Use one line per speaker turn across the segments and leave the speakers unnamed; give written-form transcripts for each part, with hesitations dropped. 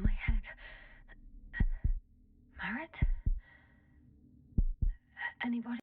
My head. Marriott? Anybody?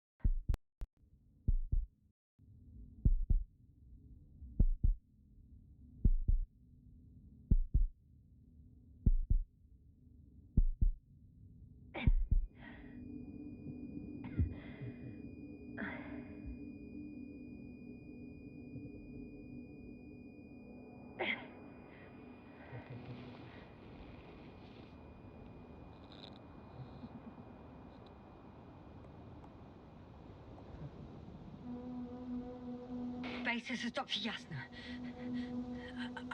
Base, this is Dr. Yasna.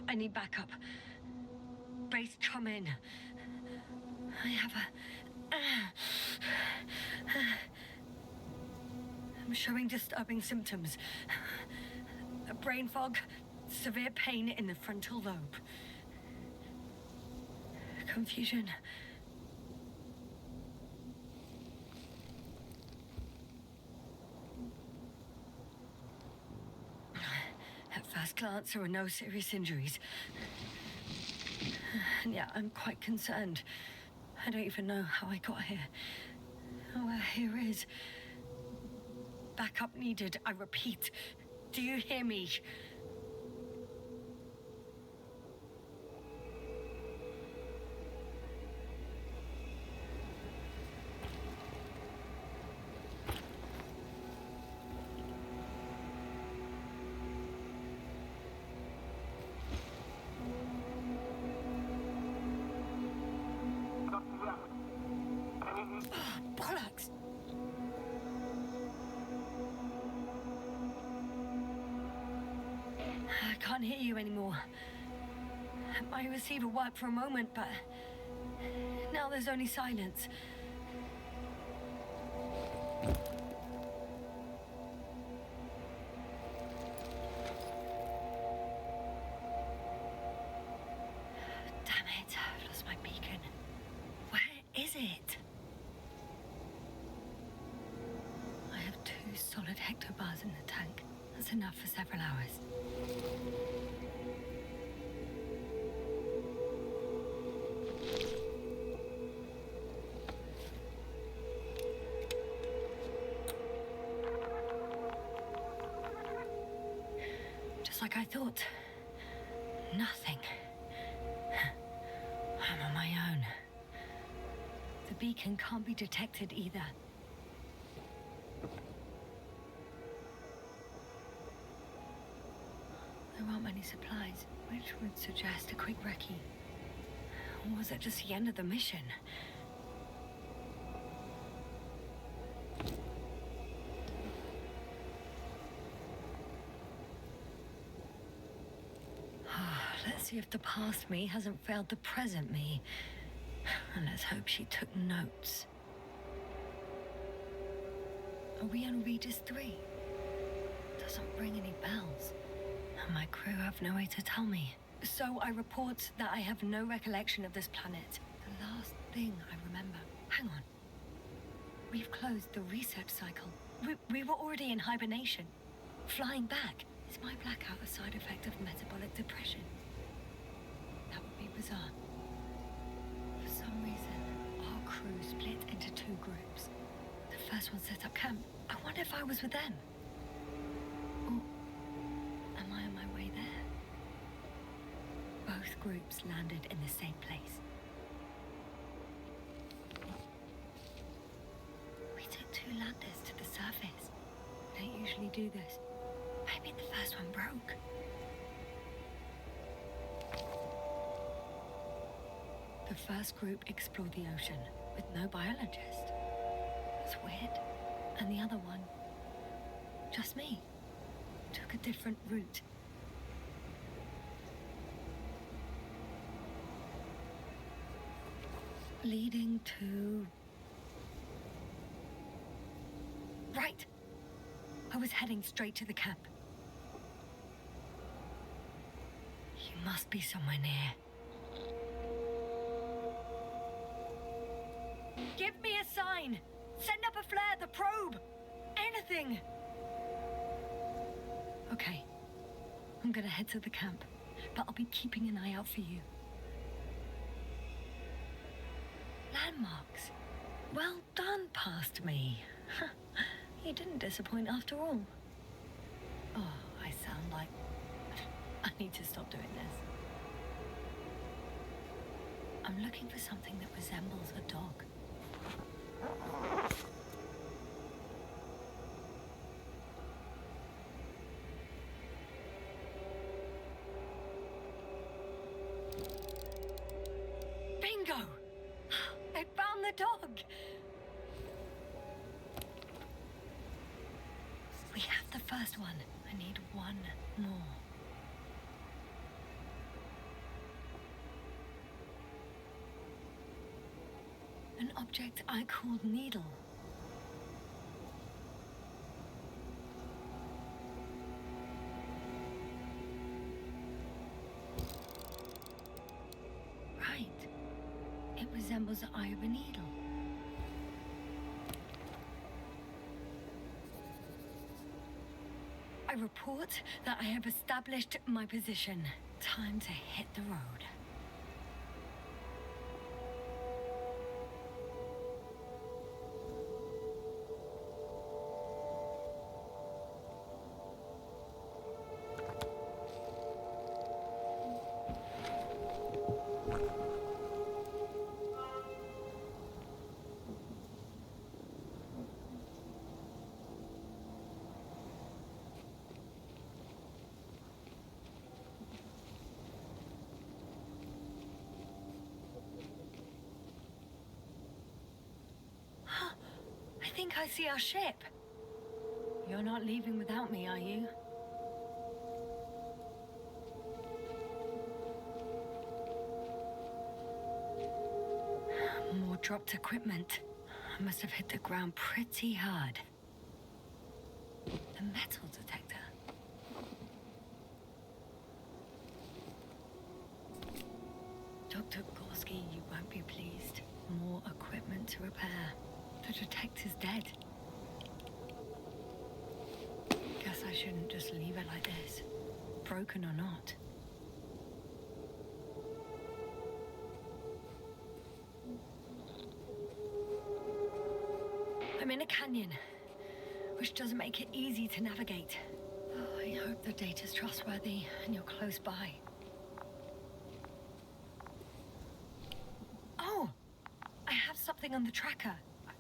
I need backup. Base, come in. I have I'm showing disturbing symptoms. A brain fog, severe pain in the frontal lobe. Confusion. At first glance, there are no serious injuries. And yet, I'm quite concerned. I don't even know how I got here. Where here is. Backup needed, I repeat. Do you hear me? Bollocks! I can't hear you anymore. My receiver worked for a moment, but now there's only silence. Damn it, I've lost my beacon. Where is it? I have 2 solid hectobars in the tank. That's enough for several hours. Just like I thought. Nothing. I'm on my own. The beacon can't be detected either. There aren't many supplies, which would suggest a quick recce. Or was it just the end of the mission? Let's see if the past me hasn't failed the present me. And let's hope she took notes. Are we on Regis III? Doesn't ring any bells. And my crew have no way to tell me. So I report that I have no recollection of this planet. The last thing I remember. Hang on. We've closed the research cycle. We were already in hibernation. Flying back. Is my blackout a side effect of metabolic depression? That would be bizarre. For some reason, our crew split into 2 groups. The first one set up camp. I wonder if I was with them. Or am I on my way there? Both groups landed in the same place. We took 2 landers to the surface. We don't usually do this. Maybe the first one broke. The first group explored the ocean with no biologist. It's weird. And the other one, just me, took a different route. Leading to... Right! I was heading straight to the camp. You must be somewhere near. Give me a sign! Send up a flare, the probe! Anything! Okay. I'm gonna head to the camp. but I'll be keeping an eye out for you. Landmarks. Well done, past me. You didn't disappoint after all. Oh, I sound like... I need to stop doing this. I'm looking for something that resembles a dog. Bingo! I found the dog! We have the first one. I need one more. An object I called needle. Right. It resembles the eye of a needle. I report that I have established my position. Time to hit the road. I think I see our ship. You're not leaving without me, are you? More dropped equipment. I must have hit the ground pretty hard. A metal detector. Dr. Gorski, you won't be pleased. More equipment to repair. The detector's dead. Guess I shouldn't just leave it like this. Broken or not. I'm in a canyon, which doesn't make it easy to navigate. Oh, I hope the data's trustworthy and you're close by. Oh! I have something on the tracker.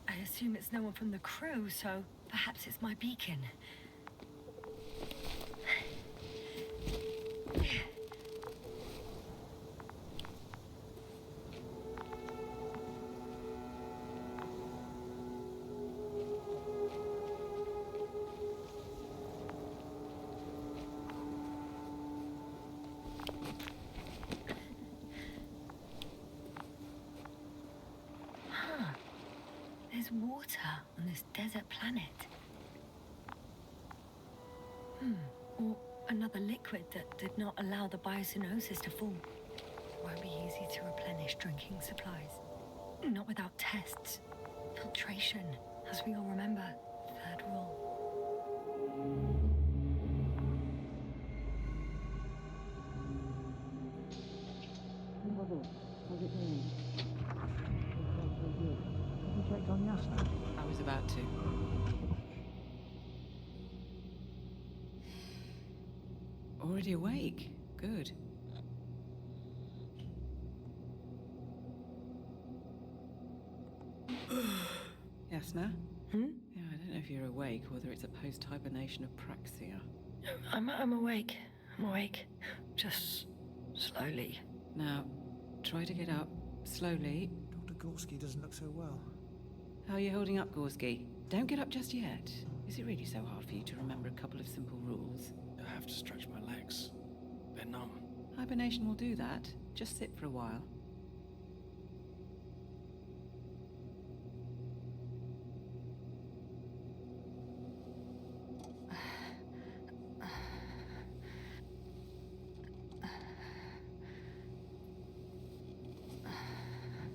I assume it's no one from the crew, so perhaps it's my beacon. There's water on this desert planet. Or another liquid that did not allow the biocenosis to fall. Won't be easy to replenish drinking supplies. Not without tests. Filtration, as we all remember. Third rule.
How's it going? Have you checked on Yasna?
I was about to. Already awake? Good. Yasna? Yeah, I don't know if you're awake, whether it's a post-hibernation of praxia.
I'm awake. I'm awake. Just slowly.
Now, try to get up, slowly.
Dr. Gorski doesn't look so well.
How are you holding up, Gorski? Don't get up just yet. Is it really so hard for you to remember a couple of simple rules?
I have to stretch my legs. They're numb.
Hibernation will do that. Just sit for a while.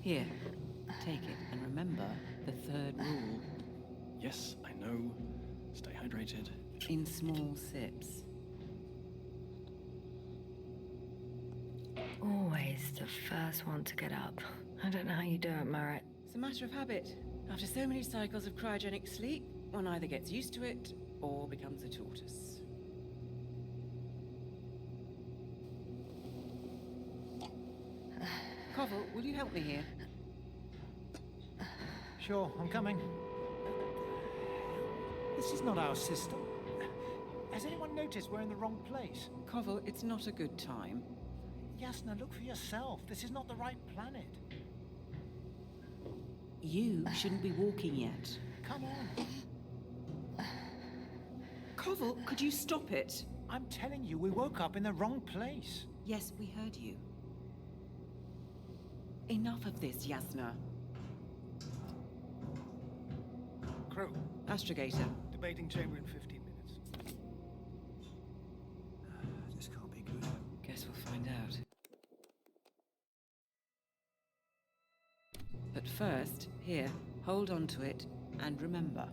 Here, take it, and remember the third rule.
Yes, I know. Stay hydrated.
In small sips.
Always the first one to get up. I don't know how you do it, Merritt.
It's a matter of habit. After so many cycles of cryogenic sleep, one either gets used to it or becomes a tortoise. Koval, will you help me here?
Sure, I'm coming. This is not our system. Has anyone noticed we're in the wrong place?
Koval, it's not a good time.
Yasna, look for yourself. This is not the right planet.
You shouldn't be walking yet.
Come on.
Koval, could you stop it?
I'm telling you, we woke up in the wrong place.
Yes, we heard you. Enough of this, Yasna.
Crew,
Astrogator.
debating chamber in 15 minutes.
This can't be good.
Guess we'll find out. But first, here, hold on to it and remember.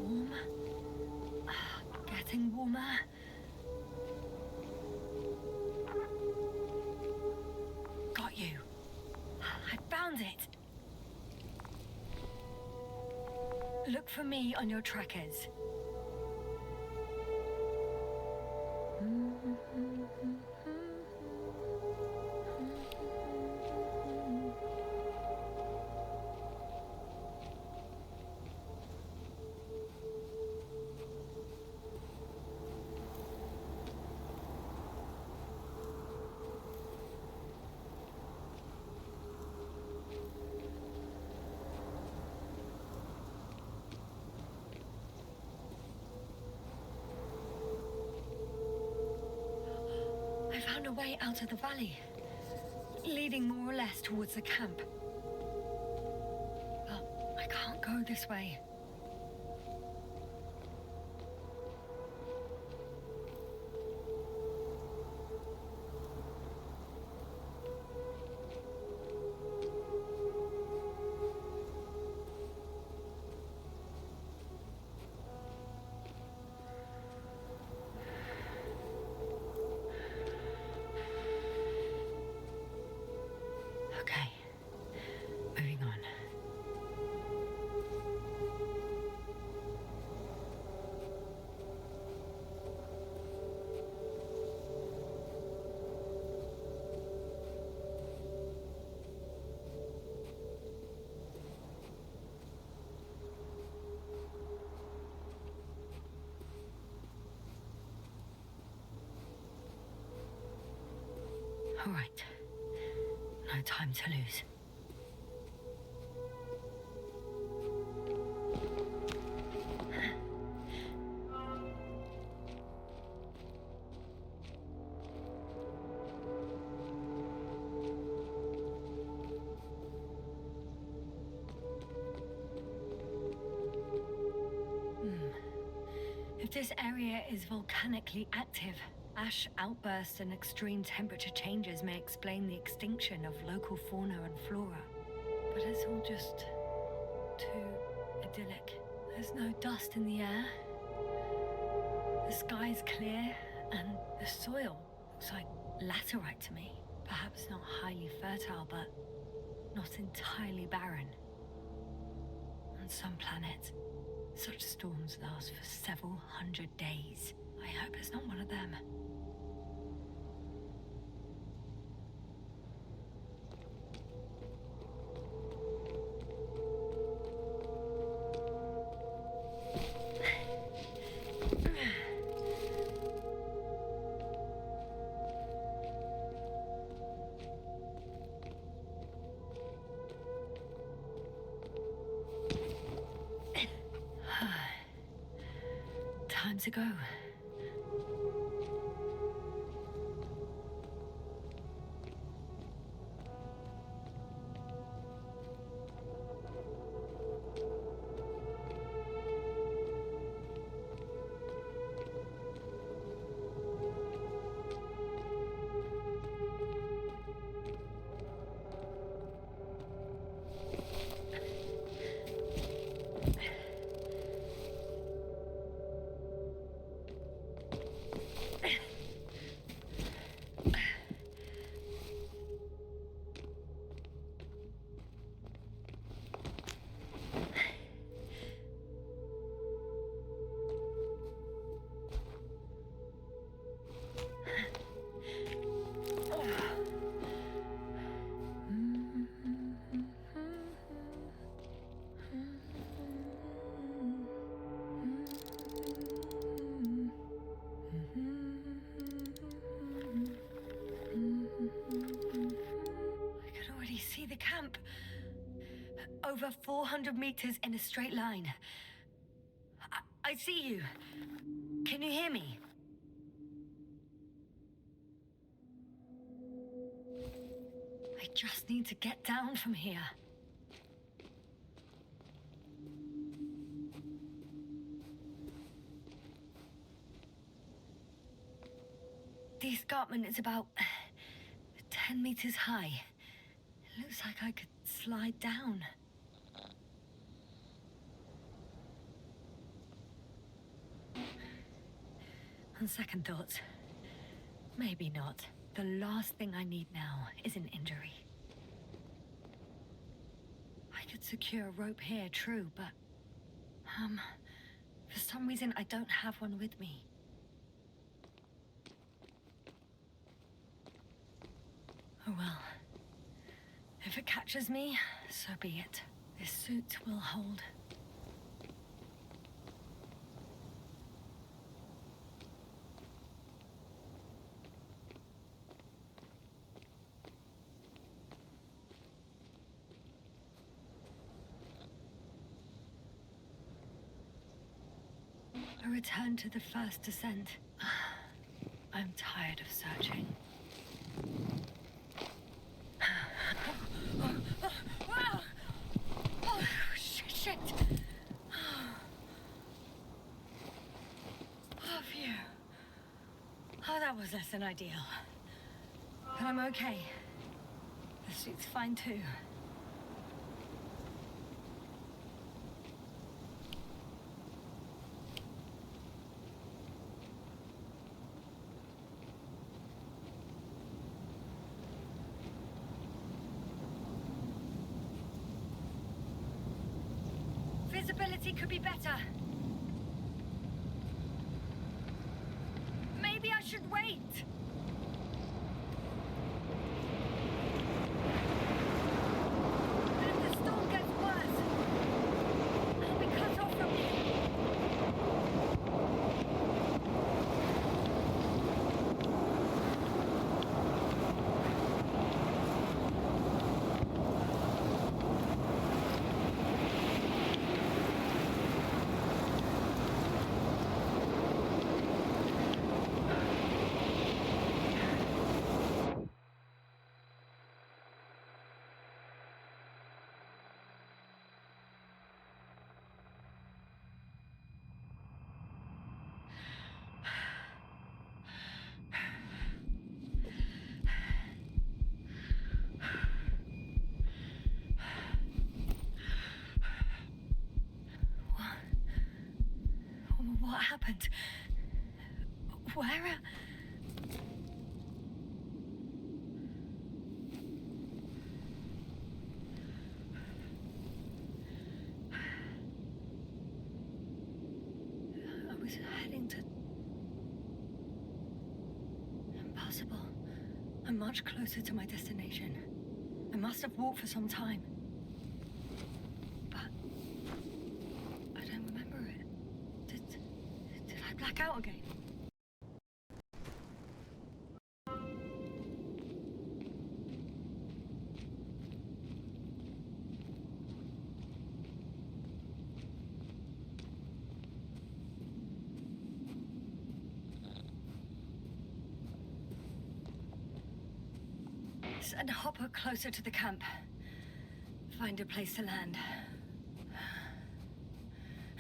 Warm. Getting warmer. Got you. I found it. Look for me on your trackers. I found a way out of the valley, leading more or less towards the camp. But I can't go this way. Okay, moving on. All right. No time to lose. If this area is volcanically active, ash outbursts and extreme temperature changes may explain the extinction of local fauna and flora. But it's all just too idyllic. There's no dust in the air. The sky's clear, and the soil looks like laterite to me. Perhaps not highly fertile, but not entirely barren. On some planets, such storms last for several hundred days. I hope it's not one of them. Time to go. over 400 meters in a straight line. I see you. Can you hear me? I just need to get down from here. The escarpment is about 10 meters high. It looks like I could slide down. On second thoughts, maybe not. The last thing I need now is an injury. I could secure a rope here, true, but... for some reason I don't have one with me. Oh well. If it catches me, so be it. This suit will hold. A return to the first descent. I'm tired of searching. Oh, shit. Oh, phew. Oh, that was less than ideal. But I'm okay. The suit's fine too. Visibility could be better. Maybe I should wait. But if the storm gets worse, I'll be cut off from you. What happened? Where? I was heading to... Impossible. I'm much closer to my destination. I must have walked for some time. But... I don't remember it. Did I black out again? Send a hopper closer to the camp. Find a place to land.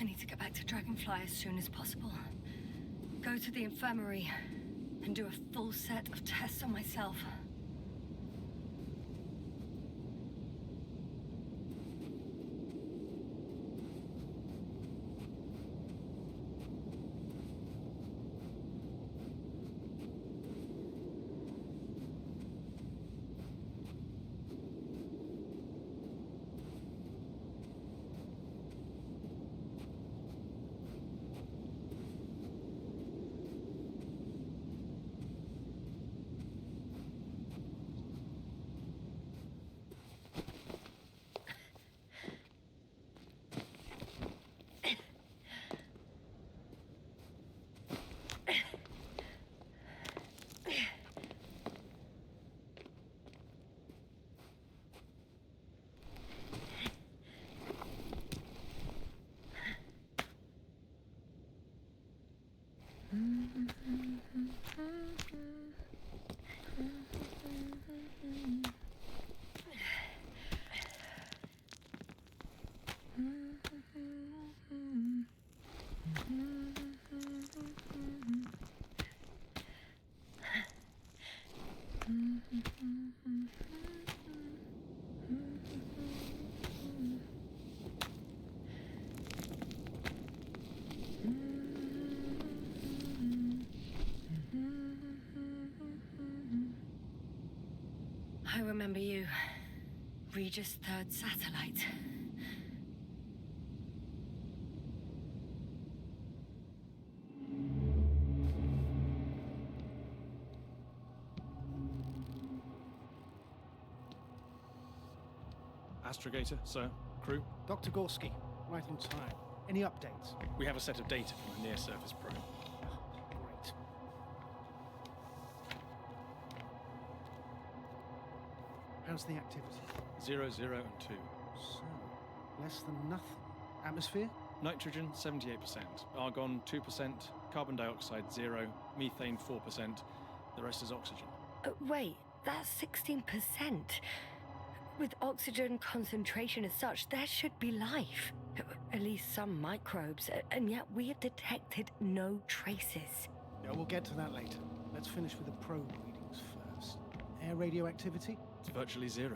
I need to get back to Dragonfly as soon as possible. Go to the infirmary and do a full set of tests on myself. I remember you. Regis III satellite.
Astrogator, sir. Crew.
Dr. Gorski, right on time. Any updates?
We have a set of data from a near-surface probe.
Great. How's the activity?
0, 0, and 2.
So, less than nothing. Atmosphere?
Nitrogen, 78%. Argon, 2%. Carbon dioxide, 0. Methane, 4%. The rest is oxygen.
Wait, that's 16%. With oxygen concentration as such, there should be life. At least some microbes, and yet we have detected no traces.
Yeah, we'll get to that later. Let's finish with the probe readings first. Air radioactivity?
It's virtually 0.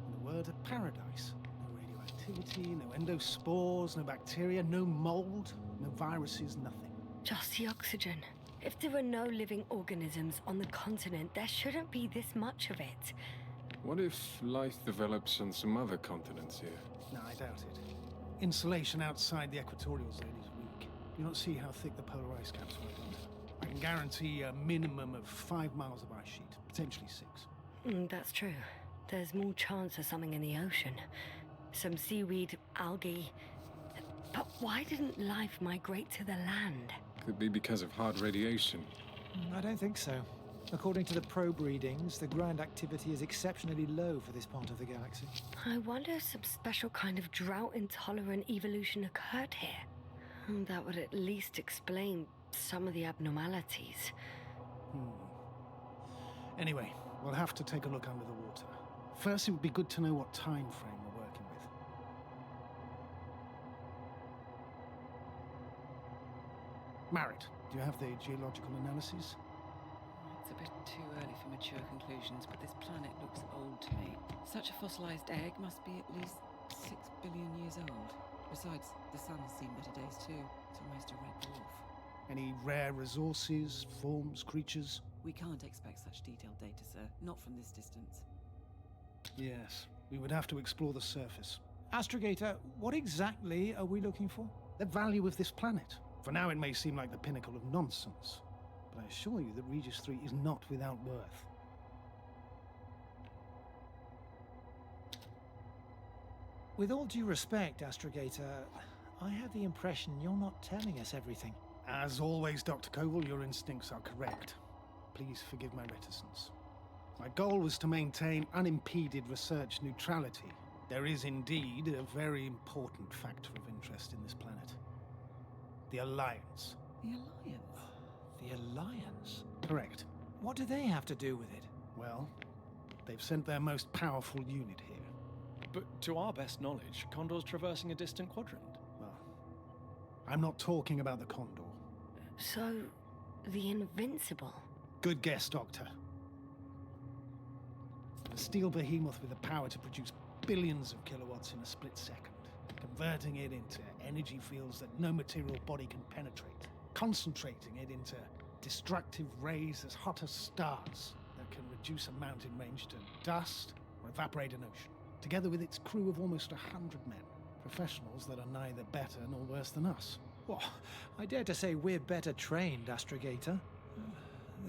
In a word, a paradise. No radioactivity, no endospores, no bacteria, no mold, no viruses, nothing.
Just the oxygen. If there are no living organisms on the continent, there shouldn't be this much of it.
What if life develops on some other continents here?
No, I doubt it. Insulation outside the equatorial zone is weak. You don't see how thick the polar ice caps are. I can guarantee a minimum of 5 miles of ice sheet, potentially 6.
That's true. There's more chance of something in the ocean. Some seaweed, algae. But why didn't life migrate to the land?
Could be because of hard radiation.
I don't think so. According to the probe readings, the ground activity is exceptionally low for this part of the galaxy.
I wonder if some special kind of drought-intolerant evolution occurred here. That would at least explain some of the abnormalities.
Anyway, we'll have to take a look under the water. First, it would be good to know what time frame we're working with. Marit, do you have the geological analysis?
It's a bit too early for mature conclusions, but this planet looks old to me. Such a fossilized egg must be at least 6 billion years old. Besides, the sun's seen better days too. It's almost a red dwarf.
Any rare resources, forms, creatures?
We can't expect such detailed data, sir. Not from this distance.
Yes, we would have to explore the surface.
Astrogator, what exactly are we looking for?
The value of this planet. For now, it may seem like the pinnacle of nonsense, but I assure you that Regis III is not without worth.
With all due respect, Astrogator, I have the impression you're not telling us everything.
As always, Dr. Koval, your instincts are correct. Please forgive my reticence. My goal was to maintain unimpeded research neutrality. There is indeed a very important factor of interest in this planet. The Alliance.
The Alliance?
The Alliance?
Correct.
What do they have to do with it?
Well, they've sent their most powerful unit here.
But to our best knowledge, Condor's traversing a distant quadrant.
Well, I'm not talking about the Condor.
So, the Invincible?
Good guess, Doctor. A steel behemoth with the power to produce billions of kilowatts in a split second, converting it into energy fields that no material body can penetrate, concentrating it into destructive rays as hot as stars that can reduce a mountain range to dust or evaporate an ocean, together with its crew of almost 100 men, professionals that are neither better nor worse than us.
Well, I dare to say we're better trained, Astrogator.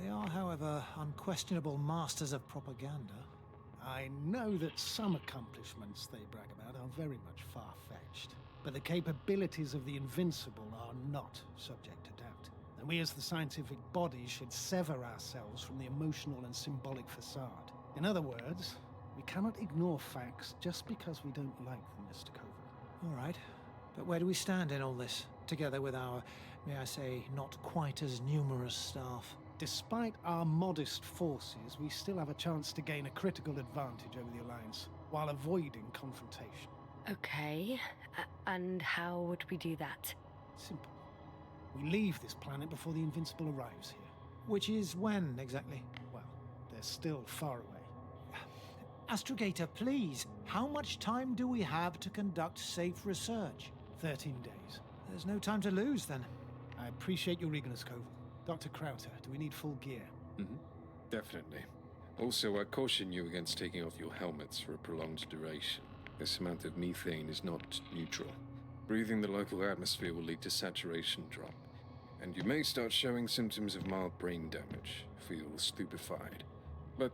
They are, however, unquestionable masters of propaganda.
I know that some accomplishments they brag about are very much far-fetched, but the capabilities of the Invincible are not subject to doubt. And we as the scientific body should sever ourselves from the emotional and symbolic facade. In other words, we cannot ignore facts just because we don't like them, Mr. Koval.
All right. But where do we stand in all this, together with our, may I say, not quite as numerous staff?
Despite our modest forces, we still have a chance to gain a critical advantage over the Alliance, while avoiding confrontation.
Okay, and how would we do that?
Simple. We leave this planet before the Invincible arrives here.
Which is when, exactly?
Well, they're still far away.
Astrogator, please, how much time do we have to conduct safe research?
13 days.
There's no time to lose, then.
I appreciate your eagerness, Koval. Dr. Krauter, do we need full gear?
Definitely. Also, I caution you against taking off your helmets for a prolonged duration. This amount of methane is not neutral. Breathing the local atmosphere will lead to saturation drop, and you may start showing symptoms of mild brain damage, feel stupefied. But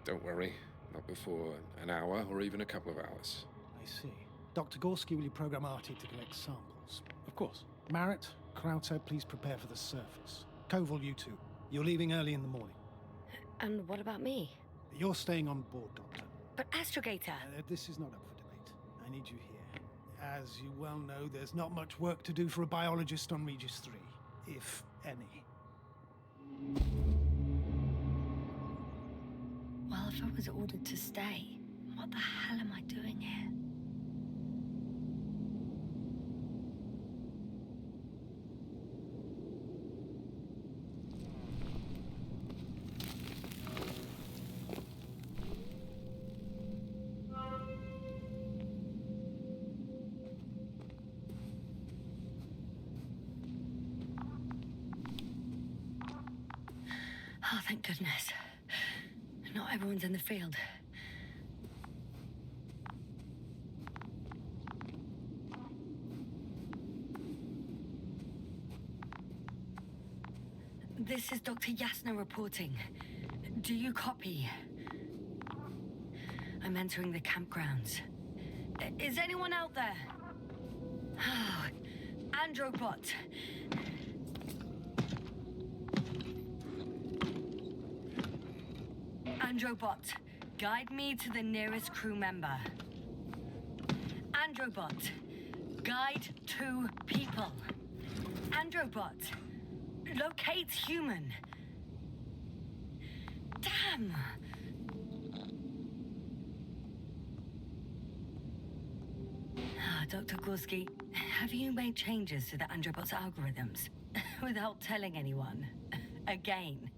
don't worry, not before an hour or even a couple of hours.
I see. Dr. Gorski, will you program Artie to collect samples?
Of course.
Marrett, Krauter, please prepare for the surface. Koval, you two. You're leaving early in the morning.
And what about me?
You're staying on board, Doctor.
But Astrogator...
This is not up for debate. I need you here. As you well know, there's not much work to do for a biologist on Regis III, if any.
Well, if I was ordered to stay, what the hell am I doing here? Oh, thank goodness. Not everyone's in the field. This is Dr. Yasna reporting. Do you copy? I'm entering the campgrounds. Is anyone out there? Oh, Androbot. Androbot, guide me to the nearest crew member. Androbot, guide 2 people. Androbot, locate human. Damn! Dr. Gorski, have you made changes to the Androbot's algorithms without telling anyone? Again.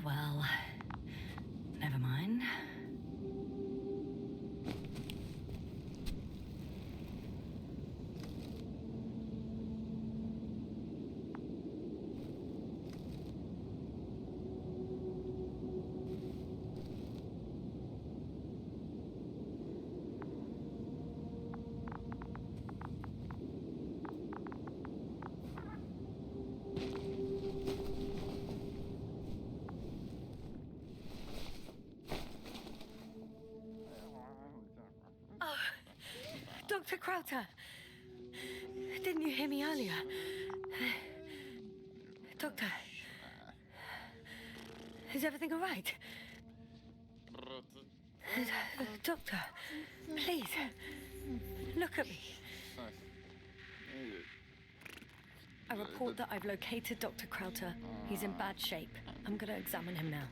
Well, never mind. Dr. Krauter! Didn't you hear me earlier? Doctor? Is everything all right? Doctor, please, look at me. I report that I've located Dr. Krauter. He's in bad shape. I'm gonna examine him now.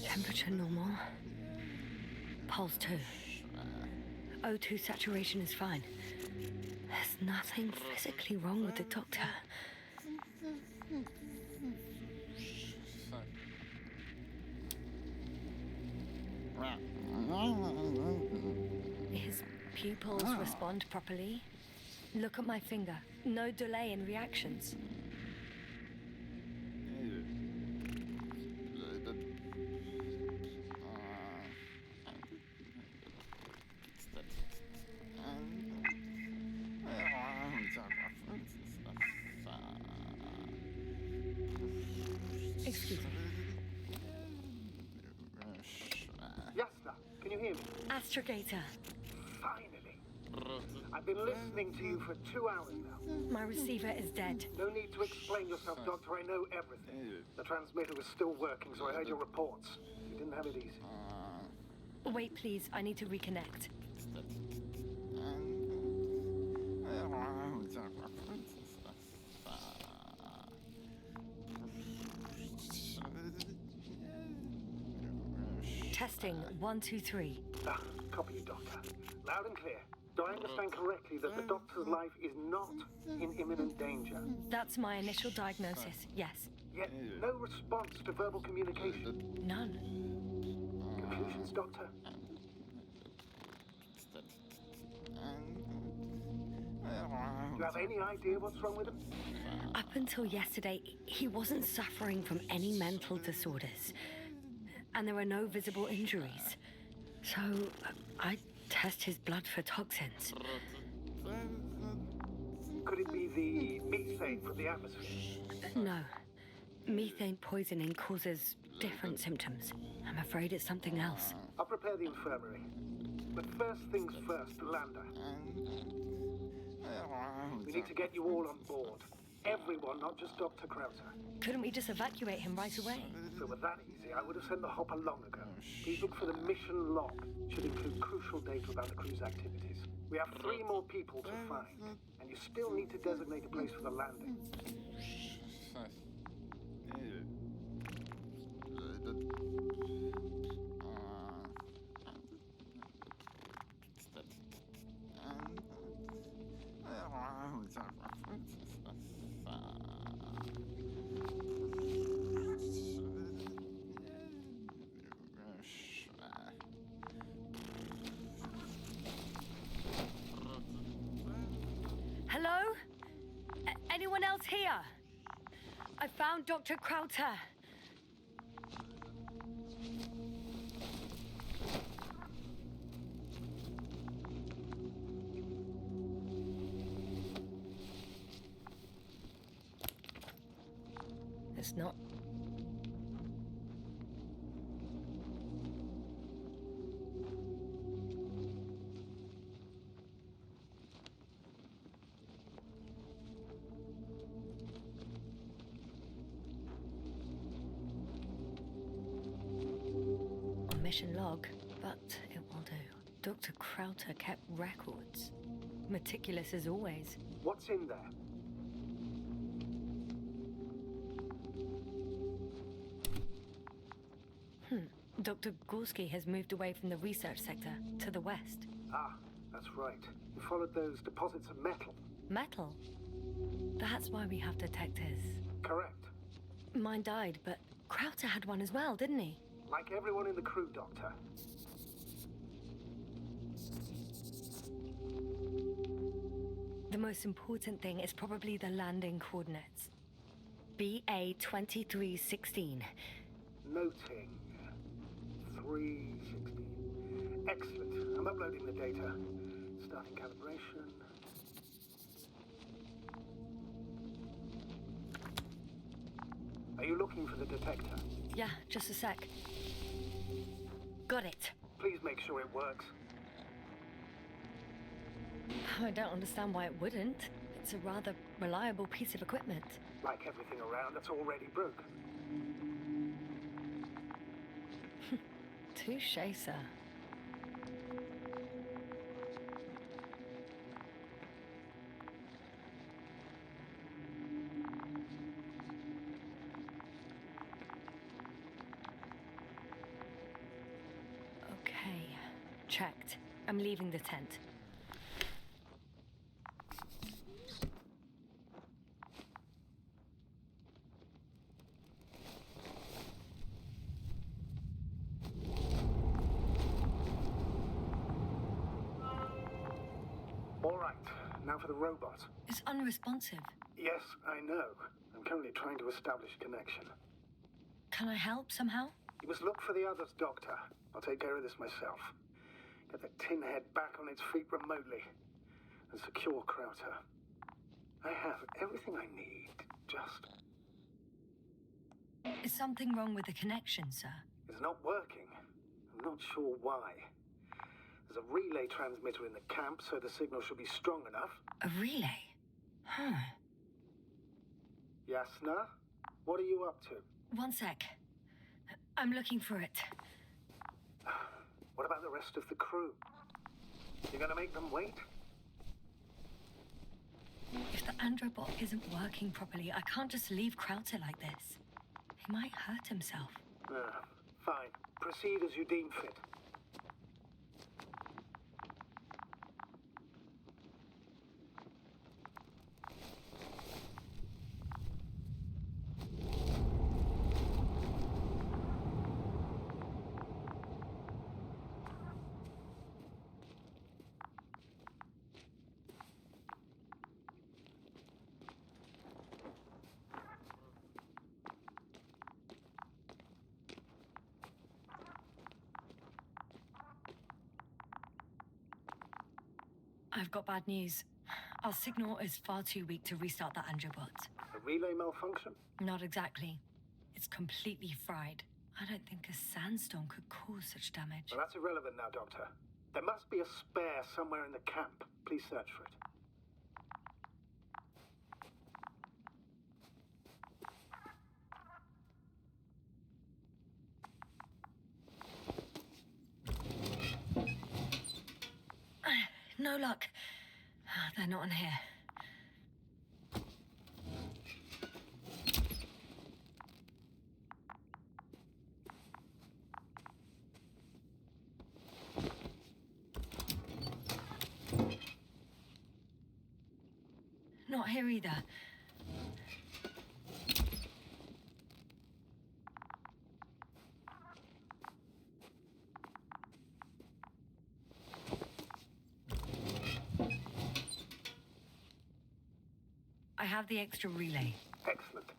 Temperature normal. Pulse 2. O2 saturation is fine. There's nothing physically wrong with the doctor. His pupils respond properly. Look at my finger. No delay in reactions. Excuse me.
Yasna, can you hear me?
Astrogator.
Finally. I've been listening to you for 2 hours now.
My receiver is dead.
No need to explain yourself, Doctor. I know everything. The transmitter was still working, so I heard your reports. You didn't have it easy.
Wait, please. I need to reconnect. Testing 1, 2, 3.
Ah, copy you, Doctor. Loud and clear. Do I understand correctly that the Doctor's life is not in imminent danger?
That's my initial diagnosis, yes.
Yet no response to verbal communication.
None.
Conclusions, Doctor? Do you have any idea what's wrong with him?
Up until yesterday, he wasn't suffering from any mental disorders. And there were no visible injuries. So, I test his blood for toxins.
Could it be the methane from the atmosphere?
No. Methane poisoning causes different symptoms. I'm afraid it's something else.
I'll prepare the infirmary. But first things first, Lander. We need to get you all on board. Everyone, not just Dr. Krauser.
Couldn't we just evacuate him right away?
If it were that easy, I would have sent the hopper long ago. Please look for the mission log. Should include crucial data about the crew's activities. We have 3 more people to find, and you still need to designate a place for the landing.
Hello? Anyone else here? I found Dr. Krauter. It's not. Mission log, but it will do. Dr. Krauter kept records. Meticulous as always.
What's in there?
Dr. Gorski has moved away from the research sector to the west.
Ah, that's right. You followed those deposits of metal.
Metal? That's why we have detectors.
Correct.
Mine died, but Krauter had one as well, didn't he?
Like everyone in the crew, Doctor.
The most important thing is probably the landing coordinates. BA 2316.
Noting. 316. Excellent. I'm uploading the data. Starting calibration. Are you looking for the detector?
Yeah, just a sec. Got it.
Please make sure it works.
I don't understand why it wouldn't. It's a rather reliable piece of equipment.
Like everything around that's already broken.
Touche, sir. Okay, checked. I'm leaving the tent.
All right, now for the robot.
It's unresponsive.
Yes, I know. I'm currently trying to establish a connection.
Can I help somehow?
You must look for the others, Doctor. I'll take care of this myself. Get the tin head back on its feet remotely. And secure Krauter. I have everything I need. Just...
Is something wrong with the connection, sir?
It's not working. I'm not sure why. There's a relay transmitter in the camp, so the signal should be strong enough.
A relay? Huh.
Yasna, what are you up to?
One sec. I'm looking for it.
What about the rest of the crew? You're gonna make them wait?
If the androbot isn't working properly, I can't just leave Krauter like this. He might hurt himself.
Fine. Proceed as you deem fit.
I've got bad news. Our signal is far too weak to restart the androbot.
A relay malfunction?
Not exactly. It's completely fried. I don't think a sandstorm could cause such damage.
Well, that's irrelevant now, Doctor. There must be a spare somewhere in the camp. Please search for it.
No luck. They're not in here. Not here either. I have the extra relay.
Excellent.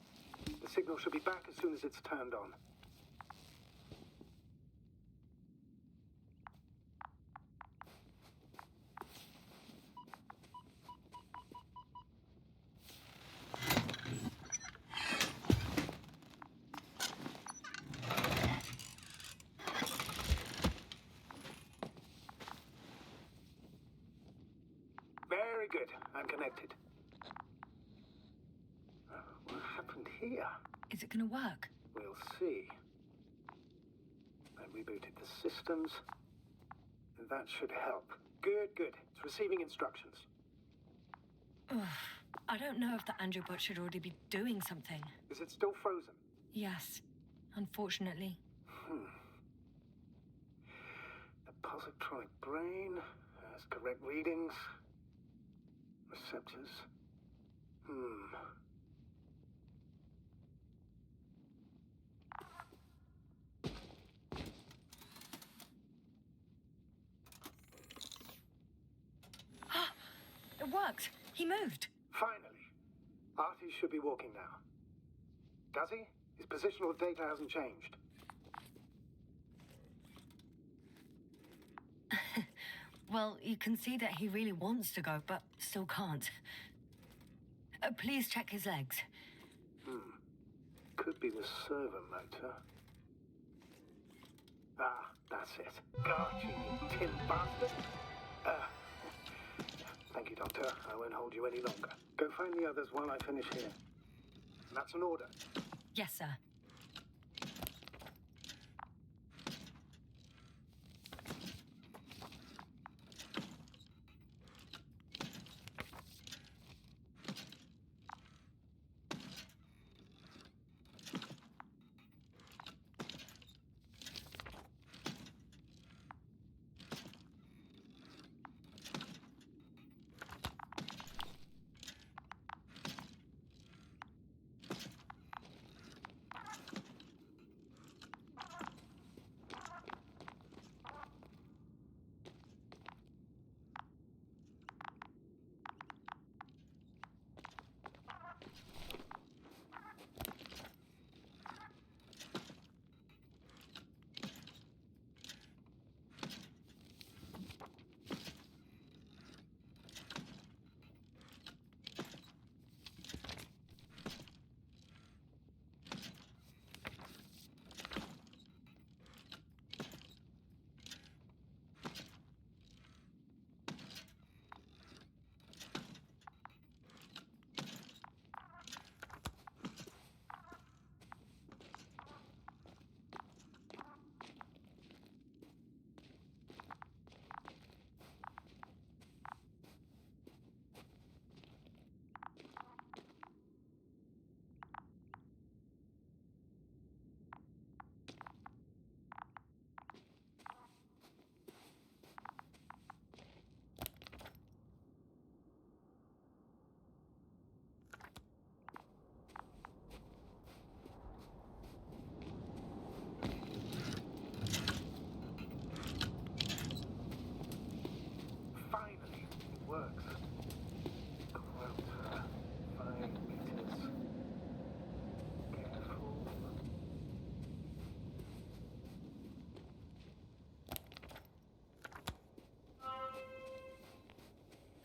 The signal should be back as soon as it's turned on. Very good. I'm connected. What happened here?
Is it gonna work?
We'll see. I rebooted the systems. That should help. Good, good. It's receiving instructions.
Ugh. I don't know if the androbot should already be doing something.
Is it still frozen?
Yes, unfortunately.
The positronic brain has correct readings. Receptors.
It worked. He moved.
Finally. Artie should be walking now. Does he? His positional data hasn't changed.
Well, you can see that he really wants to go, but still can't. Please check his legs.
Could be the servo motor. Ah, that's it. Got you, you tin bastard. Thank you, Doctor. I won't hold you any longer. Go find the others while I finish here. That's an order.
Yes, sir.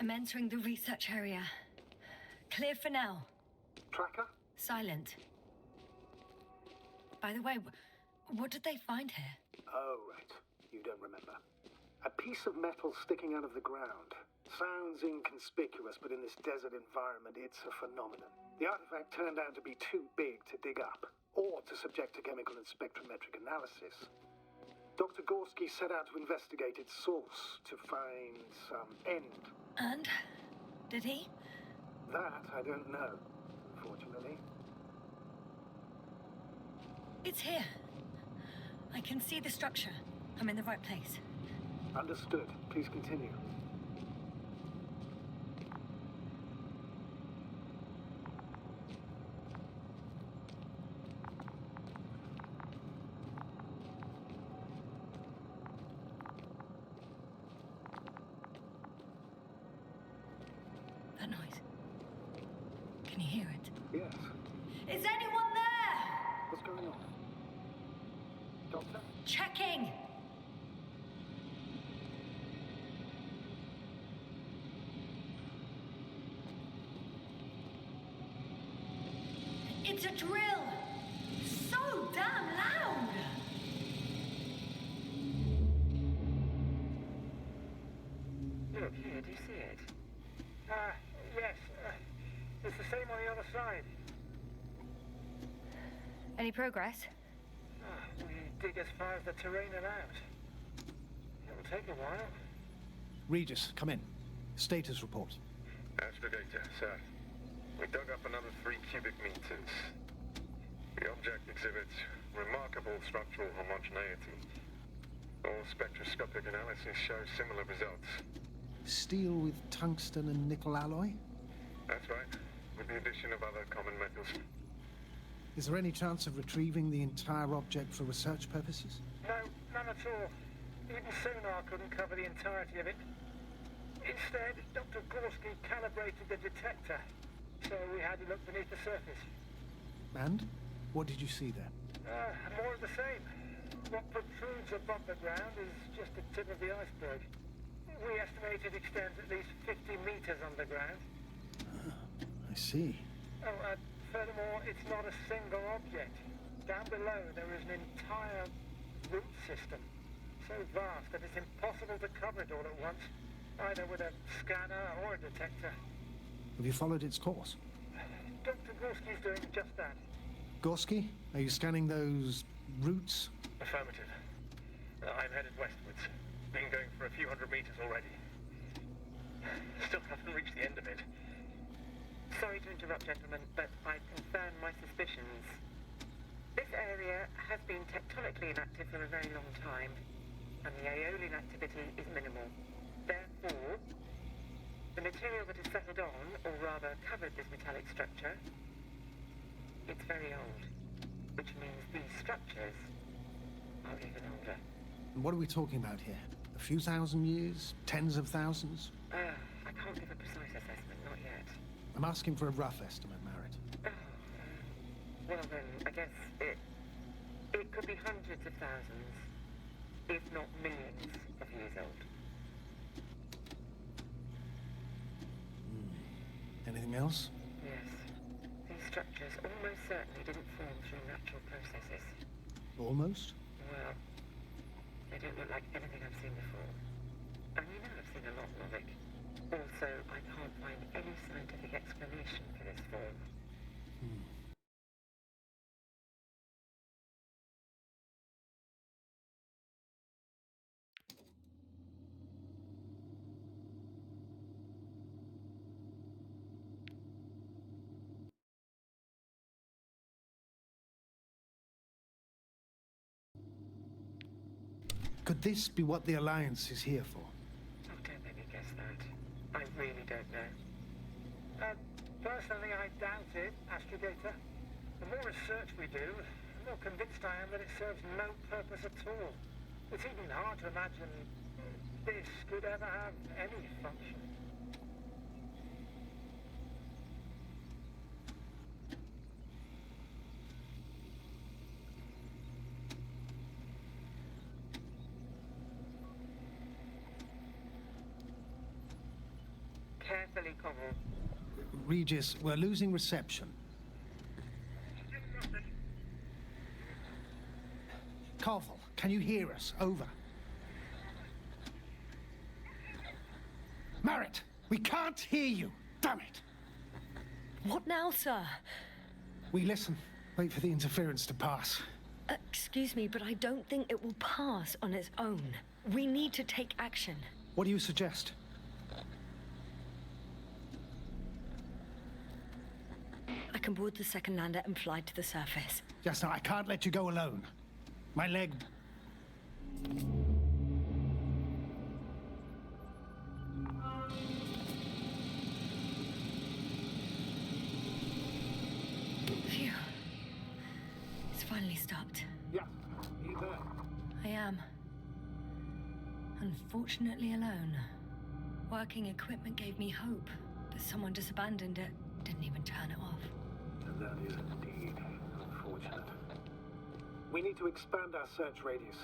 I'm entering the research area. Clear for now.
Tracker?
Silent. By the way, what did they find here?
Oh, right. You don't remember. A piece of metal sticking out of the ground. Sounds inconspicuous, but in this desert environment, it's a phenomenon. The artifact turned out to be too big to dig up, or to subject to chemical and spectrometric analysis. Dr. Gorski set out to investigate its source, to find some end.
And? Did he?
That I don't know, unfortunately.
It's here. I can see the structure. I'm in the right place.
Understood. Please continue.
That noise. Can you hear it?
Yes.
Is anyone there?
What's going on? Doctor?
Checking! It's a drill! So damn loud!
Look, here, do you see it? Yes. It's the same on the other side.
Any progress?
We dig as far as the terrain allowed. It'll take a while.
Regis, come in. Status report.
Astrogator, sir. We dug up another 3 cubic meters. The object exhibits remarkable structural homogeneity. All spectroscopic analysis shows similar results.
Steel with tungsten and nickel alloy?
That's right, with the addition of other common metals.
Is there any chance of retrieving the entire object for research purposes?
No, none at all. Even sonar couldn't cover the entirety of it. Instead, Dr. Gorski calibrated the detector, so we had to look beneath the surface.
And? What did you see there?
More of the same. What protrudes above the ground is just the tip of the iceberg. We estimate it extends at least 50 meters underground.
I see.
Furthermore, it's not a single object. Down below, there is an entire root system, so vast that it's impossible to cover it all at once, either with a scanner or a detector.
Have you followed its course?
Dr. Gorski's doing just that.
Gorski, are you scanning those roots?
Affirmative. I'm headed westwards. Been going for a few hundred meters already. Still haven't reached the end of it.
Sorry to interrupt, gentlemen, but I confirm my suspicions. This area has been tectonically inactive for a very long time, and the aeolian activity is minimal. Therefore, the material that has settled on, or rather covered this metallic structure, it's very old, which means these structures are even older.
And what are we talking about here? A few thousand years? Tens of thousands?
I can't give a precise assessment, not yet.
I'm asking for a rough estimate, Merritt.
Well then, I guess it could be hundreds of thousands, if not millions of years old.
Anything else?
Yes. These structures almost certainly didn't form through natural processes.
Almost?
Well, they don't look like anything I've seen before. And you know I've seen a lot, Lovick. Also, I can't find any scientific explanation for this form.
Could this be what the Alliance is here for?
Oh, don't make me guess that. I really don't know.
Personally, I doubt it, Astrogator. The more research we do, the more convinced I am that it serves no purpose at all. It's even hard to imagine this could ever have any function. Koval.
Regis, we're losing reception. Koval, can you hear us? Over. Merritt, we can't hear you. Damn it.
What now, sir?
We listen. Wait for the interference to pass.
Excuse me, but I don't think it will pass on its own. We need to take action.
What do you suggest?
I can board the second lander and fly to the surface.
Yasna, I can't let you go alone. My leg...
Phew. It's finally stopped.
Yeah, you there?
I am. Unfortunately alone. Working equipment gave me hope, but someone just abandoned it. Didn't even turn it off.
And that is indeed unfortunate. We need to expand our search radius.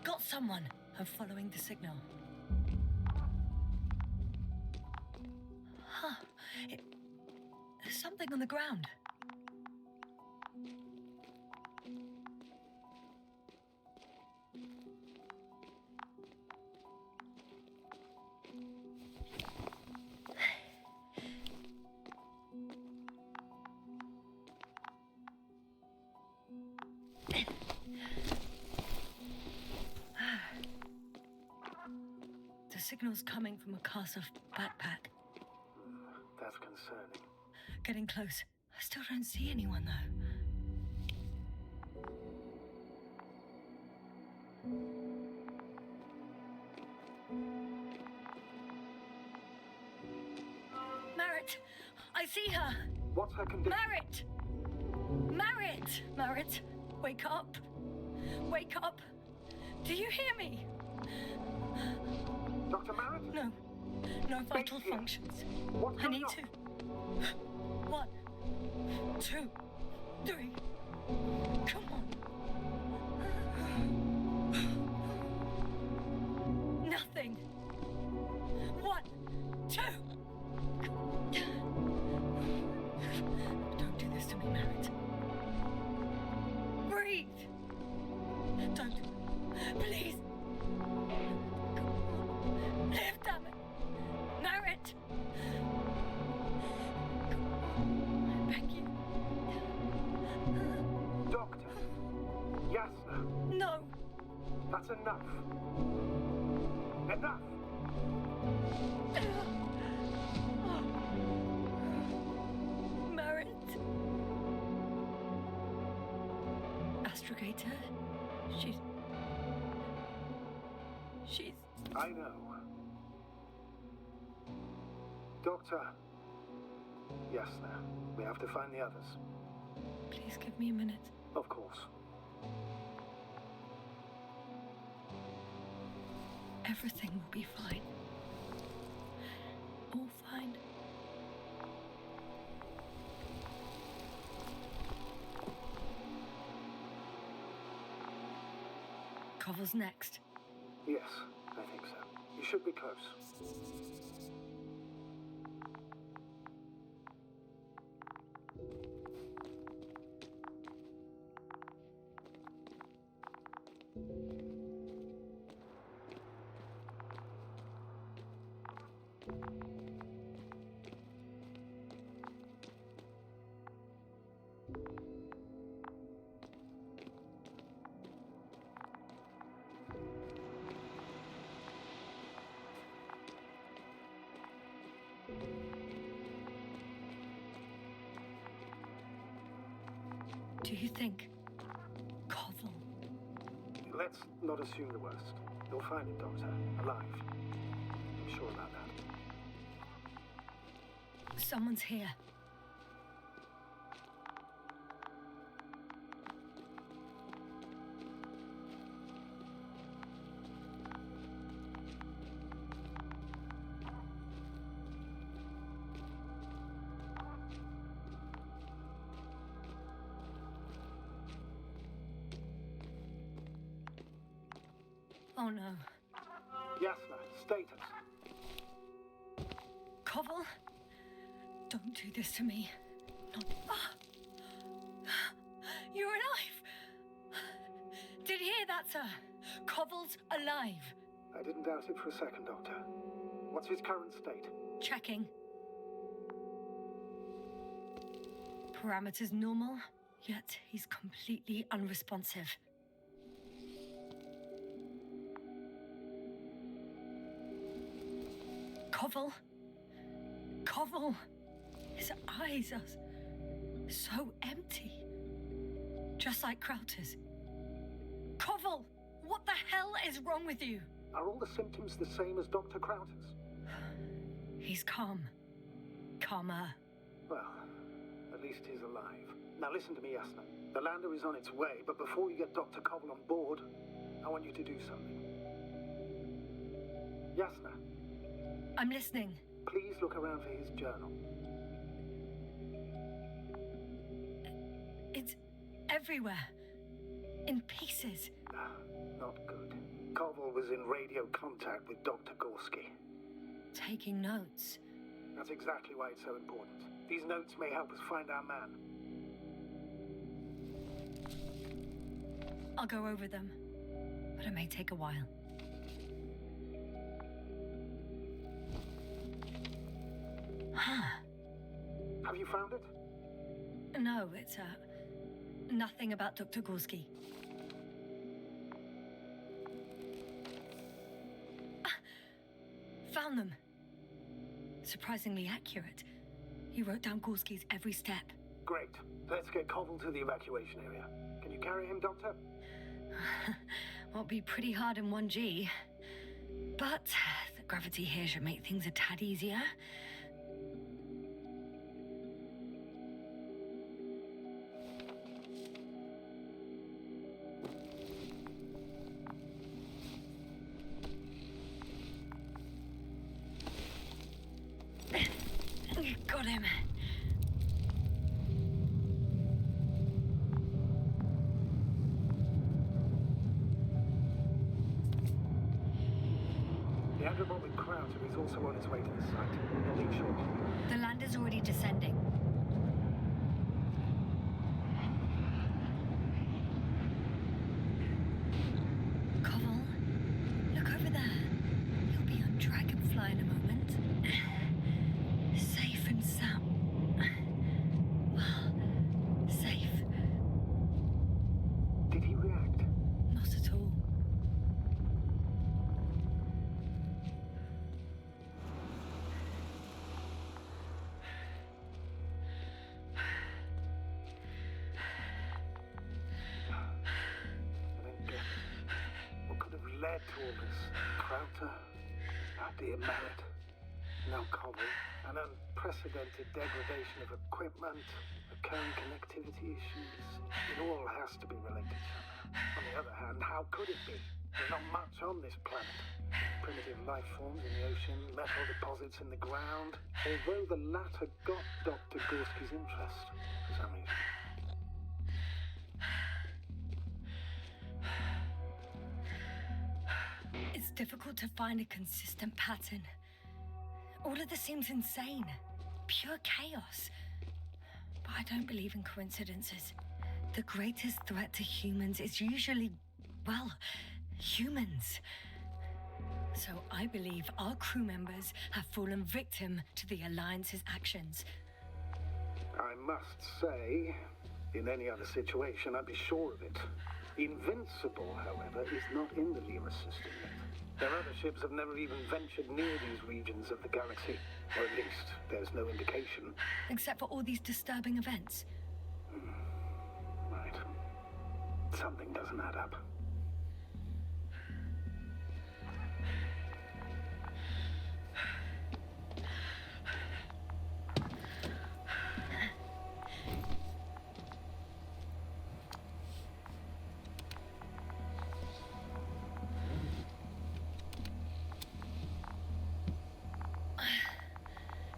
Got someone. I'm following the signal. Huh. There's something on the ground. The signal's coming from a cast-off backpack.
That's concerning.
Getting close. I still don't see anyone, though. Merritt! I see her!
What's her condition?
Merritt! Merritt! Merritt! Wake up! Wake up! Do you hear me?
Dr. Merritt?
No. No vital functions.
What's
I
going
need
on?
to. 1, 2, 3. Come on. Nothing. 1, 2. Don't do this to me, Merritt. Breathe. Don't. Please. Live, damn it! Merritt! I beg you.
Doctor! Yasna!
No!
That's enough! Enough!
Merritt! Astrogator? She's...
I know. Doctor. Yasna, we have to find the others.
Please give me a minute.
Of course.
Everything will be fine. All fine. Koval's next.
Yes, I think so. You should be close.
Do you think Koval?
Let's not assume the worst. You'll find him, Doctor, alive. I'm sure about that.
Someone's here. Oh no.
Yasna, status.
Koval? Don't do this to me. Not. You're alive! Did you hear that, sir? Koval's alive.
I didn't doubt it for a second, Doctor. What's his current state?
Checking. Parameters normal, yet he's completely unresponsive. Koval? Koval? His eyes are so empty. Just like Krauter's. Koval! What the hell is wrong with you?
Are all the symptoms the same as Dr. Krauter's?
He's calm. Calmer.
Well, at least he's alive. Now listen to me, Yasna. The lander is on its way, but before you get Dr. Koval on board, I want you to do something. Yasna.
I'm listening.
Please look around for his journal.
It's everywhere. In pieces.
Not good. Koval was in radio contact with Dr. Gorski.
Taking notes.
That's exactly why it's so important. These notes may help us find our man.
I'll go over them, but it may take a while.
Have you found it?
No, it's nothing about Dr. Gorski. Found them. Surprisingly accurate. He wrote down Gorski's every step.
Great. Let's get Koval to the evacuation area. Can you carry him, Doctor?
Won't be pretty hard in 1G. But the gravity here should make things a tad easier. Got him.
The Andromon with Krauter is also on its way to the site. He'll leave shortly.
The lander's already descending. Koval, look over there. You'll be on Dragonfly in a moment. Safe and sound. Well, safe.
Did he react?
Not at all.
I don't get it. What could have led to all this? Krauter? Our dear Mallet. Now Koval. An unprecedented degradation of equipment, recurring connectivity issues. It all has to be related somehow. On the other hand, how could it be? There's not much on this planet. Primitive life forms in the ocean, metal deposits in the ground. Although the latter got Dr. Gorski's interest, for some reason.
It's difficult to find a consistent pattern. All of this seems insane. Pure chaos. But I don't believe in coincidences. The greatest threat to humans is usually, well, humans. So I believe our crew members have fallen victim to the Alliance's actions.
I must say, in any other situation, I'd be sure of it. Invincible, however, is not in the Lyra system yet. Their other ships have never even ventured near these regions of the galaxy. Or at least, there's no indication.
Except for all these disturbing events.
I Something doesn't add up.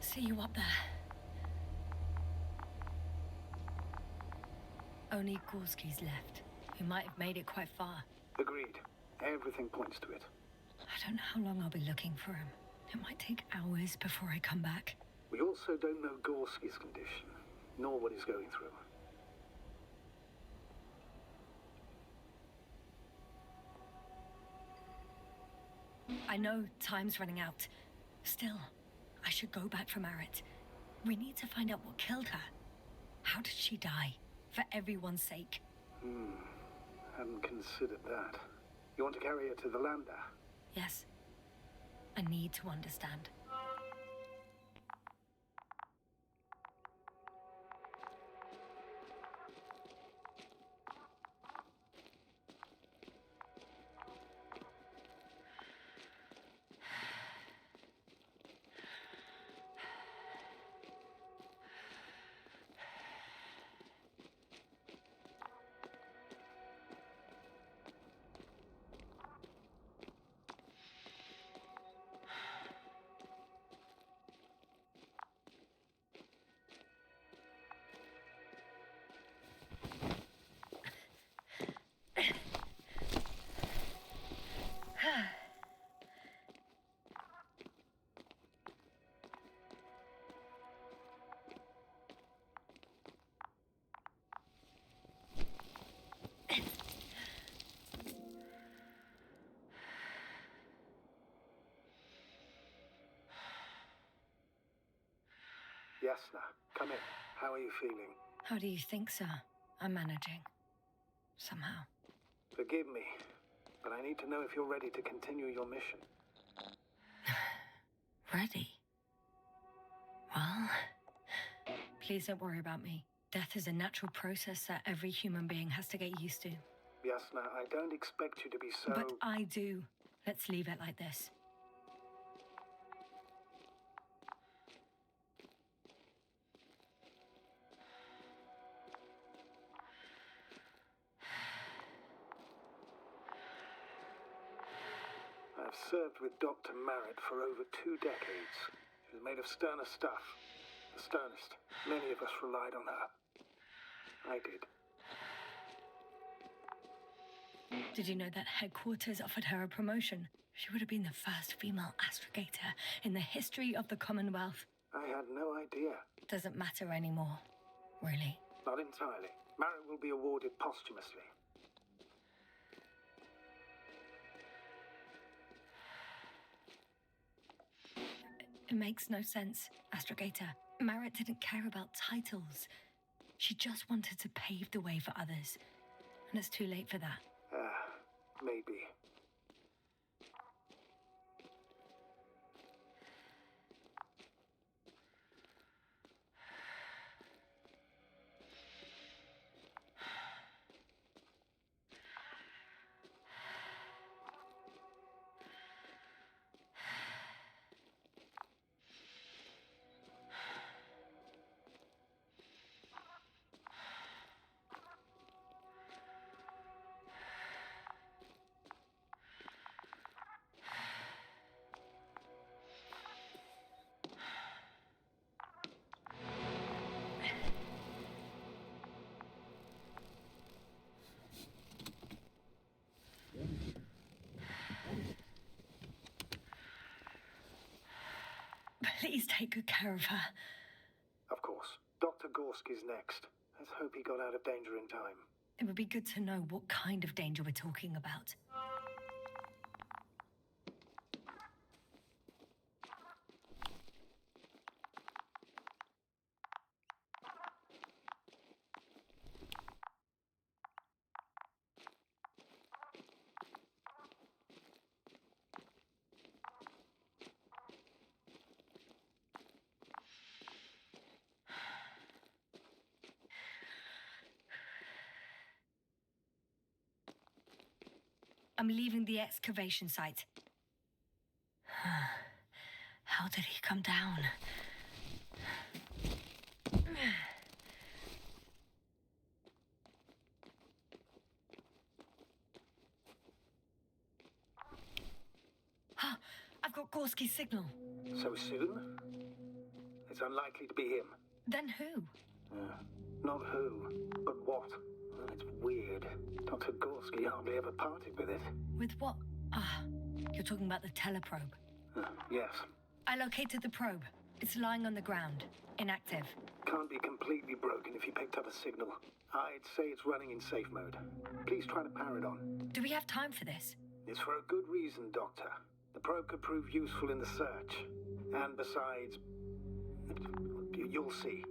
See you up there. Only Gorski's left. We might have made it quite far.
Agreed. Everything points to it.
I don't know how long I'll be looking for him. It might take hours before I come back.
We also don't know Gorski's condition, nor what he's going through.
I know time's running out. Still, I should go back for Marit. We need to find out what killed her. How did she die? For everyone's sake.
Hadn't considered that. You want to carry her to the lander?
Yes. I need to understand.
Yasna, come in. How are you feeling?
How do you think, sir? I'm managing. Somehow.
Forgive me, but I need to know if you're ready to continue your mission.
Ready? Well, please don't worry about me. Death is a natural process that every human being has to get used to.
Yasna, I don't expect you to be so...
But I do. Let's leave it like this.
I've served with Dr. Marit for over 2 decades. She was made of sterner stuff. The sternest. Many of us relied on her. I did.
Did you know that headquarters offered her a promotion? She would have been the first female astrogator in the history of the Commonwealth.
I had no idea.
Doesn't matter anymore, really.
Not entirely. Marit will be awarded posthumously.
It makes no sense, astrogator. Marit didn't care about titles. She just wanted to pave the way for others. And it's too late for that.
Maybe.
Please take good care of her.
Of course. Dr. Gorski's next. Let's hope he got out of danger in time.
It would be good to know what kind of danger we're talking about. I'm leaving the excavation site. How did he come down? I've got Gorski's signal.
So soon? It's unlikely to be him.
Then who?
Not who, but what. Well, it's weird. Dr. Gorski hardly ever parted with it.
With what? You're talking about the teleprobe.
Yes.
I located the probe. It's lying on the ground, inactive.
Can't be completely broken if you picked up a signal. I'd say it's running in safe mode. Please try to power it on.
Do we have time for this?
It's for a good reason, Doctor. The probe could prove useful in the search. And besides, you'll see.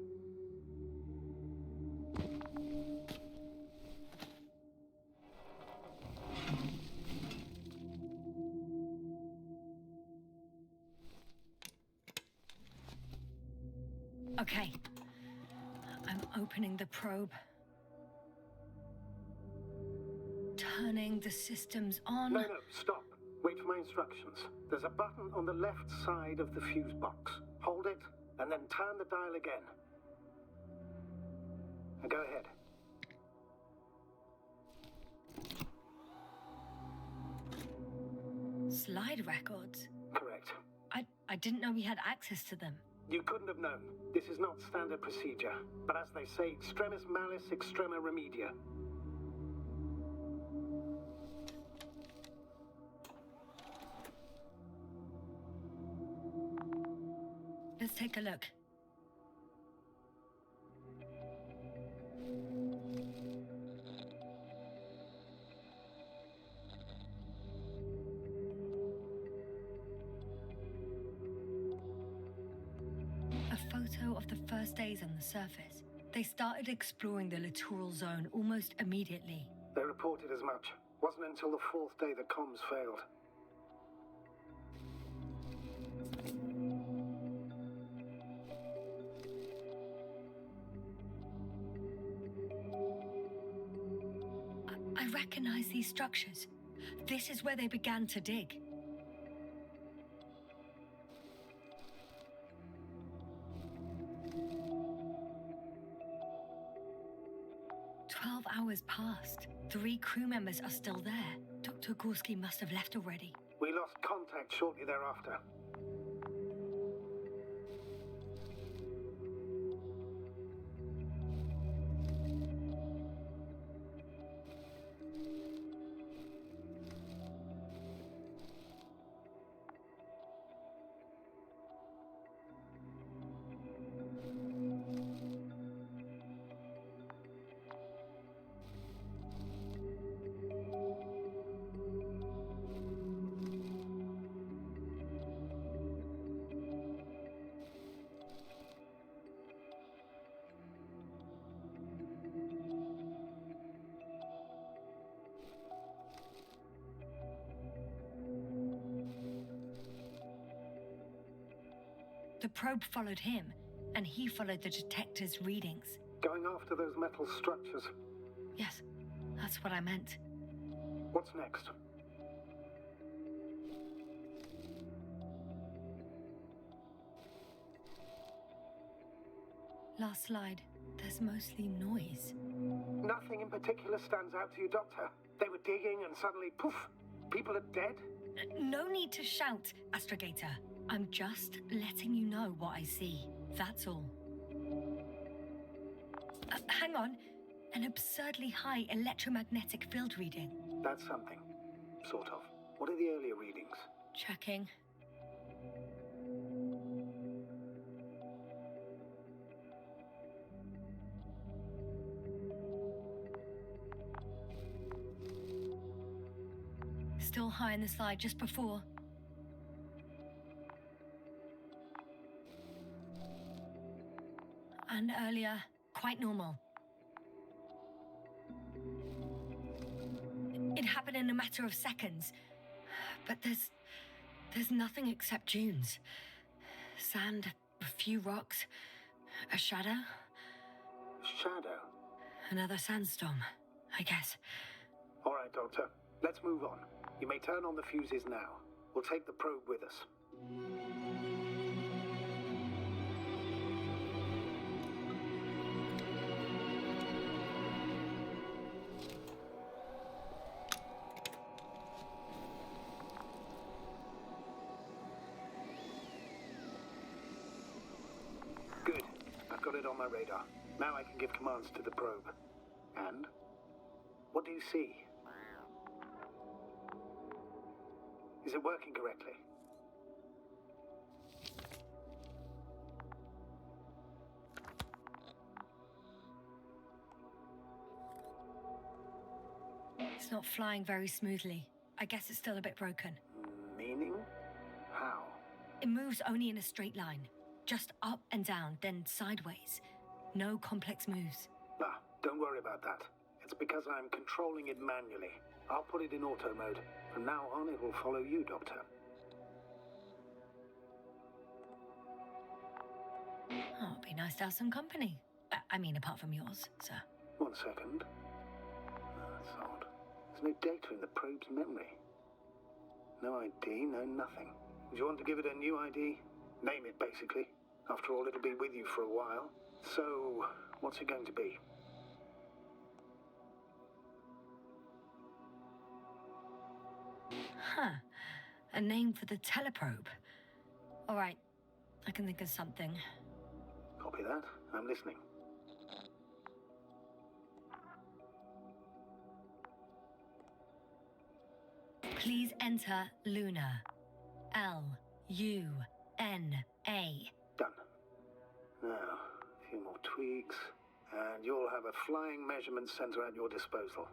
Okay. I'm opening the probe. Turning the systems on.
No, stop. Wait for my instructions. There's a button on the left side of the fuse box. Hold it, and then turn the dial again. Now go ahead.
Slide records?
Correct.
I didn't know we had access to them.
You couldn't have known. This is not standard procedure. But as they say, extremis malice, extrema remedia.
Let's take a look. A photo of the first days on the surface. They started exploring the littoral zone almost immediately.
They reported as much. Wasn't until the fourth day that comms failed.
I recognize these structures. This is where they began to dig. Hours passed. 3 crew members are still there. Dr. Gorski must have left already.
We lost contact shortly thereafter.
The probe followed him, and he followed the detector's readings.
Going after those metal structures.
Yes, that's what I meant.
What's next?
Last slide. There's mostly noise.
Nothing in particular stands out to you, Doctor. They were digging and suddenly, poof, people are dead?
No need to shout, Astrogator. I'm just letting you know what I see. That's all. Hang on. An absurdly high electromagnetic field reading.
That's something. Sort of. What are the earlier readings?
Checking. Still high in the slide just before. And earlier, quite normal. It happened in a matter of seconds. But there's nothing except dunes. Sand, a few rocks, a shadow.
Shadow?
Another sandstorm, I guess.
All right, Doctor. Let's move on. You may turn on the fuses now. We'll take the probe with us. Good. I've got it on my radar. Now I can give commands to the probe. And? What do you see? Is it working correctly?
It's not flying very smoothly. I guess it's still a bit broken.
Meaning? How?
It moves only in a straight line. Just up and down, then sideways. No complex moves.
Ah, don't worry about that. It's because I'm controlling it manually. I'll put it in auto mode. From now on, it will follow you, Doctor.
Oh, it'd be nice to have some company. I mean, apart from yours, sir.
1 second. That's odd. There's no data in the probe's memory. No ID, no nothing. Do you want to give it a new ID? Name it, basically. After all, it'll be with you for a while. So, what's it going to be?
Huh. A name for the teleprobe. All right. I can think of something.
Copy that. I'm listening.
Please enter Luna. L-U-N-A.
Done. Now, a few more tweaks, and you'll have a flying measurement center at your disposal.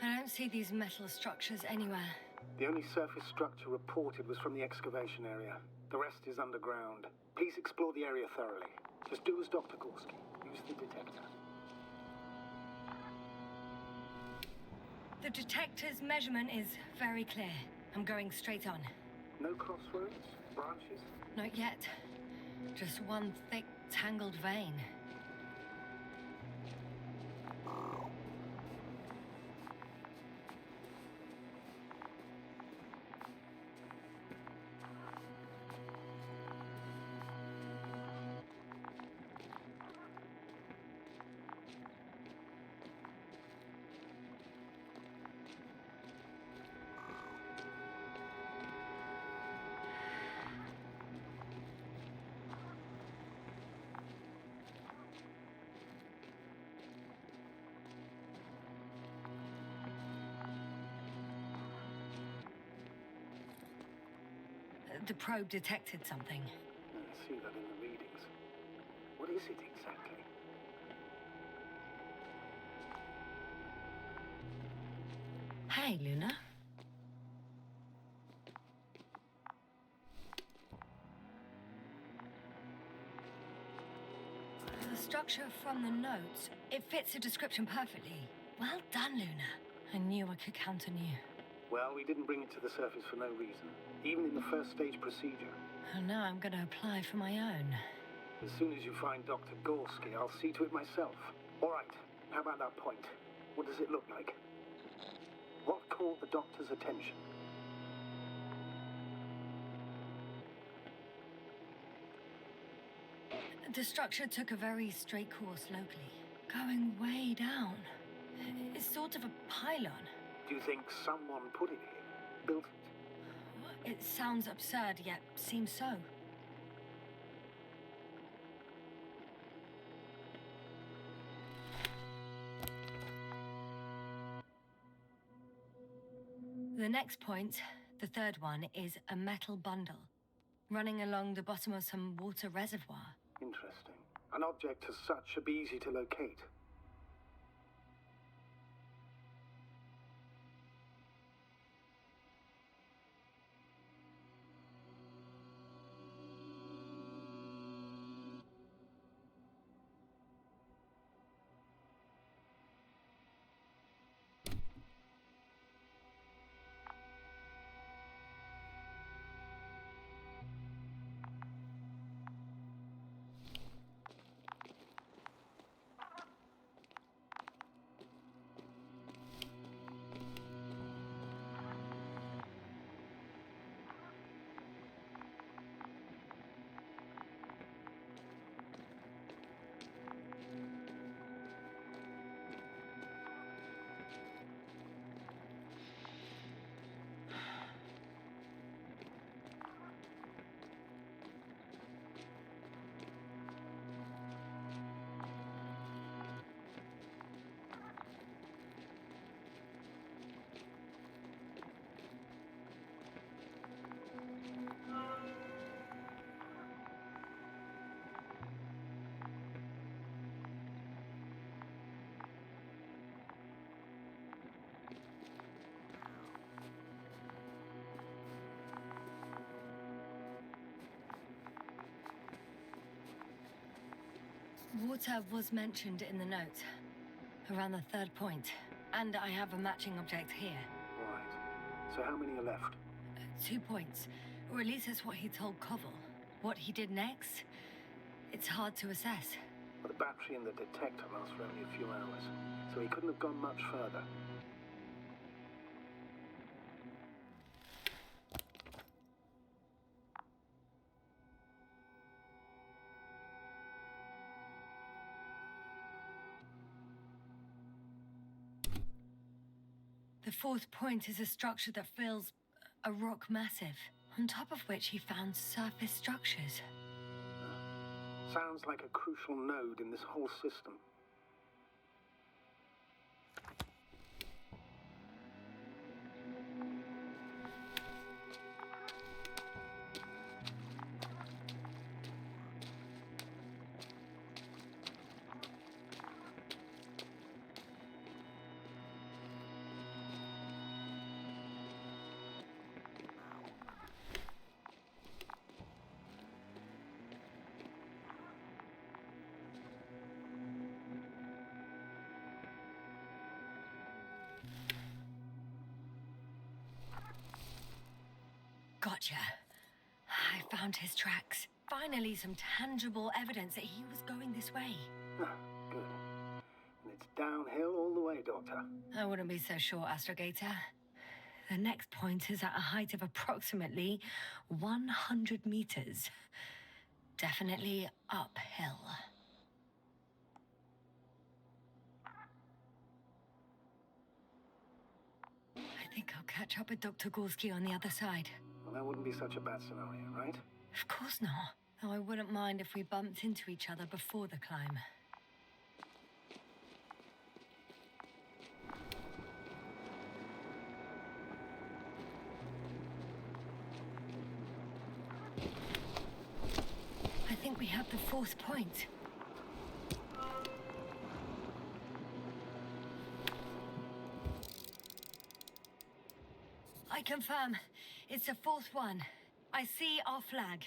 I don't see these metal structures anywhere.
The only surface structure reported was from the excavation area. The rest is underground. Please explore the area thoroughly. Just do as Dr. Gorski. Use the detector.
The detector's measurement is very clear. I'm going straight on.
No crossroads? Branches?
Not yet. Just one thick, tangled vein. The probe detected something.
I see that in the readings. What is it exactly?
Hey, Luna. The structure from the notes, it fits the description perfectly. Well done, Luna. I knew I could count on you.
Well, we didn't bring it to the surface for no reason. Even in the first stage procedure.
And now I'm going to apply for my own.
As soon as you find Dr. Gorski, I'll see to it myself. All right, how about that point? What does it look like? What caught the doctor's attention?
The structure took a very straight course locally, going way down. It's sort of a pylon.
Do you think someone put it here? Built it?
It sounds absurd, yet seems so. The next point, the third one, is a metal bundle running along the bottom of some water reservoir.
Interesting. An object as such should be easy to locate.
Water was mentioned in the note, around the third point, and I have a matching object here.
Right. So how many are left?
2 points, or at least that's what he told Koval. What he did next, it's hard to assess.
Well, the battery in the detector lasts for only a few hours, so he couldn't have gone much further.
The fourth point is a structure that fills a rock massive, on top of which he found surface structures.
Sounds like a crucial node in this whole system.
Gotcha. I found his tracks. Finally, some tangible evidence that he was going this way.
Ah, good. And it's downhill all the way, Doctor.
I wouldn't be so sure, Astrogator. The next point is at a height of approximately 100 meters. Definitely uphill. I think I'll catch up with Dr. Gorski on the other side.
Well, that wouldn't be such a bad scenario, right?
Of course not. Though I wouldn't mind if we bumped into each other before the climb. I think we have the fourth point. I confirm. It's the fourth one. I see our flag.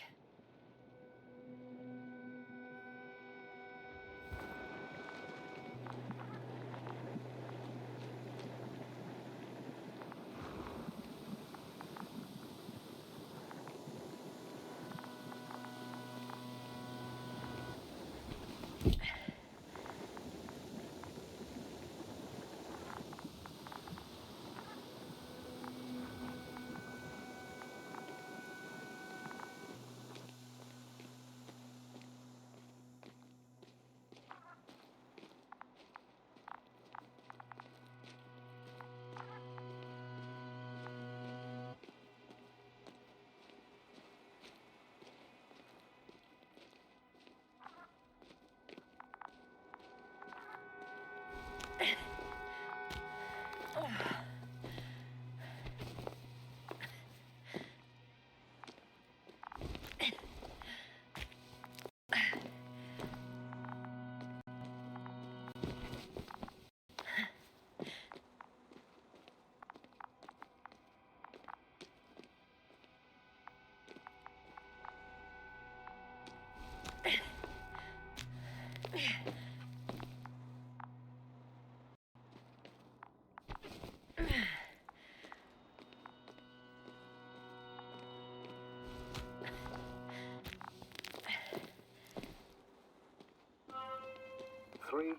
3,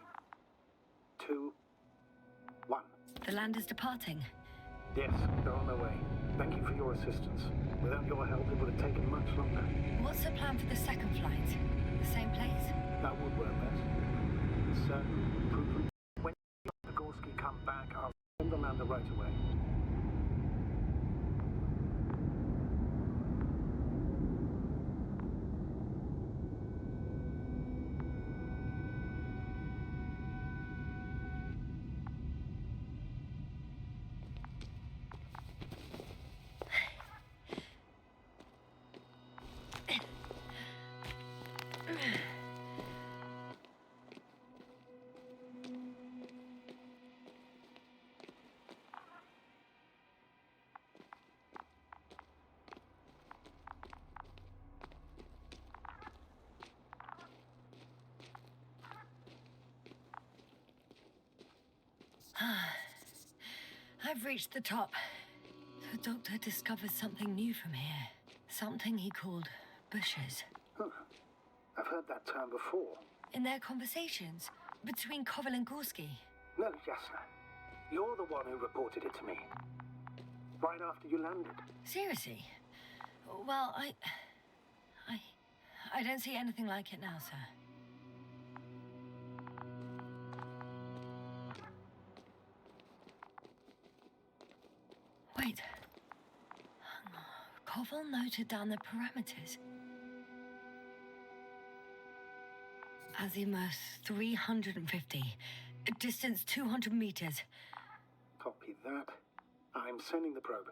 2, 1.
The land is departing.
Yes, they're on their way. Thank you for your assistance. Without your help, it would have taken much longer.
What's the plan for the second flight? The same place?
That would work best. So, proven. When the Gorski come back, I'll send the lander right away.
I've reached the top. The doctor discovered something new from here. Something he called bushes.
Huh. I've heard that term before.
In their conversations between Koval and Gorski.
No, Yasna. You're the one who reported it to me. Right after you landed.
Seriously? Well, I don't see anything like it now, sir. Wait. Koval noted down the parameters. Azimuth 350. Distance 200 meters.
Copy that. I'm sending the probe.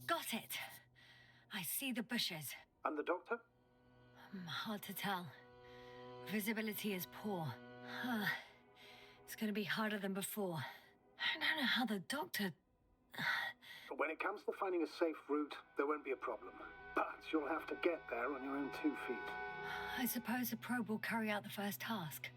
Got it. I see the bushes.
And the doctor?
Hard to tell. Visibility is poor. It's going to be harder than before. I don't know how the doctor...
When it comes to finding a safe route, there won't be a problem. But you'll have to get there on your own 2 feet.
I suppose the probe will carry out the first task.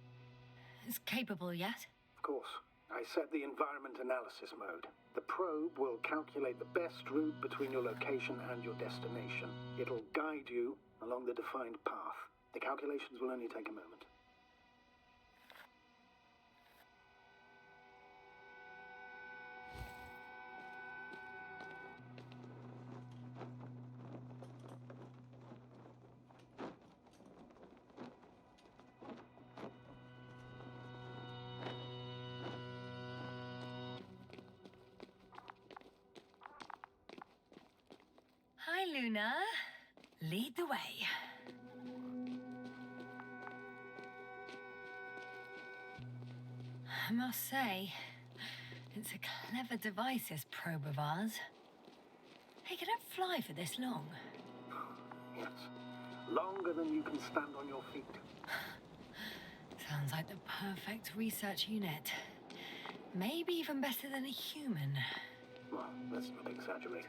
It's capable yet?
Of course. I set the environment analysis mode. The probe will calculate the best route between your location and your destination. It'll guide you along the defined path. The calculations will only take a moment.
Hi, Luna. Lead the way. I must say, it's a clever device, this probe of ours. Hey, can it fly for this long?
Yes. Longer than you can stand on your feet.
Sounds like the perfect research unit. Maybe even better than a human.
Well, let's not exaggerate.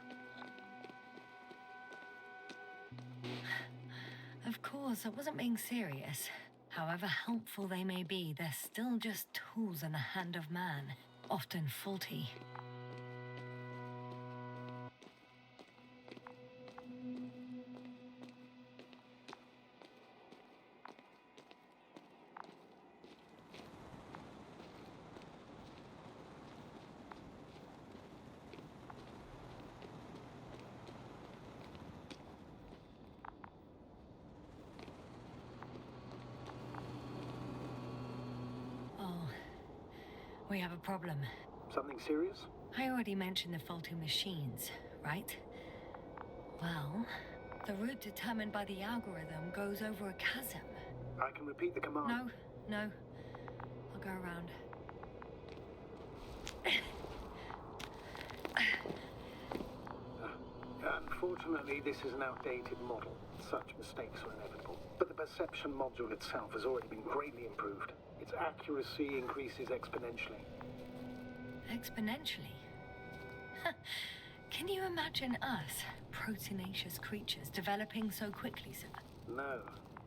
Of course, I wasn't being serious. However helpful they may be, they're still just tools in the hand of man, often faulty. We have a problem.
Something serious?
I already mentioned the faulty machines, right? Well, the route determined by the algorithm goes over a chasm.
I can repeat the command.
No. I'll go around.
Unfortunately, this is an outdated model. Such mistakes are inevitable. But the perception module itself has already been greatly improved. Its accuracy increases exponentially.
Exponentially? Can you imagine us, proteinaceous creatures, developing so quickly, sir?
No,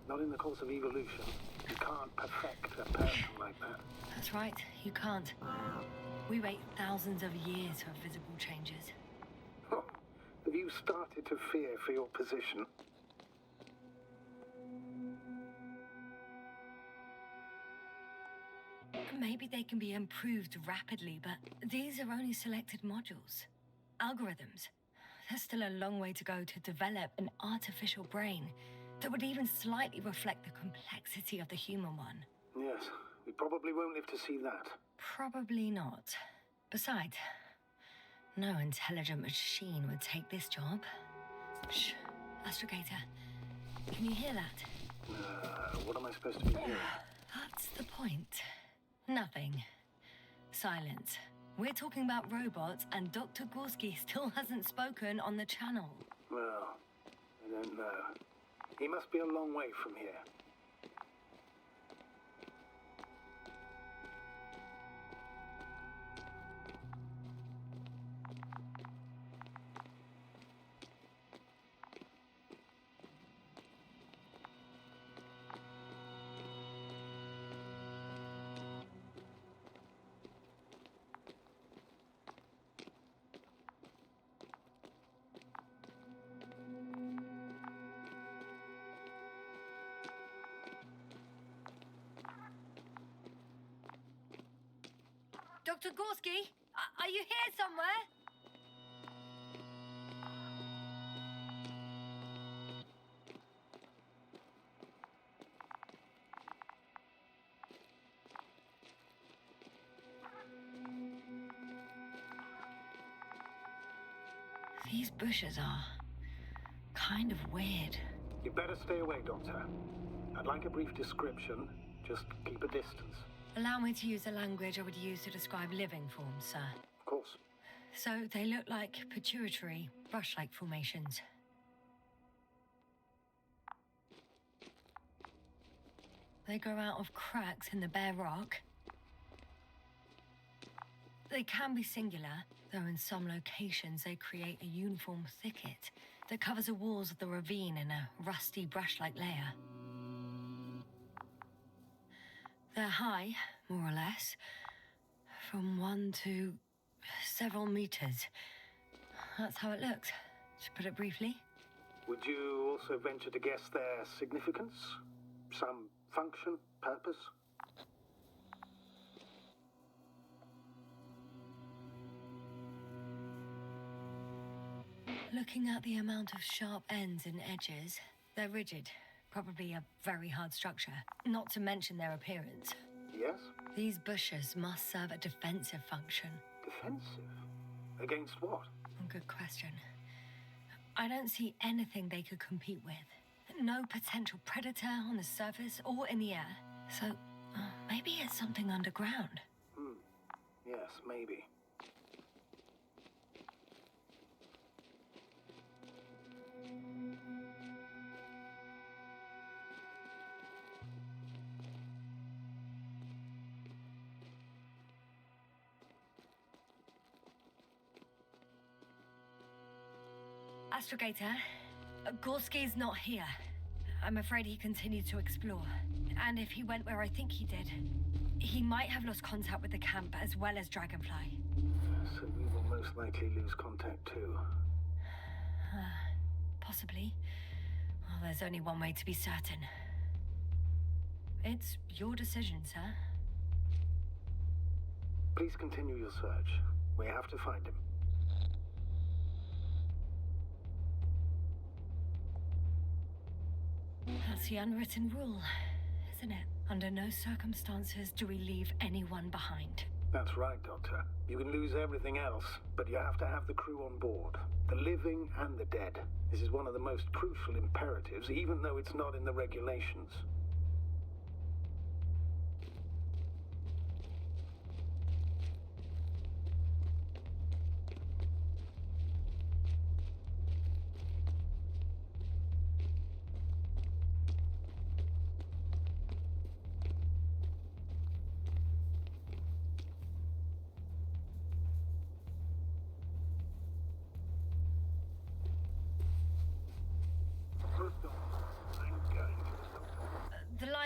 not in the course of evolution. You can't perfect a person like that.
That's right, you can't. We wait thousands of years for visible changes.
Oh, have you started to fear for your position?
Maybe they can be improved rapidly, but these are only selected modules. Algorithms. There's still a long way to go to develop an artificial brain that would even slightly reflect the complexity of the human one.
Yes, we probably won't live to see that.
Probably not. Besides, no intelligent machine would take this job. Shh, Astrogator. Can you hear that?
What am I supposed to be hearing?
That's the point. Nothing. Silence. We're talking about robots, and Dr. Gorski still hasn't spoken on the channel.
Well, I don't know. He must be a long way from here.
Dr. Gorski, are you here somewhere? These bushes are kind of weird.
You better stay away, Doctor. I'd like a brief description. Just keep a distance.
Allow me to use the language I would use to describe living forms, sir.
Of course.
So they look like pituitary, brush-like formations. They grow out of cracks in the bare rock. They can be singular, though in some locations they create a uniform thicket that covers the walls of the ravine in a rusty brush-like layer. They're high, more or less, from 1 to several meters. That's how it looks, to put it briefly.
Would you also venture to guess their significance? Some function, purpose?
Looking at the amount of sharp ends and edges, they're rigid. Probably a very hard structure, not to mention their appearance.
Yes?
These bushes must serve a defensive function.
Defensive? Against what?
Good question. I don't see anything they could compete with. No potential predator on the surface or in the air. So, maybe it's something underground.
Yes, maybe.
Astrogator, Gorski's not here. I'm afraid he continued to explore. And if he went where I think he did, he might have lost contact with the camp as well as Dragonfly.
So we will most likely lose contact too.
Possibly. Well, there's only one way to be certain. It's your decision, sir.
Please continue your search. We have to find him.
That's the unwritten rule, isn't it? Under no circumstances do we leave anyone behind.
That's right, Doctor. You can lose everything else, but you have to have the crew on board. The living and the dead. This is one of the most crucial imperatives, even though it's not in the regulations.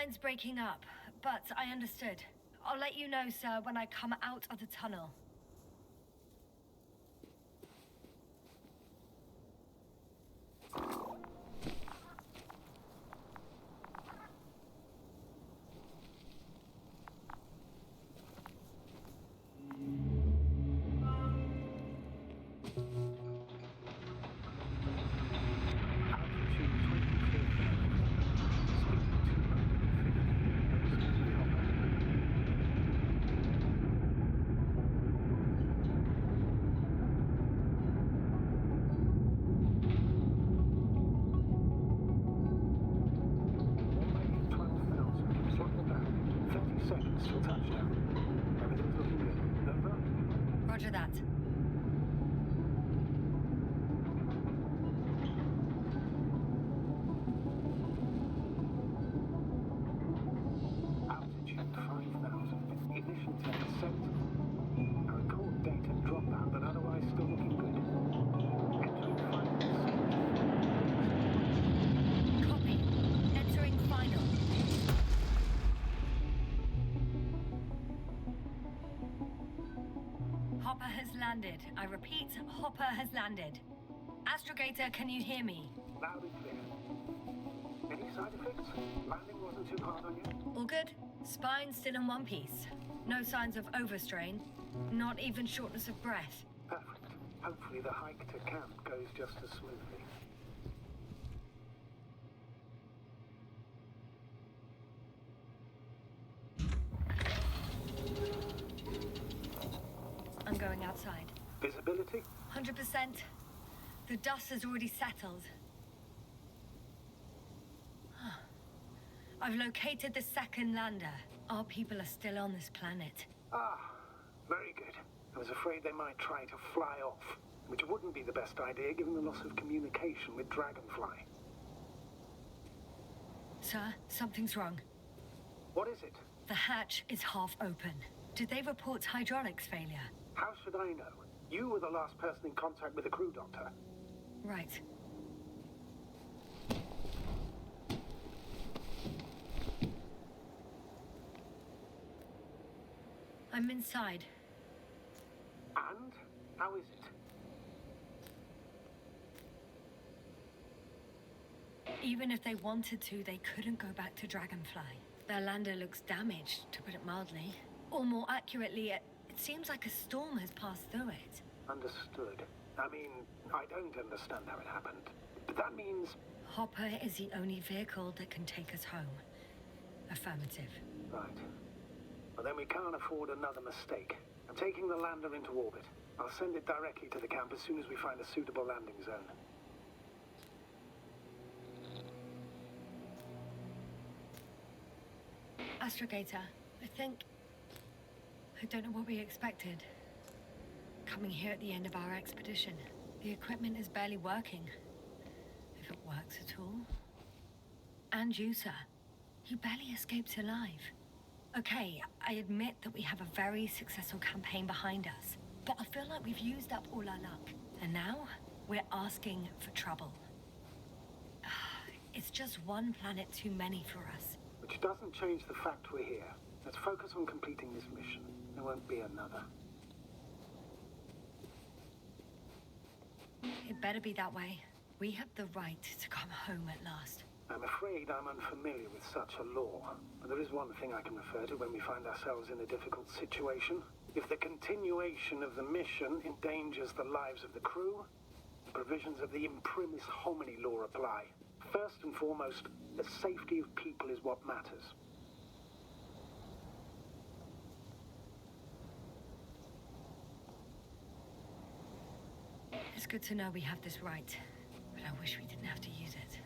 line's breaking up, but I understood. I'll let you know, sir, when I come out of the tunnel. Roger that.
Altitude 5,000. Ignition tech acceptable. I record data dropout, but otherwise still looking good. Entering final stage.
Copy. Entering final. Hopper has landed. I repeat, Hopper has landed. Astrogator, can you hear me?
Loud and clear. Any side effects? Landing wasn't too hard on you?
All good? Spine still in one piece. No signs of overstrain. Not even shortness of breath.
Perfect. Hopefully the hike to camp goes just as smoothly.
I'm going outside.
Visibility?
100%. The dust has already settled. I've located the second lander. Our people are still on this planet.
Ah, very good. I was afraid they might try to fly off, which wouldn't be the best idea given the loss of communication with Dragonfly.
Sir, something's wrong.
What is it?
The hatch is half open. Did they report hydraulics failure?
How should I know? You were the last person in contact with the crew doctor.
Right. I'm inside.
And? How is it?
Even if they wanted to, they couldn't go back to Dragonfly. Their lander looks damaged, to put it mildly. Or more accurately, it seems like a storm has passed through it.
Understood. I mean, I don't understand how it happened. But that means...
Hopper is the only vehicle that can take us home. Affirmative.
Right. Well, then we can't afford another mistake. I'm taking the lander into orbit. I'll send it directly to the camp as soon as we find a suitable landing zone.
Astrogator, I don't know what we expected. Coming here at the end of our expedition. The equipment is barely working. If it works at all. And you, sir. You barely escaped alive. Okay, I admit that we have a very successful campaign behind us. But I feel like we've used up all our luck. And now, we're asking for trouble. It's just one planet too many for us.
Which doesn't change the fact we're here. Let's focus on completing this mission. There won't be another.
It better be that way. We have the right to come home at last.
I'm afraid I'm unfamiliar with such a law. But there is one thing I can refer to when we find ourselves in a difficult situation. If the continuation of the mission endangers the lives of the crew, the provisions of the imprimis homini law apply. First and foremost, the safety of people is what matters.
It's good to know we have this right, but I wish we didn't have to use it.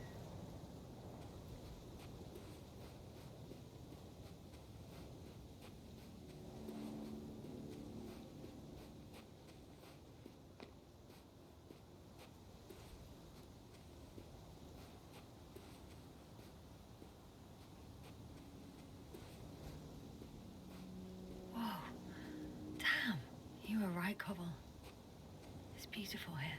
You were right, Cobble. It's beautiful here.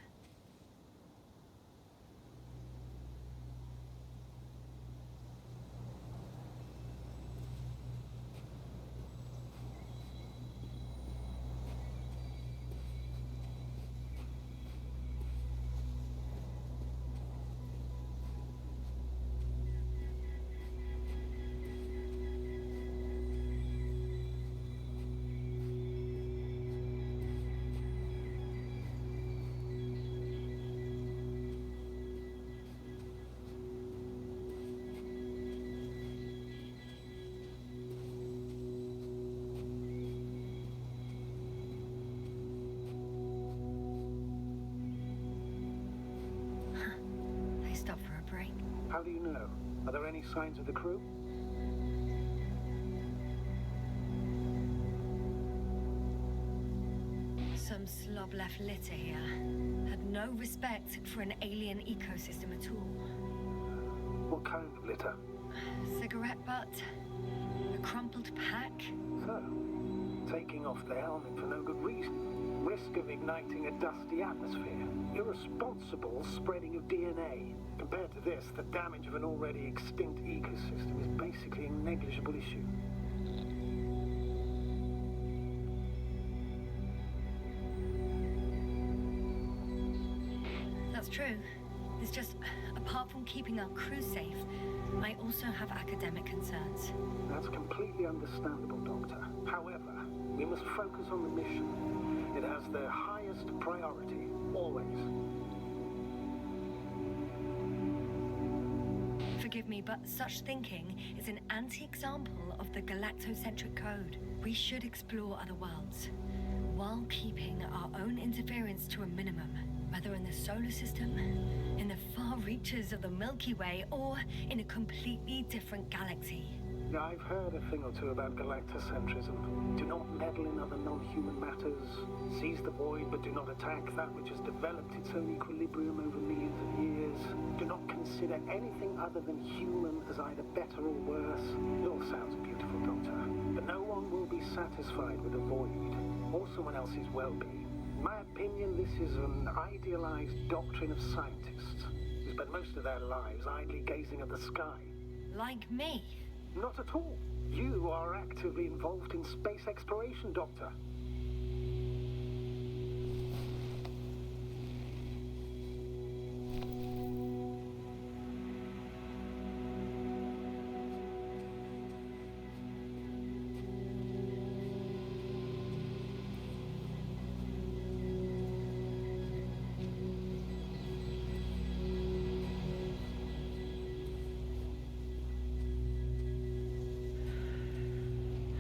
necessary.
How do you know? Are there any signs of the crew?
Some slob left litter here. Had no respect for an alien ecosystem at all.
What kind of litter?
Cigarette butt, a crumpled pack.
So, taking off the helmet for no good reason. Risk of igniting a dusty atmosphere. Irresponsible spreading of DNA. Compared to this, the damage of an already extinct ecosystem is basically a negligible issue.
That's true. It's just, apart from keeping our crew safe, I also have academic concerns.
That's completely understandable, Doctor. However, we must focus on the mission. It has the highest priority, always.
Forgive me, but such thinking is an anti-example of the galactocentric code. We should explore other worlds, while keeping our own interference to a minimum. Whether in the solar system, in the far reaches of the Milky Way, or in a completely different galaxy.
Yeah, I've heard a thing or two about galactocentrism. Do not meddle in other non-human matters. Seize the void, but do not attack that which has developed its own equilibrium over millions of years. Do not consider anything other than human as either better or worse. It all sounds beautiful, Doctor. But no one will be satisfied with a void, or someone else's well-being. In my opinion, this is an idealized doctrine of scientists who spend most of their lives idly gazing at the sky.
Like me?
Not at all. You are actively involved in space exploration, Doctor.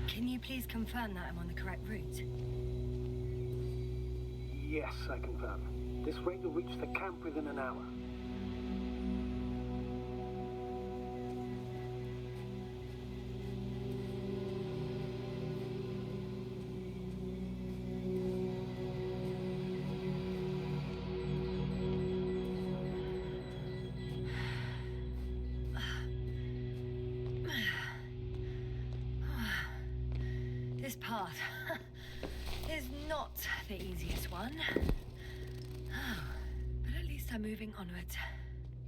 Can you please confirm that I'm on the correct route?
Yes, I confirm. This rate will reach the camp within an hour.
This path is not the easiest one. But at least I'm moving onward.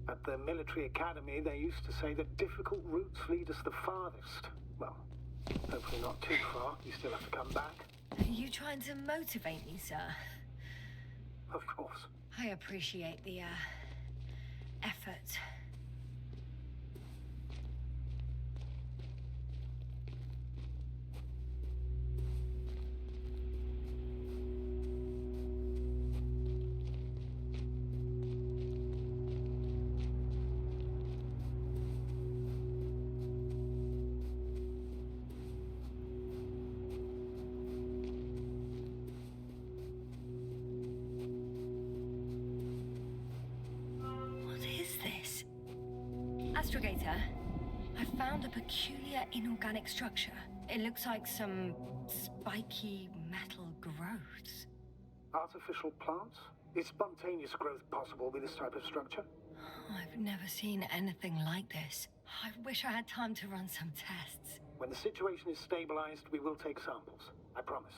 At the military academy, they used to say that difficult routes lead us the farthest. Well, hopefully not too far. You still have to come back.
Are you trying to motivate me, sir?
Of course.
I appreciate the, effort. Astrogator, I found a peculiar inorganic structure. It looks like some spiky metal growths.
Artificial plants? Is spontaneous growth possible with this type of structure?
I've never seen anything like this. I wish I had time to run some tests.
When the situation is stabilized, we will take samples. I promise.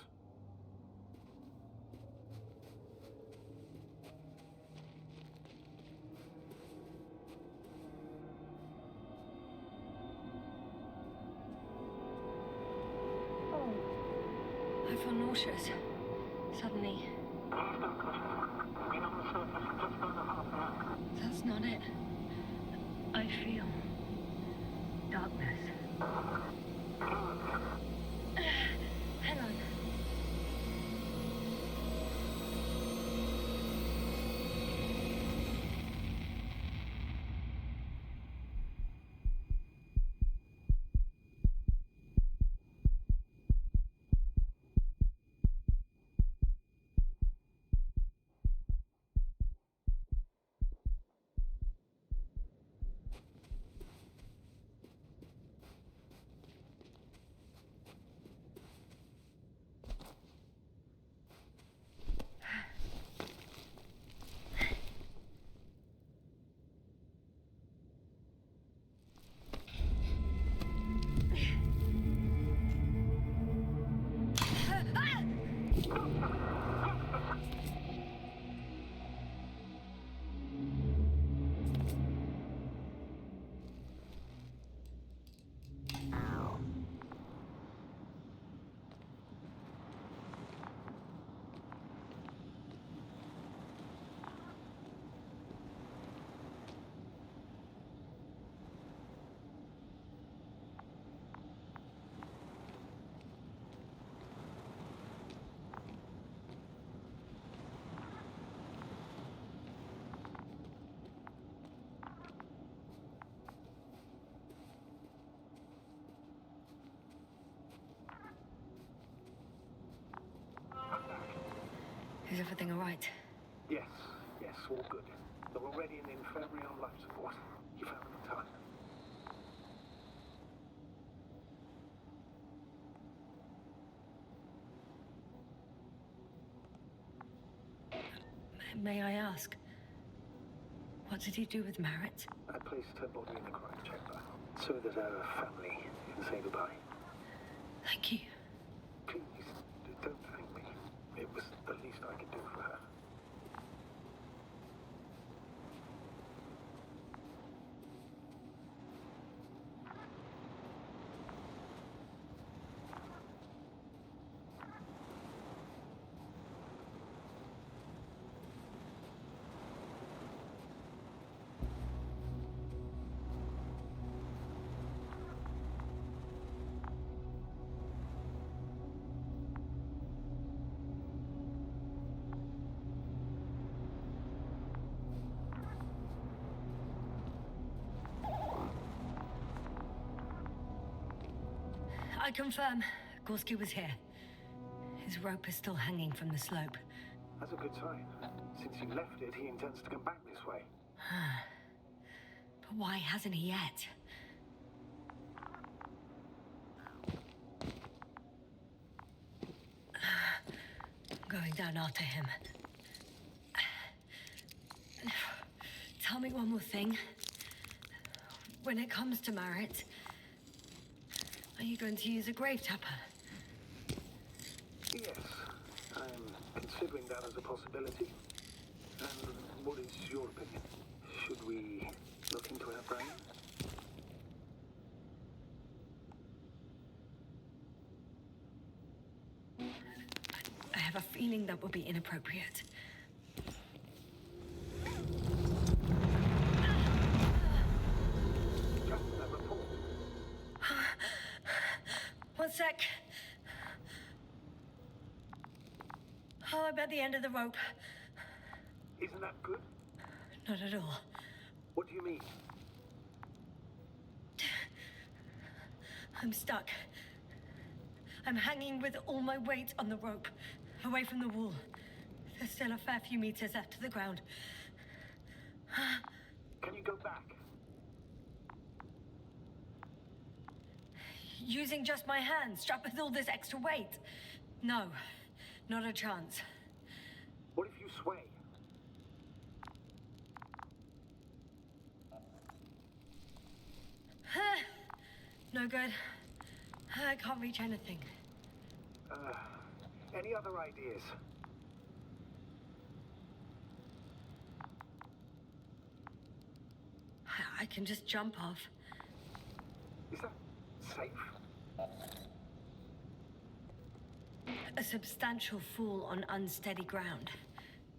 I feel nauseous. Suddenly. That's not it. I feel darkness. Hang on. Is everything all right?
Yes, all good. They're already in the infirmary on life support. You found them in time.
May I ask, what did he do with Marit?
I placed her body in the cryo chamber so that her family can say goodbye.
Thank you.
Please, don't thank me. It was the least I could do for her.
I confirm, Gorski was here. His rope is still hanging from the slope.
That's a good sign. Since he left it, he intends to come back this way.
But why hasn't he yet? Going down after him. Tell me one more thing. When it comes to Marit, are you going to use a grave tapper?
Yes, I'm considering that as a possibility. And what is your opinion? Should we look into our brain?
I have a feeling that would be inappropriate. One sec. Oh, I'm at the end of the rope.
Isn't that good?
Not at all.
What do you mean?
I'm stuck. I'm hanging with all my weight on the rope, away from the wall. There's still a fair few meters left to the ground.
Can you go back?
Using just my hands, strapped with all this extra weight? No, not a chance.
What if you sway?
No good. I can't reach anything.
Any other ideas?
I can just jump off.
Is that safe?
A substantial fall on unsteady ground.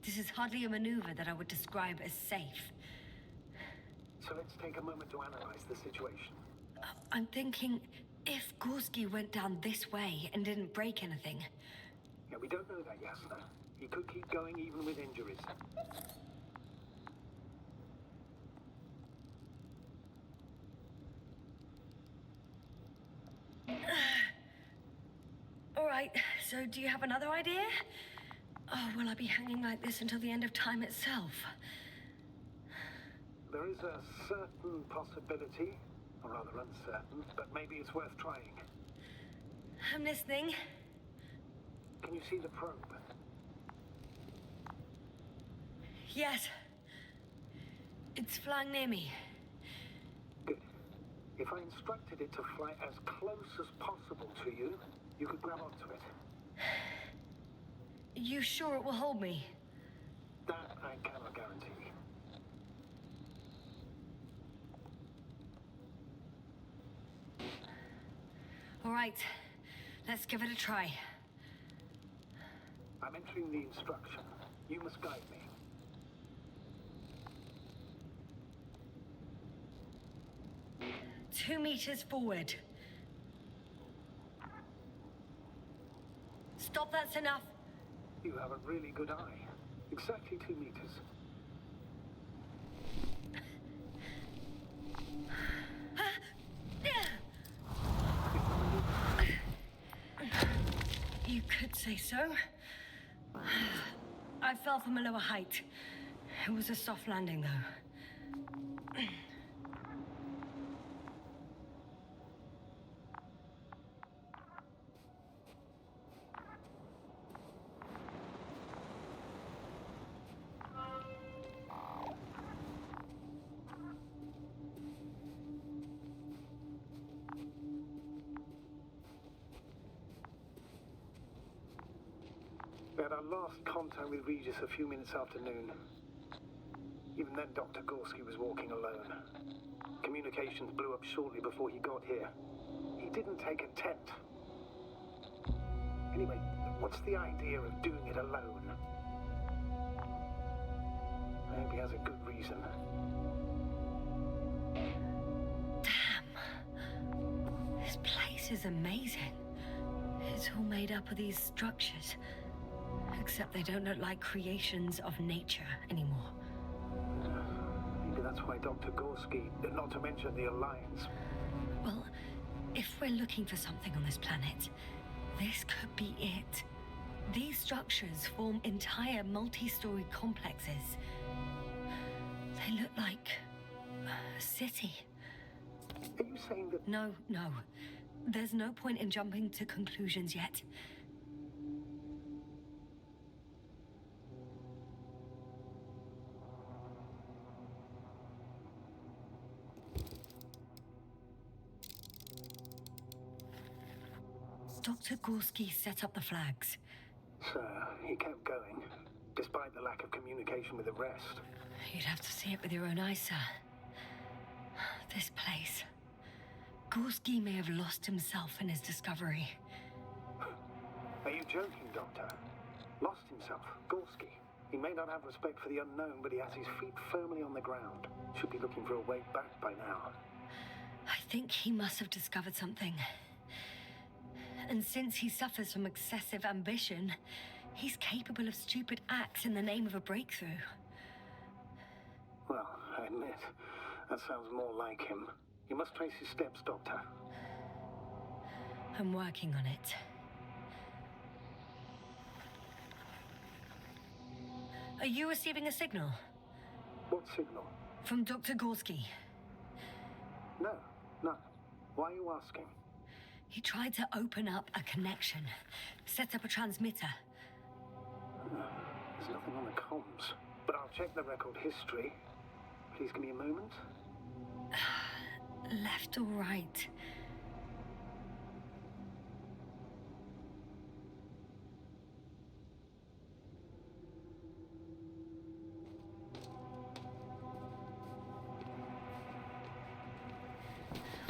This is hardly a maneuver that I would describe as safe.
So let's take a moment to analyze the situation.
I'm thinking, if Gorski went down this way and didn't break anything...
Yeah, we don't know that, Yasna. He could keep going even with injuries.
All right, so do you have another idea? Oh, will I be hanging like this until the end of time itself?
There is a certain possibility, or rather uncertain, but maybe it's worth trying.
I'm listening.
Can you see the probe?
Yes. It's flying near me.
Good. If I instructed it to fly as close as possible to you, you could grab onto it.
You sure it will hold me?
That I cannot guarantee.
All right, let's give it a try.
I'm entering the instruction. You must guide me.
Two meters forward. Stop, that's enough.
You have a really good eye. Exactly 2 meters.
You could say so. I fell from a lower height. It was a soft landing, though.
We had our last contact with Regis a few minutes after noon. Even then, Dr. Gorski was walking alone. Communications blew up shortly before he got here. He didn't take a tent. Anyway, what's the idea of doing it alone? I hope he has a good reason.
Damn. This place is amazing. It's all made up of these structures. Except they don't look like creations of nature anymore.
Maybe that's why Dr. Gorski, not to mention the Alliance.
Well, if we're looking for something on this planet, this could be it. These structures form entire multi-story complexes. They look like a city.
Are you saying that...
No. There's no point in jumping to conclusions yet. Dr. Gorski set up the flags.
So, he kept going, despite the lack of communication with the rest.
You'd have to see it with your own eyes, sir. This place. Gorski may have lost himself in his discovery.
Are you joking, Doctor? Lost himself, Gorski. He may not have respect for the unknown, but he has his feet firmly on the ground. Should be looking for a way back by now.
I think he must have discovered something. And since he suffers from excessive ambition, he's capable of stupid acts in the name of a breakthrough.
Well, I admit, that sounds more like him. You must trace his steps, Doctor.
I'm working on it. Are you receiving a signal?
What signal?
From Dr. Gorski.
No, none. Why are you asking?
He tried to open up a connection, set up a transmitter.
There's nothing on the comms, but I'll check the record history. Please give me a moment.
Left or right?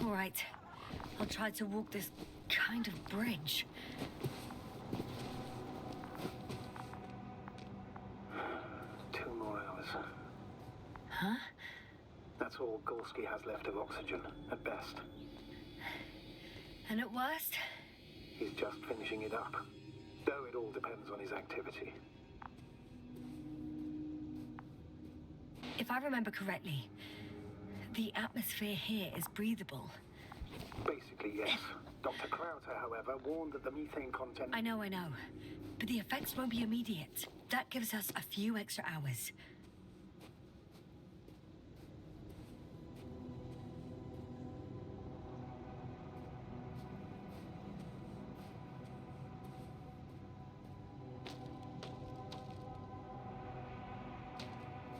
All right. I'll try to walk this kind of bridge.
2 more hours.
Huh?
That's all Gorski has left of oxygen, at best.
And at worst?
He's just finishing it up. Though it all depends on his activity.
If I remember correctly, the atmosphere here is breathable.
Basically, yes. Dr. Krauter, however, warned that the methane content...
I know. But the effects won't be immediate. That gives us a few extra hours.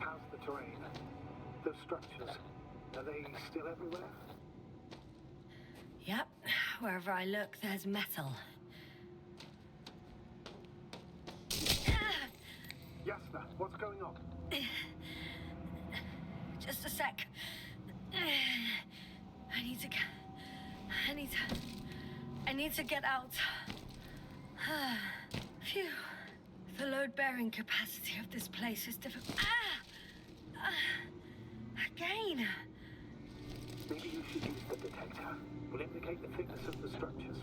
How's the terrain? Those structures, are they still everywhere?
Yep. Wherever I look, there's metal.
Yasna, what's going on?
Just a sec. I need to get out. Phew. The load-bearing capacity of this place is difficult. Again.
Maybe you should use the detector. Will indicate the thickness of the structures.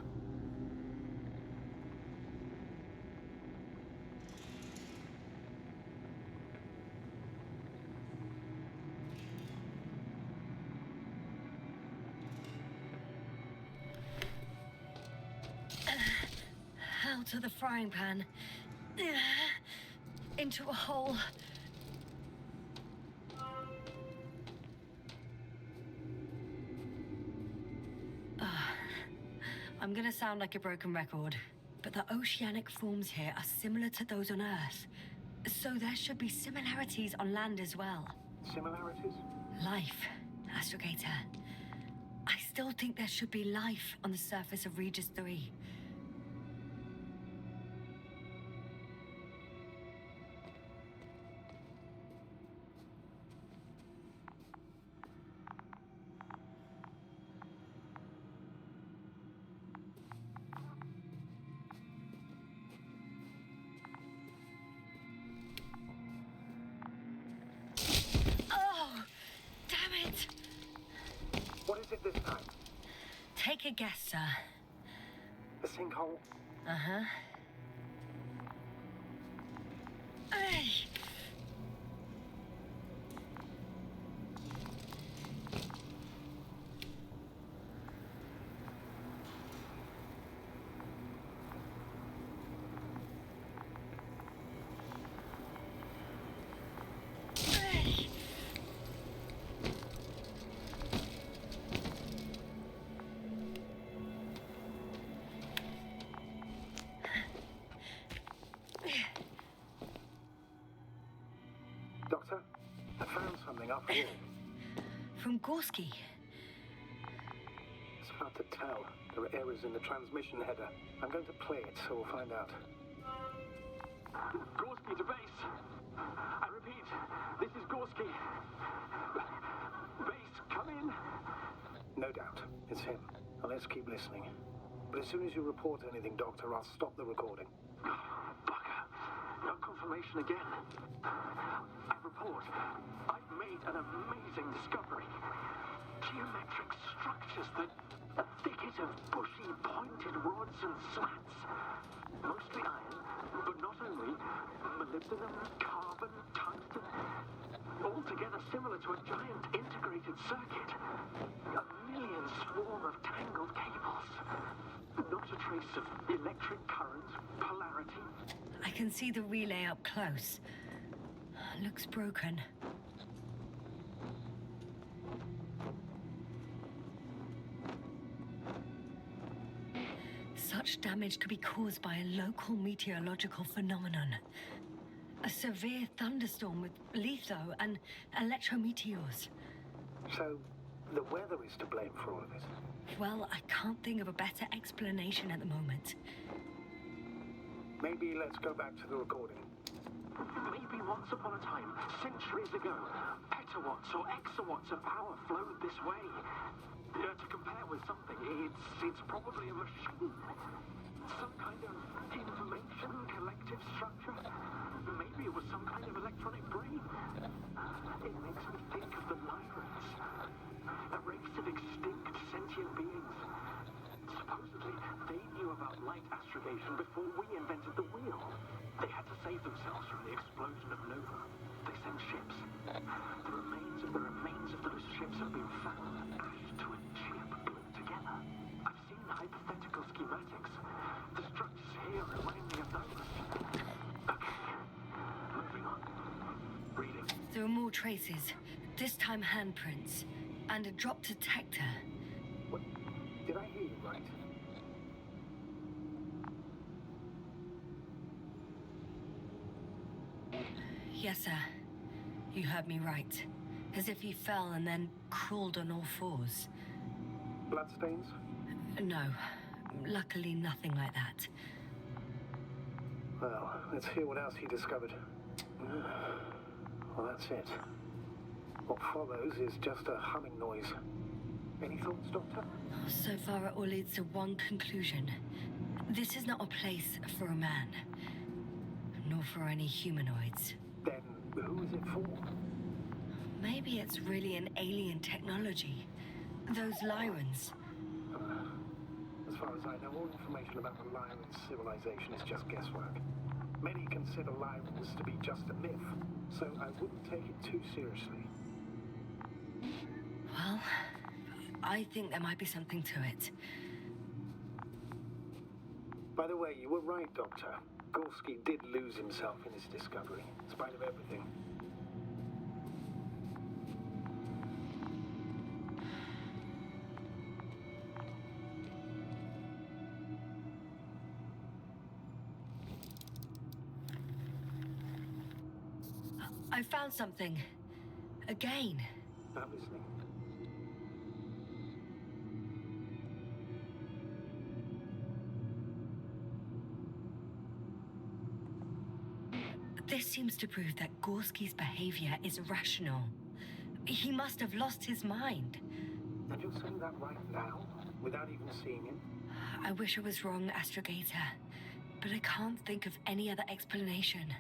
Out of the frying pan. Into a hole. I'm gonna sound like a broken record, but the oceanic forms here are similar to those on Earth. So there should be similarities on land as well.
Similarities?
Life, Astrogator. I still think there should be life on the surface of Regis III.
What is it this time?
Take a guess, sir.
A sinkhole?
Uh-huh. Hey!
Doctor, I found something up here.
From Gorski.
It's hard to tell. There are errors in the transmission header. I'm going to play it, so we'll find out.
Gorski to base. I repeat, this is Gorski. Base, come in.
No doubt. It's him. Now let's keep listening. But as soon as you report anything, Doctor, I'll stop the recording.
Bugger. No confirmation again. I report. I've made an amazing discovery. Geometric structures that a thicket of bushy, pointed rods and slats. Mostly iron, but not only. Molybdenum, carbon, tungsten. Altogether similar to a giant integrated circuit. A million swarm of tangled cables. Not a trace of electric current, polarity.
I can see the relay up close. Looks broken. Such damage could be caused by a local meteorological phenomenon. A severe thunderstorm with litho and electrometeors.
So, the weather is to blame for all of this?
Well, I can't think of a better explanation at the moment.
Maybe let's go back to the recording.
Maybe once upon a time, centuries ago, petawatts or exawatts of power flowed this way. To compare with something, it's probably a machine. Some kind of information collective structure. Maybe it was some kind of electronic brain. It makes me think of the Lyrans, a race of extinct sentient beings. Supposedly, they knew about light astrogation before we invented the wheel. They had to save themselves from the explosion of Nova. They sent ships. The remains of those ships have been found, ashed to a chip glued together. I've seen hypothetical schematics. The structures here remind me of those. Okay, moving on. Reading.
There are more traces, this time handprints, and a drop detector.
What? Did I hear you right?
Yes, sir. You heard me right. As if he fell and then crawled on all fours.
Bloodstains?
No. Luckily, nothing like that.
Well, let's hear what else he discovered. Well, that's it. What follows is just a humming noise. Any thoughts, Doctor?
So far, it all leads to one conclusion. This is not a place for a man, nor for any humanoids.
Then who is it for?
Maybe it's really an alien technology. Those Lyrans.
As far as I know, all information about the Lyran civilization is just guesswork. Many consider Lyrans to be just a myth, so I wouldn't take it too seriously.
Well, I think there might be something to it.
By the way, you were right, Doctor. Gorski did lose himself in his discovery, in spite of everything.
I found something. Again.
I'm listening.
This seems to prove that Gorski's behavior is rational. He must have lost his mind.
And you're saying that right now, without even seeing him?
I wish I was wrong, Astrogator, but I can't think of any other explanation.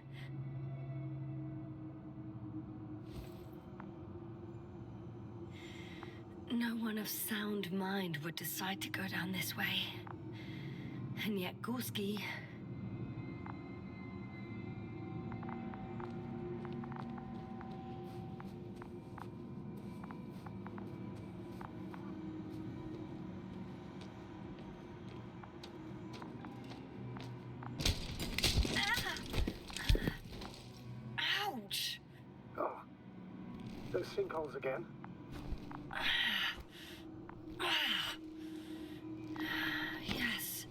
No one of sound mind would decide to go down this way. And yet Gorski... Ouch!
Oh, those sinkholes again?
Yes.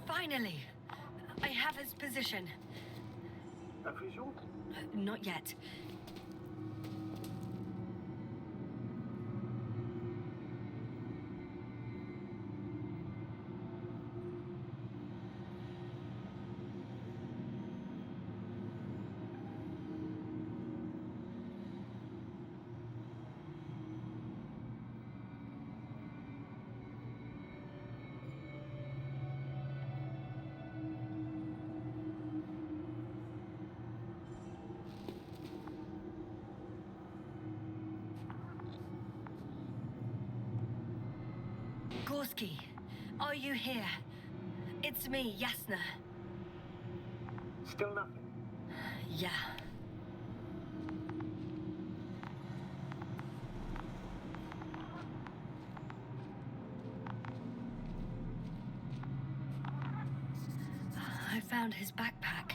Finally! I have his position.
Official?
Not yet. Gorski, are you here? It's me, Yasna.
Still nothing?
Yeah. I found his backpack.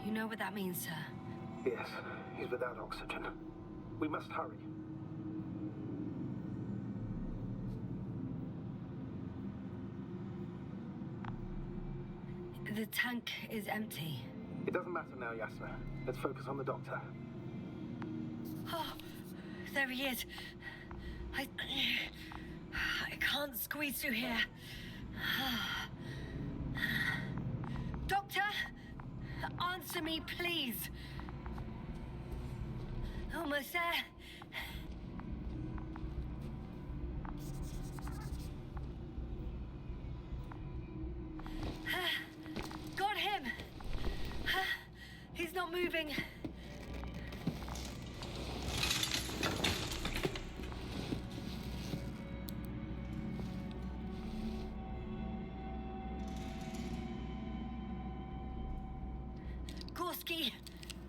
You know what that means, sir?
Yes, he's without oxygen. We must hurry.
The tank is empty.
It doesn't matter now, Yasna. Let's focus on the doctor.
Oh, there he is. I can't squeeze through here. Doctor? Answer me, please. Almost there. Got him. He's not moving.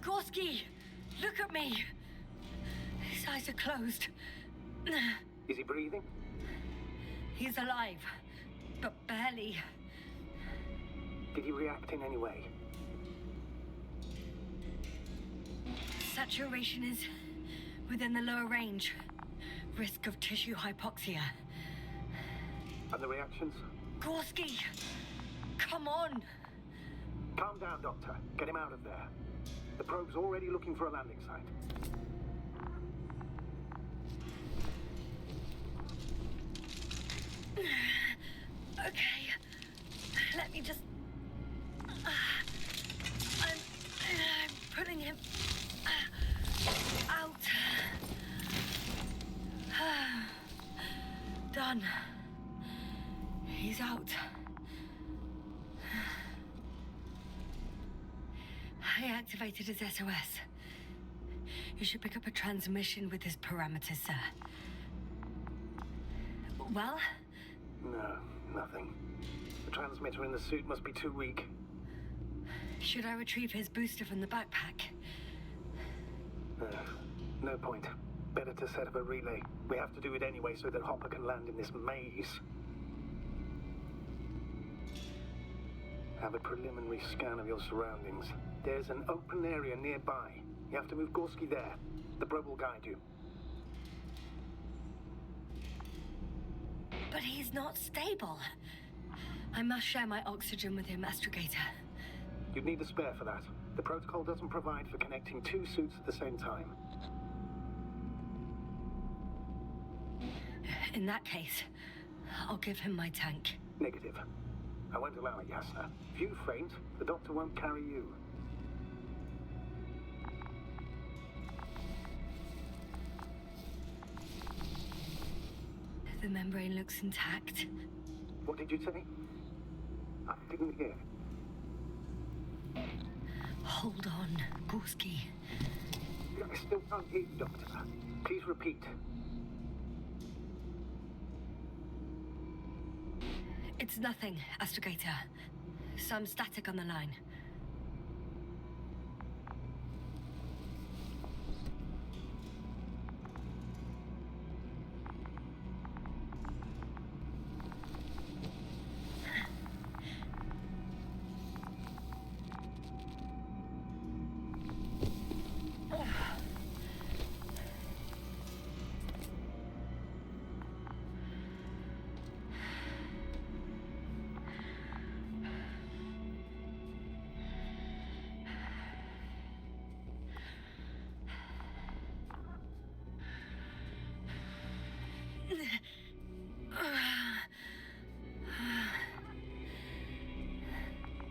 Gorski, look at me. His eyes are closed.
Is he breathing?
He's alive, but barely.
Did he react in any way?
Saturation is within the lower range. Risk of tissue hypoxia.
And the reactions?
Gorski, come on.
Calm down, Doctor. Get him out of there. The probe's already looking for a landing site.
Okay. Let me just... I'm putting him... out. Done. He's out. I activated his SOS. You should pick up a transmission with his parameters, sir. Well?
No, nothing. The transmitter in the suit must be too weak.
Should I retrieve his booster from the backpack?
No point. Better to set up a relay. We have to do it anyway so that Hopper can land in this maze. Have a preliminary scan of your surroundings. There's an open area nearby. You have to move Gorski there. The probe will guide you.
But he's not stable. I must share my oxygen with him, Astrogator.
You'd need a spare for that. The protocol doesn't provide for connecting two suits at the same time.
In that case, I'll give him my tank.
Negative. I won't allow it, Yasna. If you faint, the doctor won't carry you.
The membrane looks intact.
What did you say? I didn't hear.
Hold on, Gorski.
I still can't hear you, Doctor. Please repeat.
It's nothing, Astrogator. Some static on the line.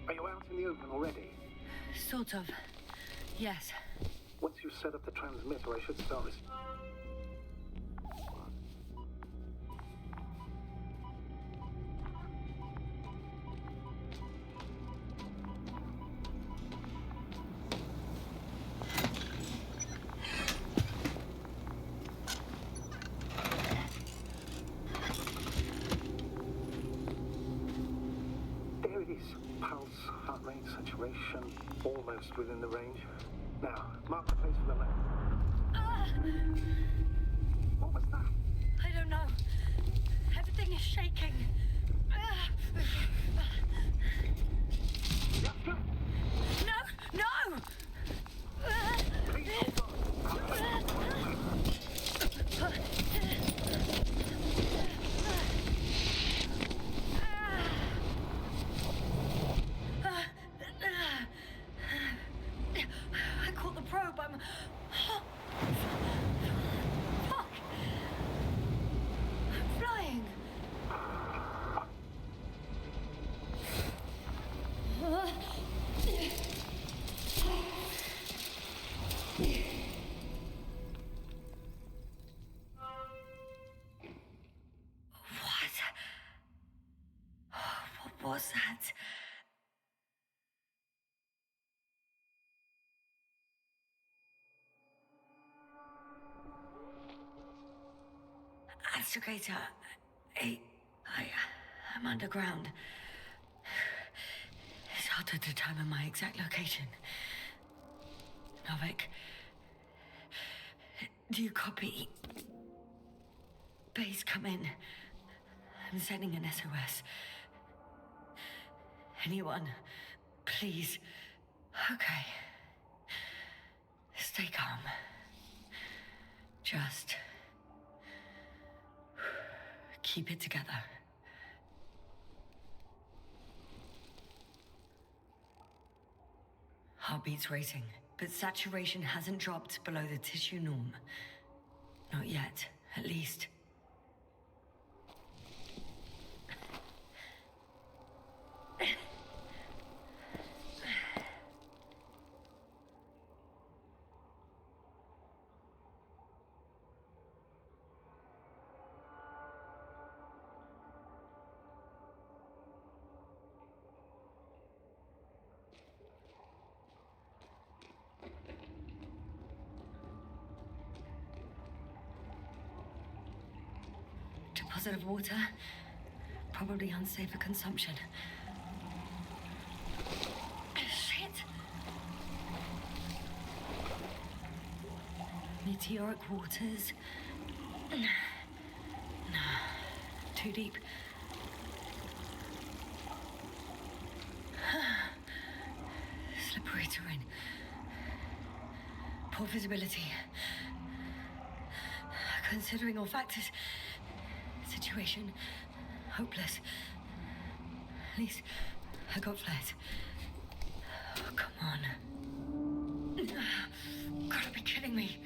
Are you out in the open already?
Sort of. Yes.
Once you've set up the transmitter, I should start this. There it is. Pulse, heart rate, saturation, almost within the range. Now, mark the place for the land. What was that?
I don't know. Everything is shaking. No! No!
Please hold on.
I caught the probe. I'm... Fuck! I'm flying. What's that? Astragator, I'm underground. It's hard to determine my exact location. Novik, do you copy? Base, come in. I'm sending an SOS. Anyone, please. Okay. Stay calm. Just keep it together. Heartbeat's racing, but saturation hasn't dropped below the tissue norm. Not yet, at least. Deposit of water, probably unsafe for consumption. Shit! Meteoric waters. No, too deep. Slippery terrain. Poor visibility. Considering all factors, situation hopeless. At least I got flares. Oh, come on. Gotta be kidding me.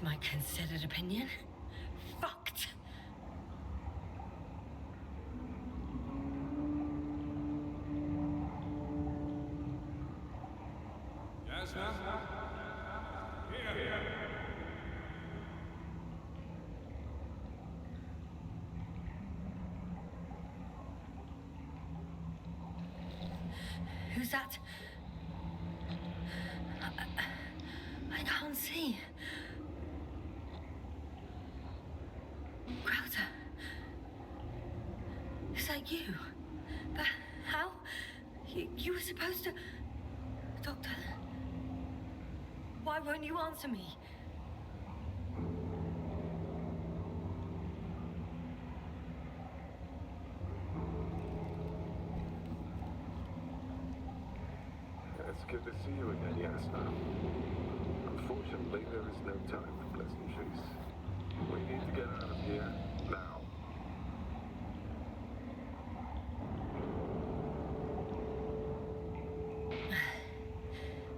My considered opinion. Fucked.
Yasna? Here.
Who's that? I can't see. Crowder. Is that you? But how? You were supposed to... Doctor? Why won't you answer me?
It's good to see you again, Yasna. Unfortunately, there is no time for pleasantries. We need to get out of here, now.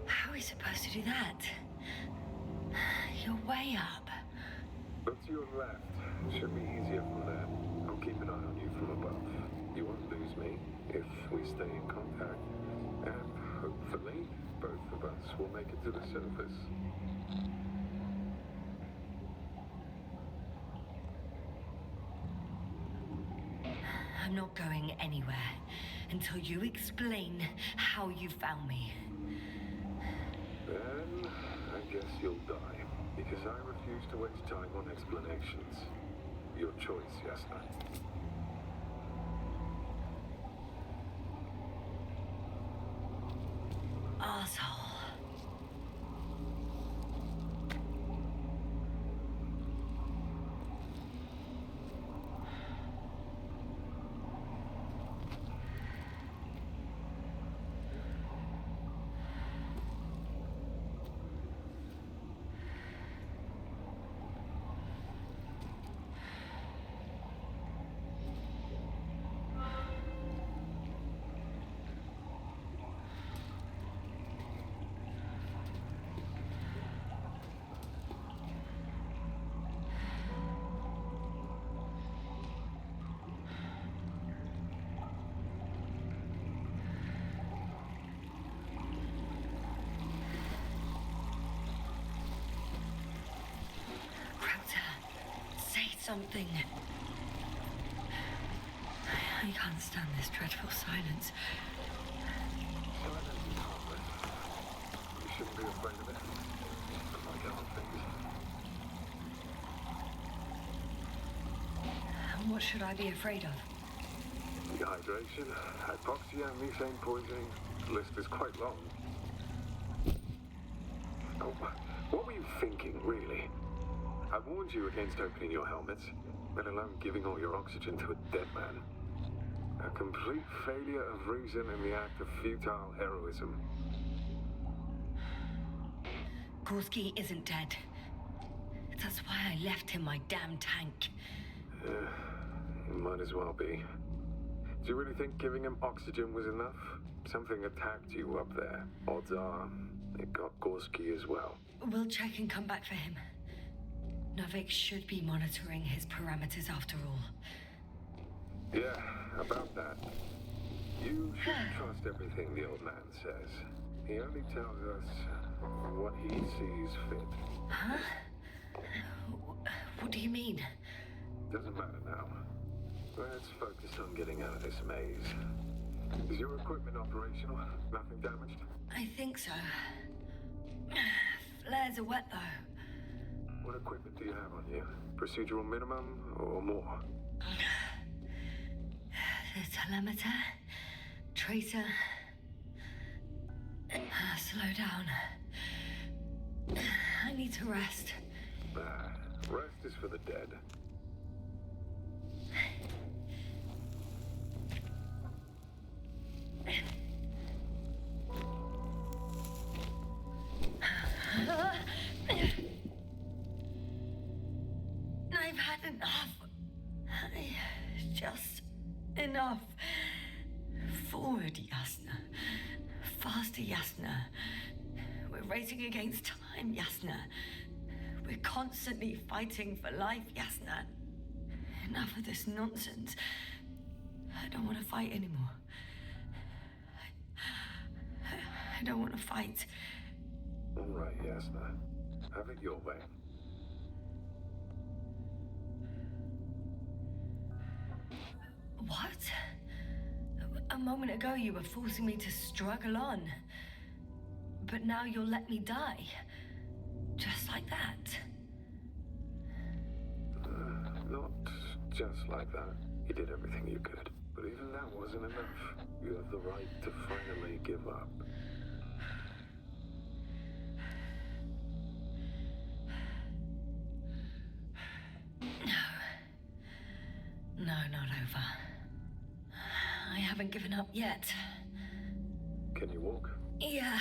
How are we supposed to do that? You're way up.
Look to your left. Should be easier from there. I'll keep an eye on you from above. You won't lose me if we stay in contact. And hopefully, both of us will make it to the surface.
I'm not going anywhere until you explain how you found me.
Then I guess you'll die, because I refuse to waste time on explanations. Your choice, Yasna.
Arsehole. Something. I can't stand this dreadful silence.
Silence is harmless. You shouldn't be afraid of it. Like other things.
And what should I be afraid of?
Dehydration, hypoxia, methane poisoning. The list is quite long. Oh, what were you thinking, really? I warned you against opening your helmets, let alone giving all your oxygen to a dead man. A complete failure of reason in the act of futile heroism.
Gorski isn't dead. That's why I left him my damn tank.
It might as well be. Do you really think giving him oxygen was enough? Something attacked you up there. Odds are, it got Gorski as well.
We'll check and come back for him. Novik should be monitoring his parameters after all.
Yeah, about that. You shouldn't trust everything the old man says. He only tells us what he sees fit.
Huh? What do you mean?
Doesn't matter now. Let's focus on getting out of this maze. Is your equipment operational? Nothing damaged?
I think so. Flares are wet, though.
What equipment do you have on you? Procedural minimum or more?
The telemeter, tracer. Slow down. I need to rest.
Rest is for the dead.
I've had enough. Just enough. Forward, Yasna. Faster, Yasna. We're racing against time, Yasna. We're constantly fighting for life, Yasna. Enough of this nonsense. I don't want to fight anymore. I don't want to fight.
All right, Yasna. Have it your way.
What? A moment ago you were forcing me to struggle on. But now you'll let me die. Just like that.
Not just like that. You did everything you could. But even that wasn't enough. You have the right to finally give up.
No, not over. I haven't given up yet.
Can you walk?
Yeah,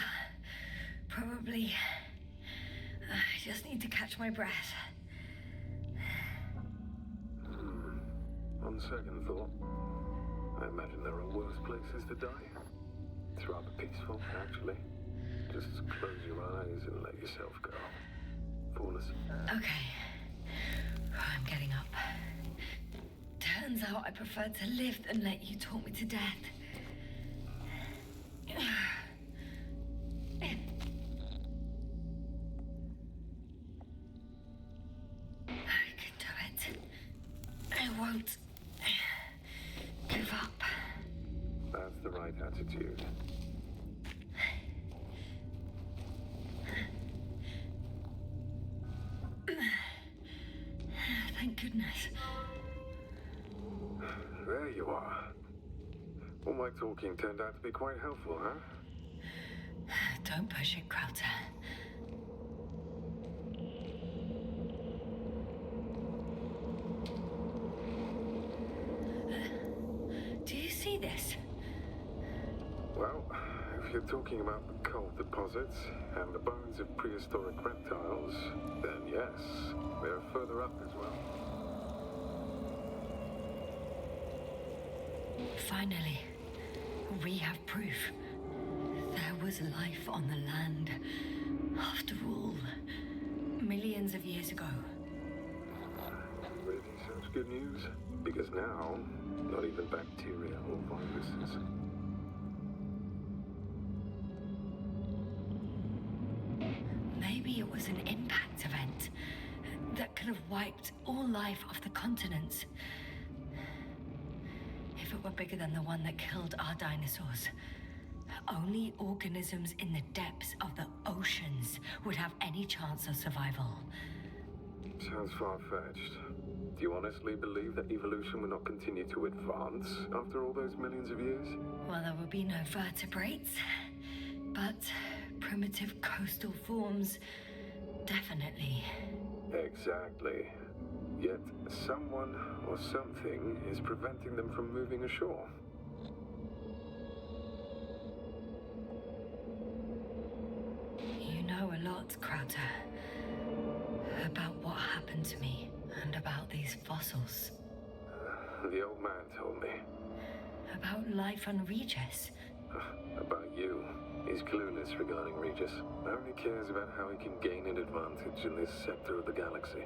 probably. I just need to catch my breath.
On second thought, I imagine there are worse places to die. It's rather peaceful, actually. Just close your eyes and let yourself go. Fall asleep.
Okay. I'm getting up. Turns out I prefer to live than let you talk me to death. I can do it. I won't give
attitude.
Thank goodness.
There you are. All my talking turned out to be quite helpful, huh?
Don't push it, Crowther. Do you see this?
Well, if you're talking about the coal deposits and the bones of prehistoric reptiles, then yes, they're further up as well.
Finally, we have proof. There was life on the land. After all, millions of years ago.
Really such good news? Because now, not even bacteria or viruses.
Maybe it was an impact event that could have wiped all life off the continents. If it were bigger than the one that killed our dinosaurs, only organisms in the depths of the oceans would have any chance of survival.
Sounds far-fetched. Do you honestly believe that evolution will not continue to advance after all those millions of years?
Well, there will be no vertebrates, but primitive coastal forms, definitely.
Exactly. Yet someone or something is preventing them from moving ashore.
You know a lot, Crowther, about what happened to me and about these fossils.
The old man told me.
About life on Regis.
About you. He's clueless regarding Regis. Only cares about how he can gain an advantage in this sector of the galaxy.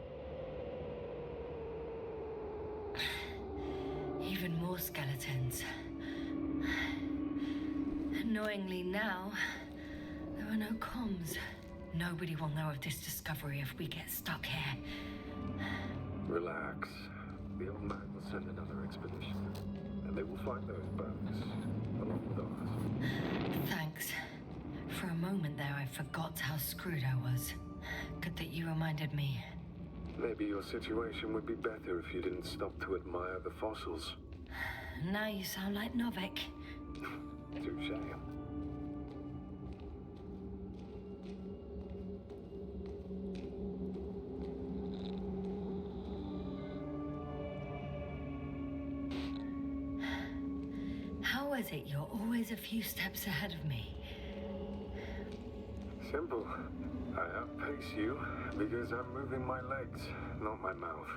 Even more skeletons. Annoyingly now, there are no comms. Nobody will know of this discovery if we get stuck here.
Relax. The old man will send another expedition, and they will find those bones, along with ours.
Thanks. For a moment there, I forgot how screwed I was. Good that you reminded me.
Maybe your situation would be better if you didn't stop to admire the fossils.
Now you sound like Novik.
Touche.
How is it you're always a few steps ahead of me?
Simple. I outpace you because I'm moving my legs, not my mouth.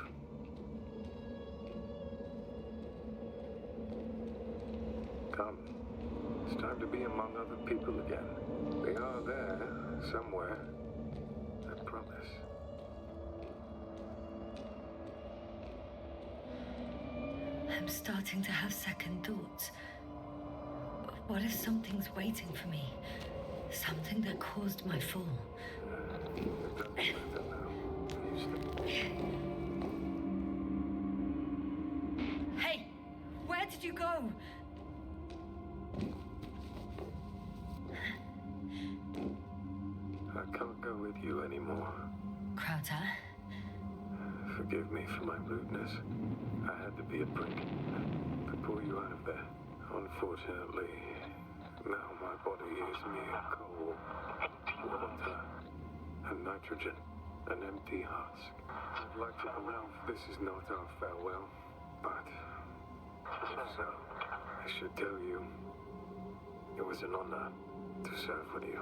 Come. It's time to be among other people again. They are there, somewhere. I promise.
I'm starting to have second thoughts. What if something's waiting for me? Something that caused my fall? Hey! Where did you go?
I can't go with you anymore.
Crowther?
Forgive me for my rudeness. I had to be a prick to pull you out of there. Unfortunately, now my body is mere coal, water, and nitrogen, an empty husk. I'd like to believe this is not our farewell, but if so, I should tell you, it was an honor to serve with you.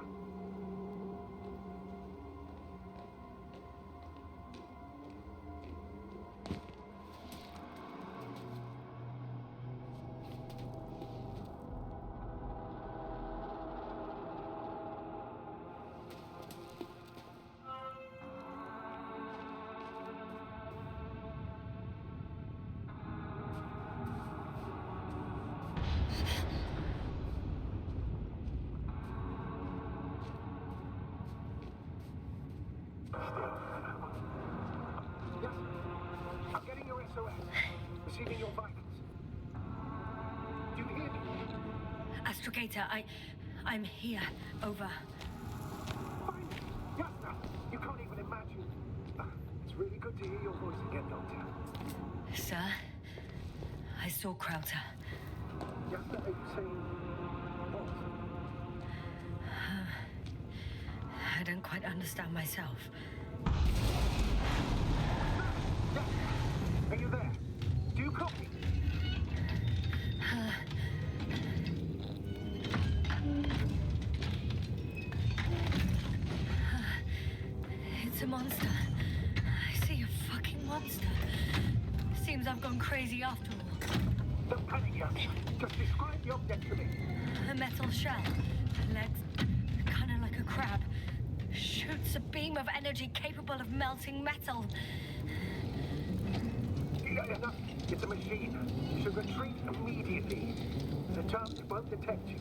I'm getting your SOS. Receiving your vitals. Do you hear me?
As Astrogator, I'm here. Over.
Fine. Yasna, you can't even imagine. It's really good to hear your voice again, Doctor.
Sir, I saw Krauter.
Yasna, are you saying what?
I don't quite understand myself.
Are you there? Do you copy?
It's a monster. I see a fucking monster. Seems I've gone crazy after all.
Don't panic, Yasna. Just describe the object to me.
A metal shell. Legs kind of like a crab. Shoots a beam of energy capable of melting metal.
Yasna, it's a machine. You should retreat immediately. There's a chance it won't detect you.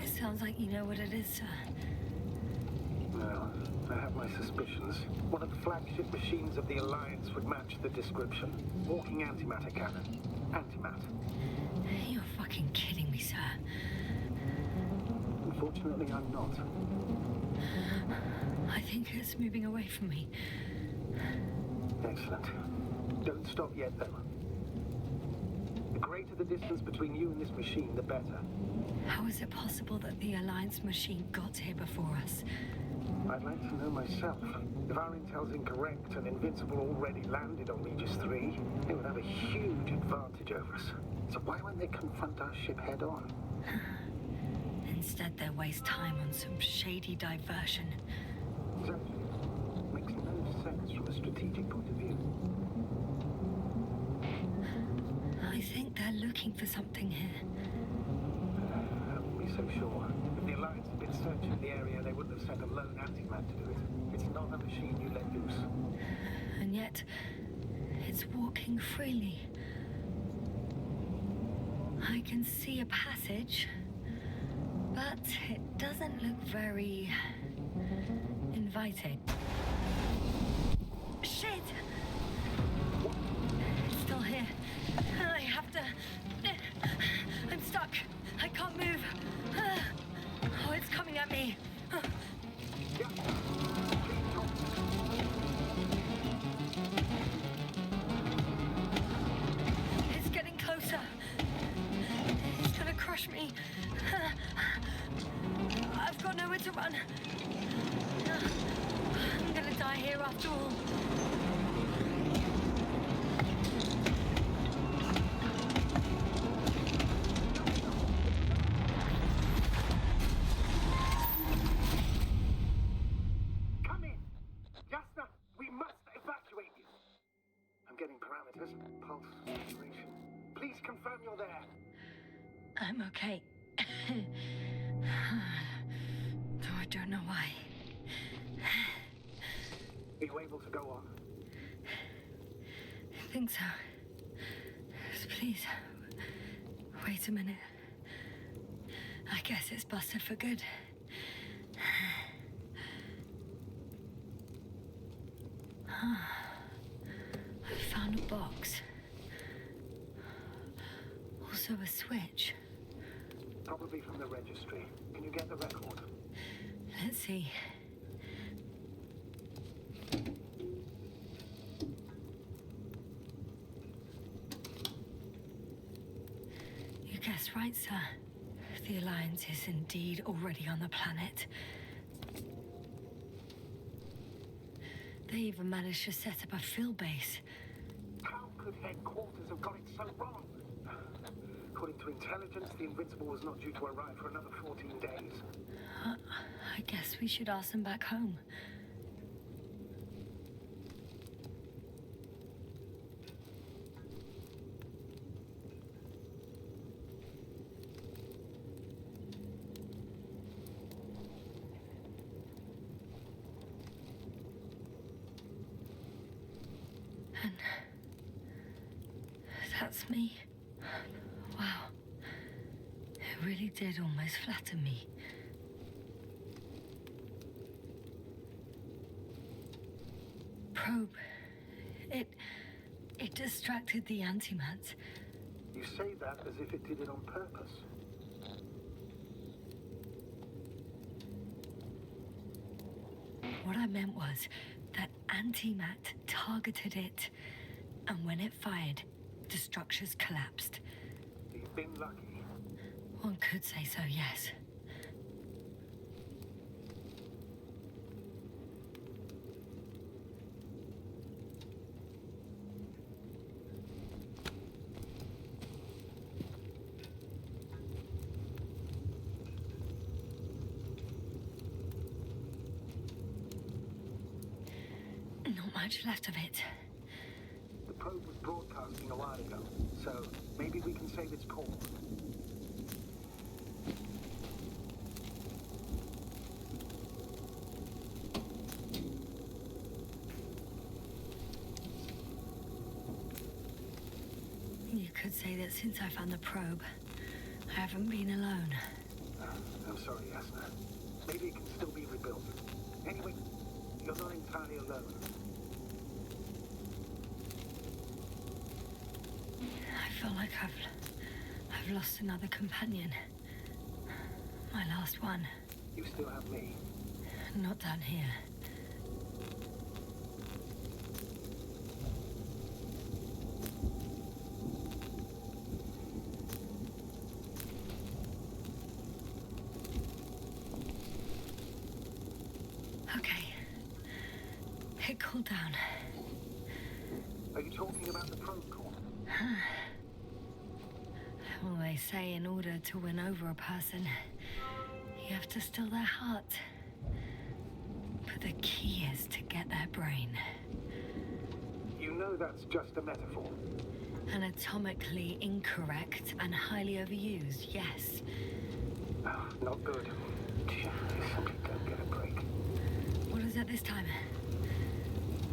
It sounds like you know what it is, sir.
Well, I have my suspicions. One of the flagship machines of the Alliance would match the description. Walking antimatter cannon. Antimatter.
You're fucking kidding me, sir.
Unfortunately, I'm not.
I think it's moving away from me.
Excellent. Don't stop yet, though. The greater the distance between you and this machine, the better.
How is it possible that the Alliance machine got here before us?
I'd like to know myself. If our intel's incorrect and Invincible already landed on Regis III, they would have a huge advantage over us. So why won't they confront our ship head on?
Instead, they waste time on some shady diversion.
Exactly. Makes no sense from a strategic point of view.
I think they're looking for something here.
I wouldn't be so sure. If the Alliance had been searching the area, they wouldn't have sent a lone anti-man to do it. It's not a machine you let loose.
And yet, it's walking freely. I can see a passage, but it doesn't look very inviting. Shit! It's still here. I have to... I'm stuck. I can't move. Oh, it's coming at me. It's getting closer. It's gonna crush me. I've got nowhere to run. I'm gonna die here after all.
Come in! Yasna, we must evacuate you. I'm getting parameters. Pulse, saturation. Please confirm you're there.
I'm okay. Though I don't know why.
Are you able to go on?
I think so. Please, wait a minute. I guess it's busted for good. I found a box. Also a switch.
Probably from the registry. Can you get the record?
Let's see. You guessed right, sir. The Alliance is indeed already on the planet. They even managed to set up a field base.
How could headquarters have got it so wrong? According to intelligence, the Invincible was not due to arrive for another 14 days.
I guess we should ask them back home. And that's me. Wow. It really did almost flatter me. Probe. It It distracted the antimat.
You say that as if it did it on purpose.
What I meant was that antimat targeted it, and when it fired, the structures collapsed.
You've been lucky.
One could say so, yes. Not much left of it.
The probe was broadcasting a while ago, so maybe we can save its call.
You could say that since I found the probe, I haven't been alone.
I'm sorry, Yasna. Maybe it can still be rebuilt. Anyway, you're not entirely alone.
I feel like I've lost another companion. My last one.
You still have me.
Not down here. Okay. It cooled down.
Are you talking about the probe core?
Well, they say in order to win over a person, you have to steal their heart. But the key is to get their brain.
You know that's just a metaphor.
Anatomically incorrect and highly overused, yes.
Oh, not good. You simply don't get a break.
What is it this time?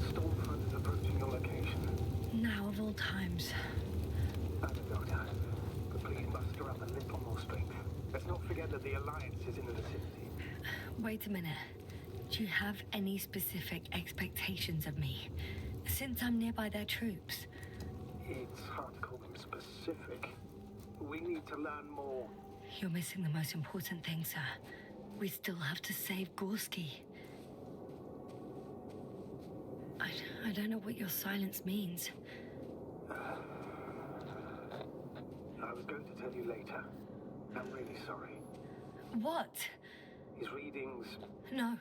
Stormfront is approaching your location.
Now of all times.
I'm a doctor, but please muster up a little more strength. Let's not forget that the Alliance is in the vicinity.
Wait a minute. Do you have any specific expectations of me? Since I'm nearby their troops.
It's hard to call them specific. We need to learn more.
You're missing the most important thing, sir. We still have to save Gorski. I don't know what your silence means.
I was going to tell you later. I'm really sorry.
What?
His readings...
No.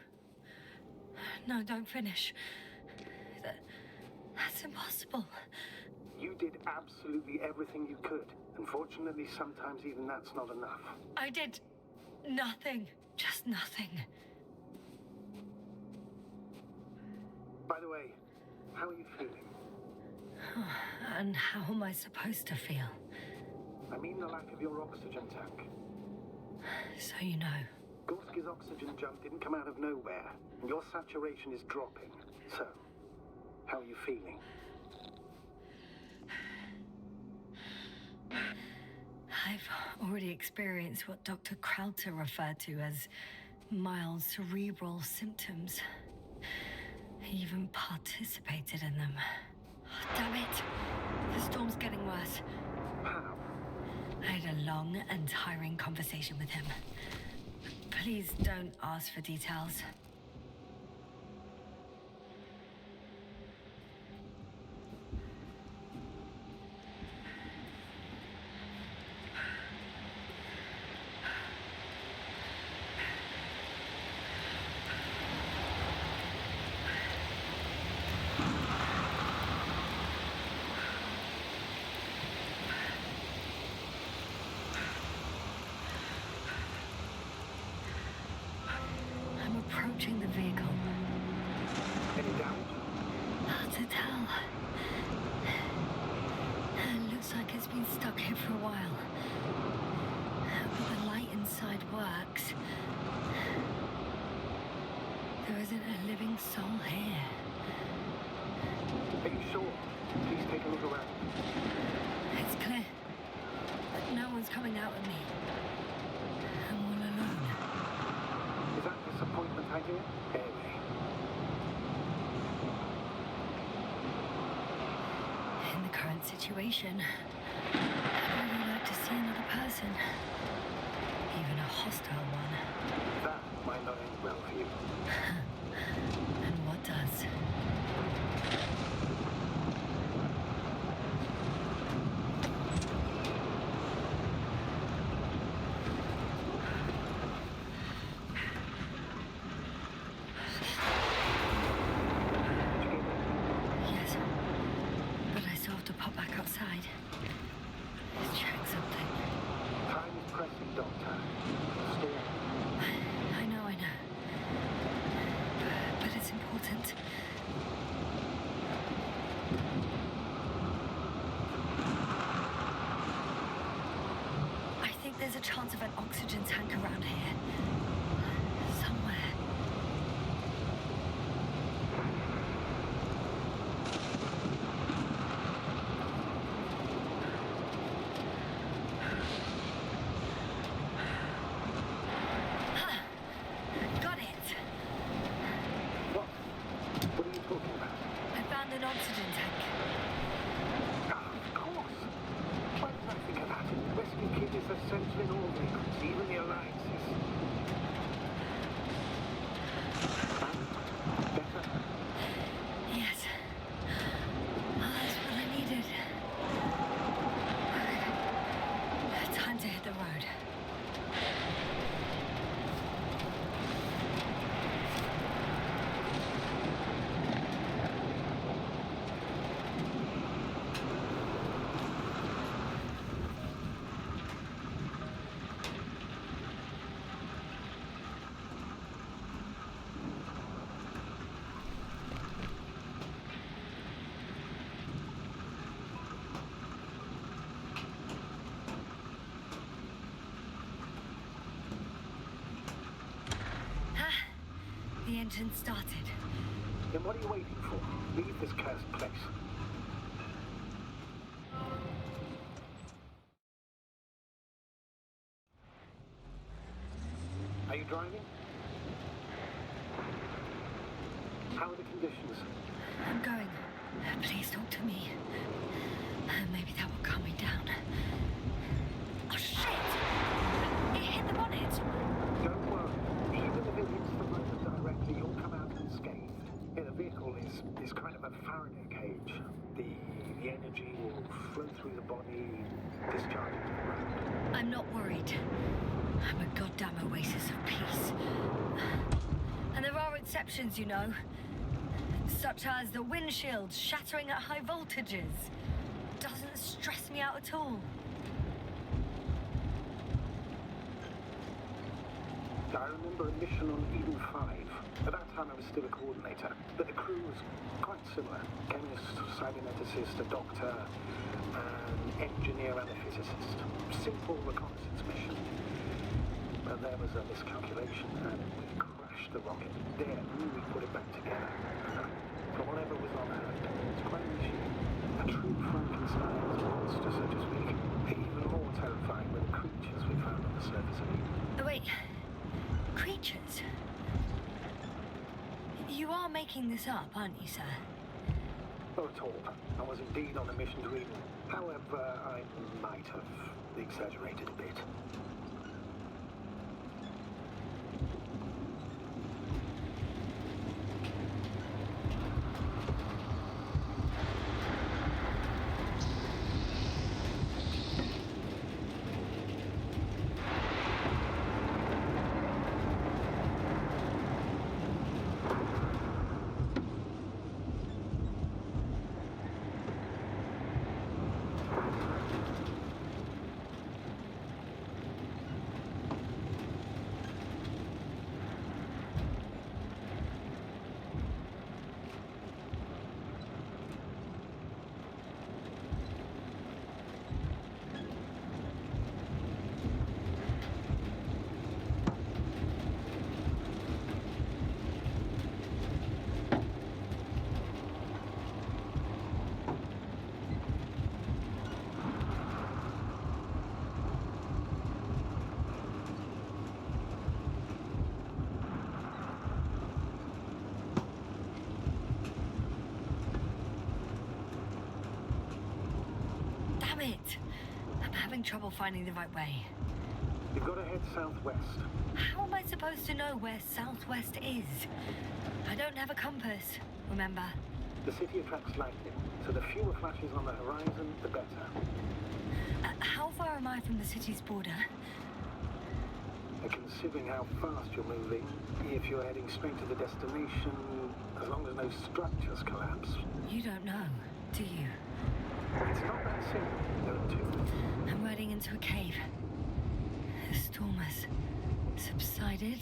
No, don't finish. That's impossible.
You did absolutely everything you could. Unfortunately, sometimes even that's not enough.
I did nothing. Just nothing.
By the way, how are you feeling?
And how am I supposed to feel?
I mean the lack of your oxygen tank.
So you know.
Gorski's oxygen jump didn't come out of nowhere, and your saturation is dropping. So, how are you feeling?
I've already experienced what Dr. Krauter referred to as mild cerebral symptoms. I even participated in them. Oh, damn it! The storm's getting worse.
How?
I had a long and tiring conversation with him. Please don't ask for details. Approaching the vehicle.
Any damage?
Hard to tell. It looks like it's been stuck here for a while. But the light inside works. There isn't a living soul here.
Are you sure? Please take a look around.
It's clear. But no one's coming out with me. I'm all alone.
Is that disappointment I hear? Anyway.
in the current situation, I'd really like to see another person. Even a hostile one.
That might not end well for you.
And what does? Yes, but I still have to pop back outside. Check something.
Time is pressing, Doctor. Stay.
I know. But it's important. I think there's a chance of an oxygen tank around here. Somewhere. Got it.
What? What are you talking about?
I found an oxygen tank.
Of course. Why did I think of that? Rescue kit is essential in all vehicles, even the Alliances. Better?
Yes. That's what I needed. Time to hit the road. The engine started.
Then what are you waiting for? Leave this cursed place. Are you driving? How are the conditions?
I'm going. Please talk to me. Maybe that will calm me down. Oh, shit! It hit the bonnet!
Don't worry. Even if it hits the motor directly, you'll come out unscathed. Yeah, the vehicle is kind of a Faraday cage. The energy will flow through the body, discharging to the ground.
I'm not worried. I'm a goddamn oasis of peace. And there are exceptions, you know. Such as the windshield shattering at high voltages. Doesn't stress me out at all.
I remember a mission on Eden 5. At that time I was still a coordinator, but the crew was quite similar. Chemist, cyberneticist, a doctor, an engineer and a physicist. Simple reconnaissance mission. But there was a miscalculation and we crashed the rocket. Then we put it back together. From whatever was on Earth, it's quite a machine. A true Frankenstein's monster, so to speak. Even more terrifying were the creatures we found on the surface of Eden.
Oh, wait. Creatures? You are making this up, aren't you, sir?
Not at all. I was indeed on a mission to Eden. However, I might have exaggerated a bit.
having trouble finding the right way.
You've got to head southwest.
How am I supposed to know where southwest is? I don't have a compass, remember?
The city attracts lightning, so the fewer flashes on the horizon, the better.
How far am I from the city's border?
Considering how fast you're moving, if you're heading straight to the destination, as long as no structures collapse.
You don't know, do you?
It's not that simple, don't you?
I'm riding into a cave. The storm has subsided.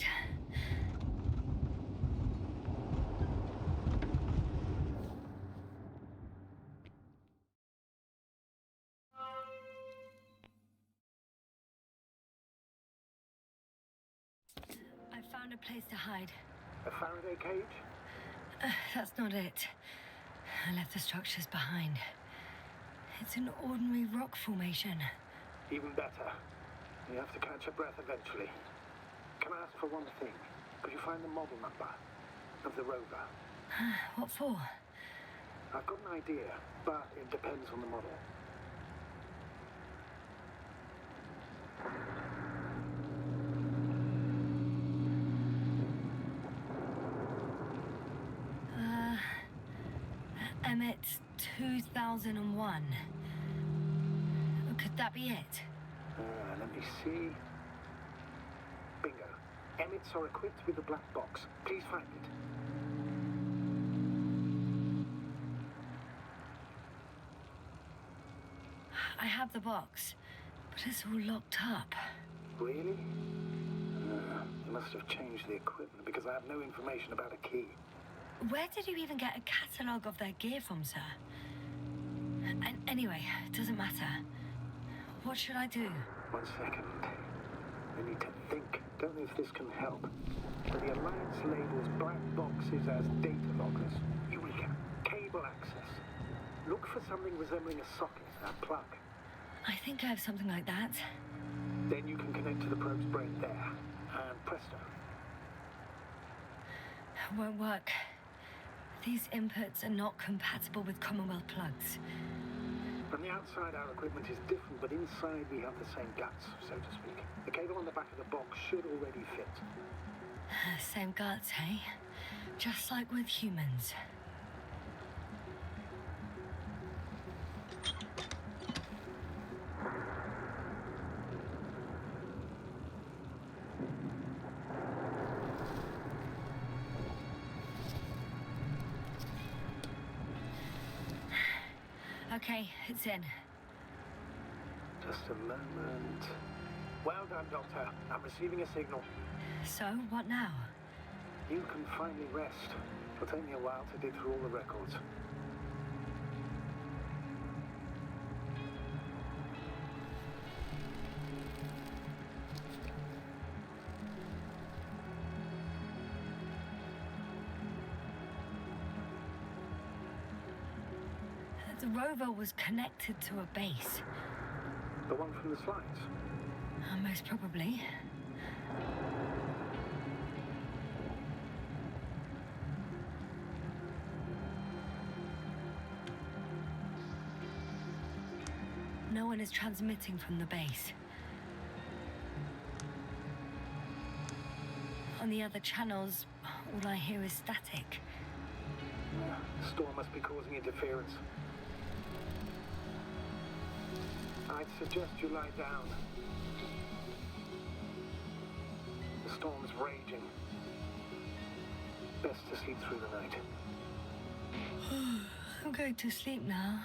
I found a place to hide.
A Faraday cage?
That's not it. I left the structures behind. It's an ordinary rock formation.
Even better. You have to catch your breath eventually. Can I ask for one thing? Could you find the model number of the rover?
What for?
I've got an idea, but it depends on the model.
Emmet 2001. Could that be it?
Let me see. Bingo. Emmets are equipped with a black box. Please find it.
I have the box, but it's all locked up.
Really? They must have changed the equipment because I have no information about a key.
Where did you even get a catalogue of their gear from, sir? Anyway, it doesn't matter. What should I do?
1 second. I need to think. Don't know if this can help. But the Alliance labels black boxes as data loggers. Eureka. Cable access. Look for something resembling a socket, a plug.
I think I have something like that.
Then you can connect to the probe's brain there. And presto.
Won't work. These inputs are not compatible with Commonwealth plugs.
From the outside, our equipment is different, but inside we have the same guts, so to speak. The cable on the back of the box should already fit.
Same guts, eh? Just like with humans. Okay, it's in.
Just a moment. Well done, Doctor. I'm receiving a signal.
So, what now?
You can finally rest. It'll take me a while to dig through all the records.
The rover was connected to a base.
The one from the slides?
Most probably. No one is transmitting from the base. On the other channels, all I hear is static.
The storm must be causing interference. I'd suggest you lie down. The storm's raging. Best to sleep through the night.
I'm going to sleep now.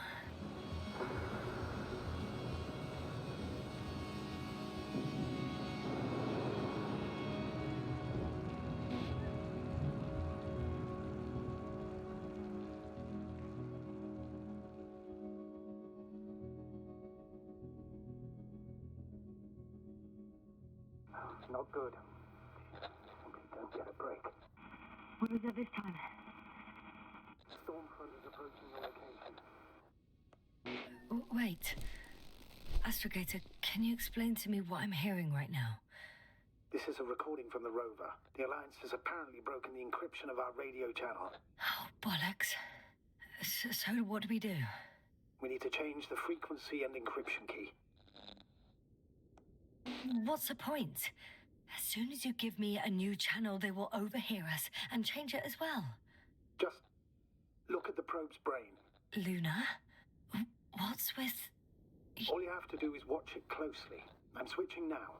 Not good. We don't get a break.
What is it this time?
Storm front is approaching the location.
Wait. Astrogator, can you explain to me what I'm hearing right now?
This is a recording from the rover. The Alliance has apparently broken the encryption of our radio channel.
Oh, bollocks. So what do we do?
We need to change the frequency and encryption key.
What's the point? As soon as you give me a new channel, they will overhear us and change it as well.
Just look at the probe's brain.
Luna? What's with...
All you have to do is watch it closely. I'm switching now.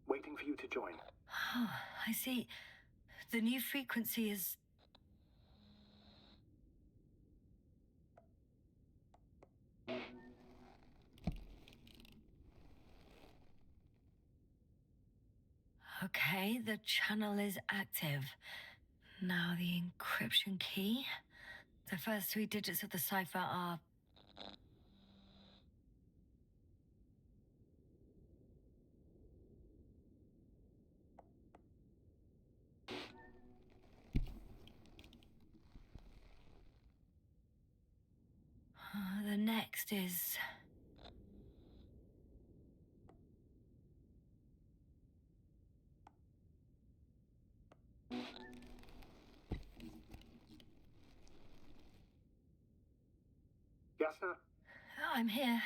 Waiting for you to join.
Oh, I see. The new frequency is... Okay, the channel is active. Now the encryption key. The first 3 digits of the cipher are... The next is...
Yasna?
I'm here.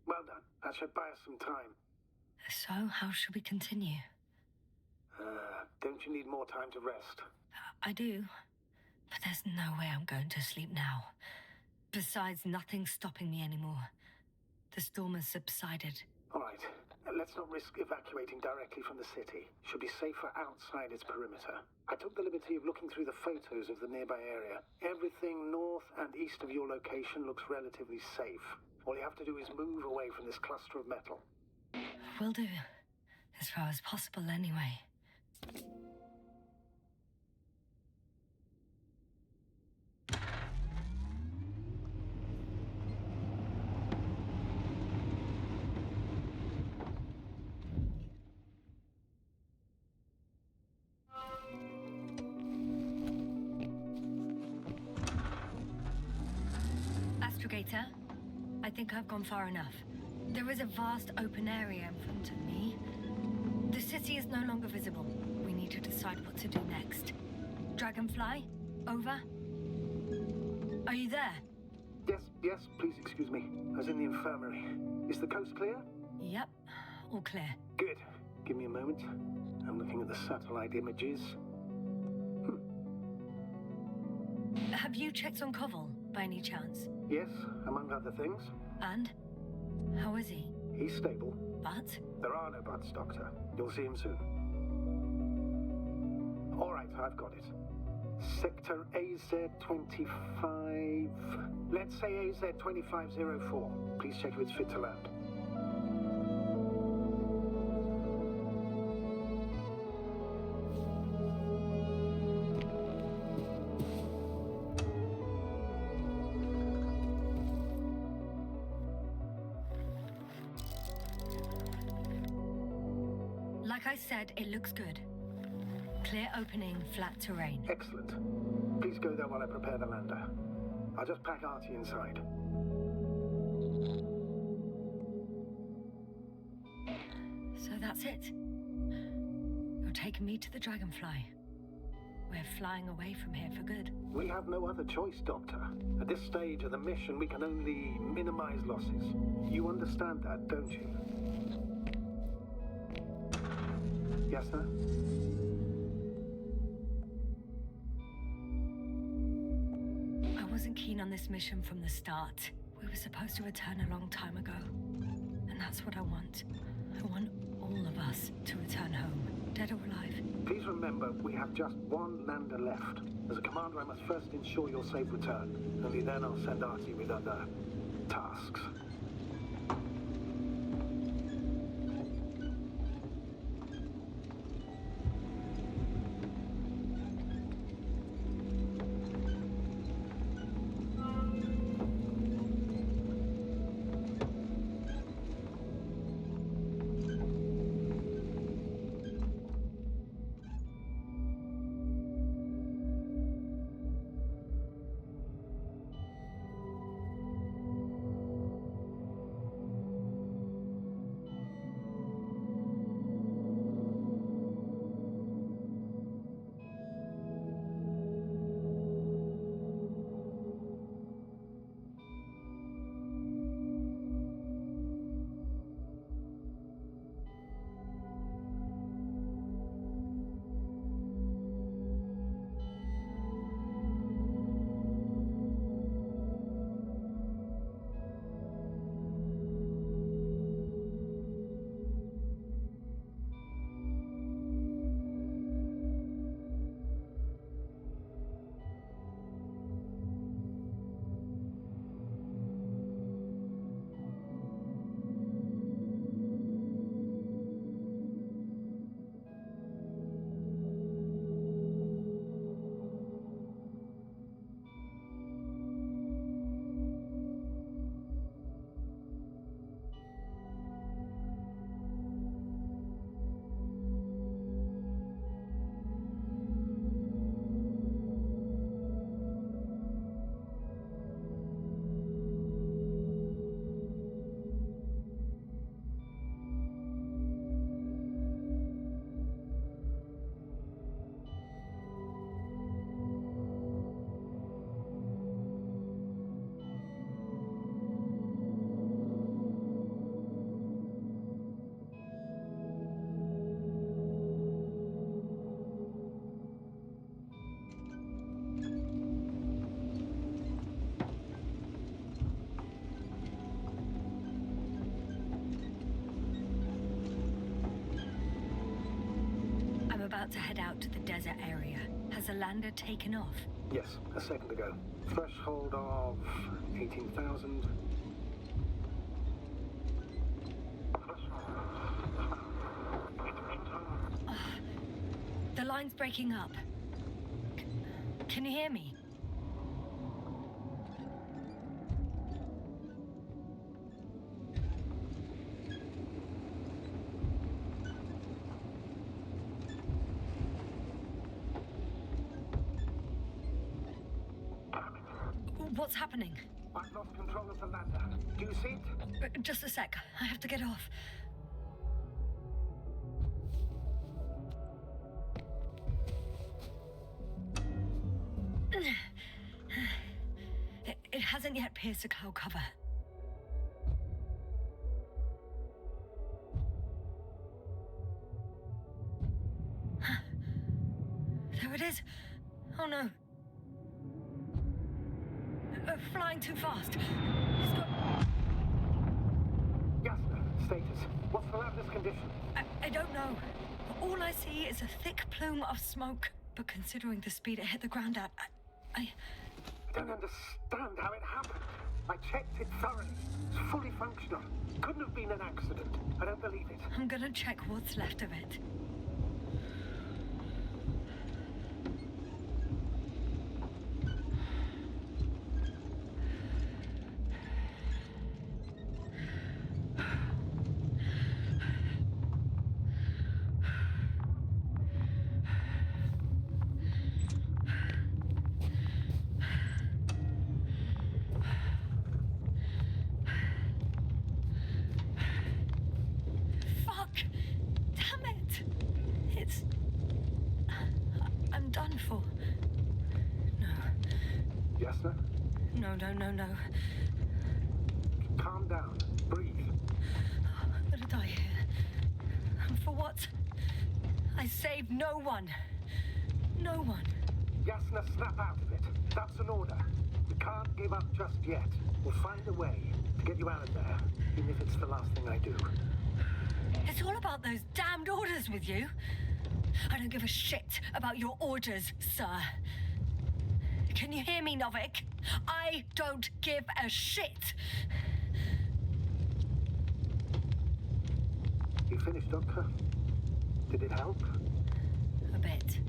Well done. That should buy us some time.
So, how should we continue?
Don't you need more time to rest?
I do. But there's no way I'm going to sleep now. Besides, nothing's stopping me anymore. The storm has subsided.
All right. Let's not risk evacuating directly from the city. Should be safer outside its perimeter. I took the liberty of looking through the photos of the nearby area. Everything north and east of your location looks relatively safe. All you have to do is move away from this cluster of metal.
Will do. As far as possible, anyway. Astrogator, I think I've gone far enough. There is a vast open area in front of me. The city is no longer visible. We need to decide what to do next. Dragonfly, over. Are you there?
Yes, please excuse me. I was in the infirmary. Is the coast clear?
Yep, all clear.
Good. Give me a moment. I'm looking at the satellite images.
Have you checked on Koval, by any chance?
Yes, among other things.
And? How is he?
He's stable.
But?
There are no buts, Doctor. You'll see him soon. All right, I've got it. Sector AZ-25... Let's say AZ-2504. Please check if it's fit to land.
Like I said, it looks good. Clear opening, flat terrain.
Excellent. Please go there while I prepare the lander. I'll just pack Artie inside.
So that's it. You're taking me to the Dragonfly. We're flying away from here for good.
We have no other choice, Doctor. At this stage of the mission, we can only minimize losses. You understand that, don't you? Yasna?
I wasn't keen on this mission from the start. We were supposed to return a long time ago. And that's what I want. I want all of us to return home, dead or alive.
Please remember, we have just one lander left. As a commander, I must first ensure your safe return. Only then I'll send Artie with other tasks.
about to head out to the desert area. Has the lander taken off?
Yes, a second ago. Threshold of 18,000.
The line's breaking up. Can you hear me? What's happening?
I've lost control of the lander. Do you see it?
Just a sec. I have to get off. It hasn't yet pierced the cloud cover. There it is. Oh no. Flying too fast. It's got...
Yasna, status. What's the lander's condition?
I don't know. All I see is a thick plume of smoke. But considering the speed it hit the ground at, I
don't understand how it happened. I checked it thoroughly. It's fully functional. Couldn't have been an accident. I don't believe it.
I'm gonna check what's left of it. No.
Calm down. Breathe.
I'm gonna die here. And for what? I saved no one. No one.
Yasna, snap out of it. That's an order. We can't give up just yet. We'll find a way to get you out of there, even if it's the last thing I do.
It's all about those damned orders with you. I don't give a shit about your orders, sir. Can you hear me, Novik? I don't give a shit!
You finished, Doctor? Did it help?
A bit.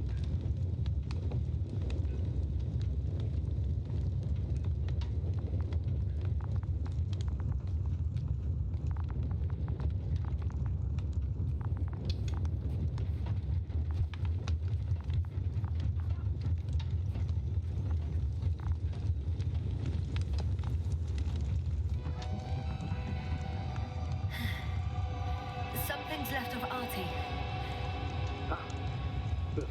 Left of Artie.
Ah, good.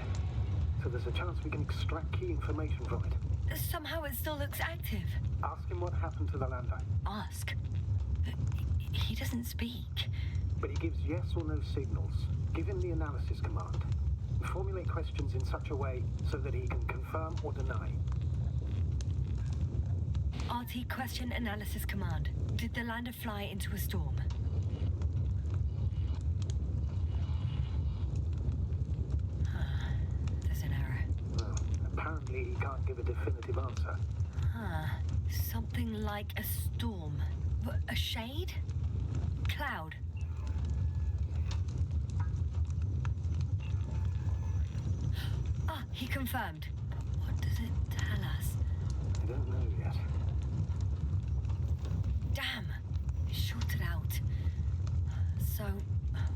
So there's a chance we can extract key information from it.
Somehow it still looks active.
Ask him what happened to the lander.
Ask? He doesn't speak.
But he gives yes or no signals. Give him the analysis command. Formulate questions in such a way so that he can confirm or deny.
Artie, question analysis command. Did the lander fly into a storm?
Apparently he can't give a definitive answer.
Something like a storm. A shade? Cloud? He confirmed. But what does it tell us?
I don't know yet.
Damn! Shorted out. So,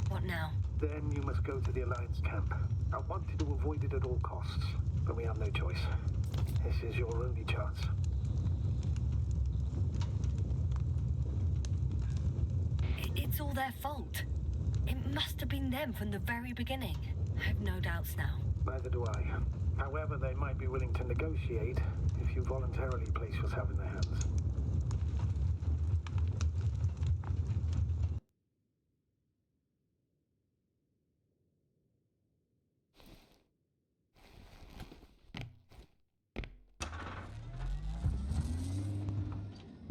what now?
Then you must go to the Alliance camp. I wanted to avoid it at all costs, but we have no choice. This is your only chance.
It's all their fault. It must have been them from the very beginning. I have no doubts now.
Neither do I. However, they might be willing to negotiate if you voluntarily place yourself in their hands.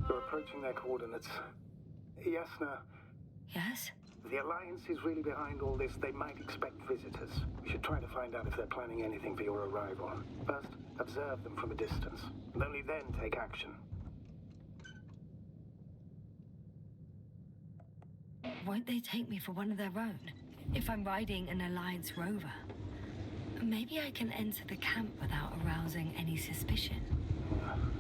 We're approaching their coordinates. Yasna.
Yes?
If the Alliance is really behind all this, they might expect visitors. We should Try to find out if they're planning anything for your arrival. First, observe them from a distance, and only then take action.
Won't they take me for one of their own? If I'm riding an Alliance rover? Maybe I can enter the camp without arousing any suspicion.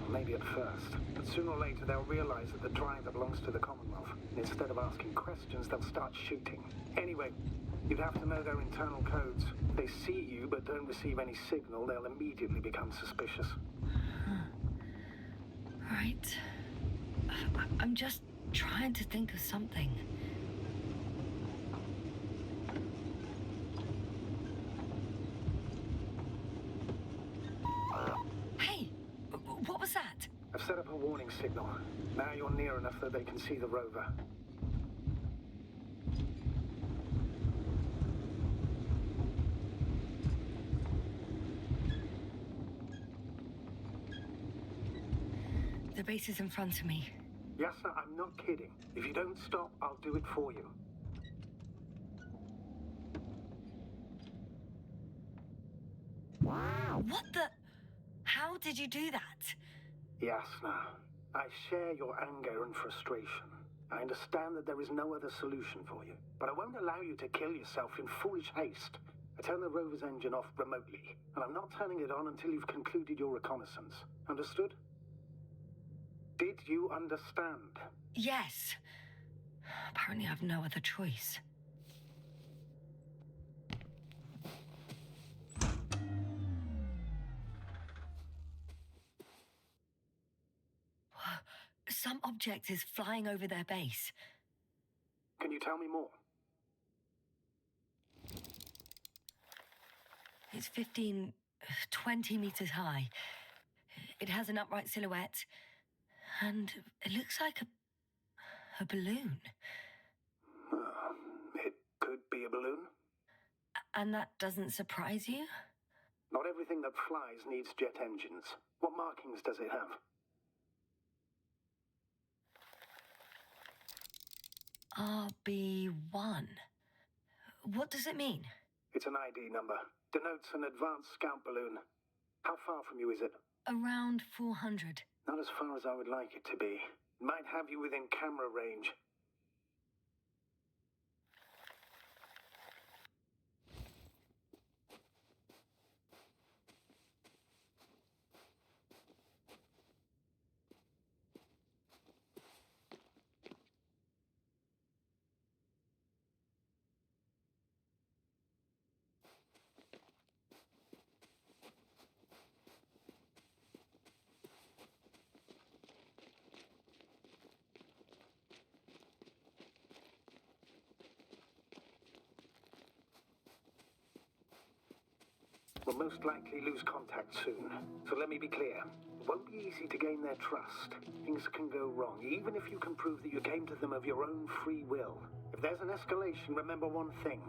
Maybe at first, but sooner or later they'll realize that the driver belongs to the Commonwealth. And instead of asking questions, they'll start shooting. Anyway, you'd have to know their internal codes. If they see you but don't receive any signal, they'll immediately become suspicious.
Right. I'm just trying to think of something. Hey, what was that?
I've set up a warning signal. Now you're near enough that they can see the rover.
The base is in front of me.
Yasna, I'm not kidding. If you don't stop, I'll do it for you.
What the? How did you do that?
Yasna, I share your anger and frustration. I understand that there is no other solution for you, but I won't allow you to kill yourself in foolish haste. I turn the rover's engine off remotely, and I'm not turning it on until you've concluded your reconnaissance. Understood? Did you understand?
Yes. Apparently I've no other choice. Some object is flying over their base.
Can you tell me more?
It's 15, 20 meters high. It has an upright silhouette, and it looks like a balloon.
It could be a balloon.
And that doesn't surprise you?
Not everything that flies needs jet engines. What markings does it have?
RB1. What does it mean?
It's an ID number. Denotes an advanced scout balloon. How far from you is it?
Around 400.
Not as far as I would like it to be. It might have you within camera range. We'll most likely lose contact soon. So let me be clear. It won't be easy to gain their trust. Things can go wrong, even if you can prove that you came to them of your own free will. If there's an escalation, remember one thing.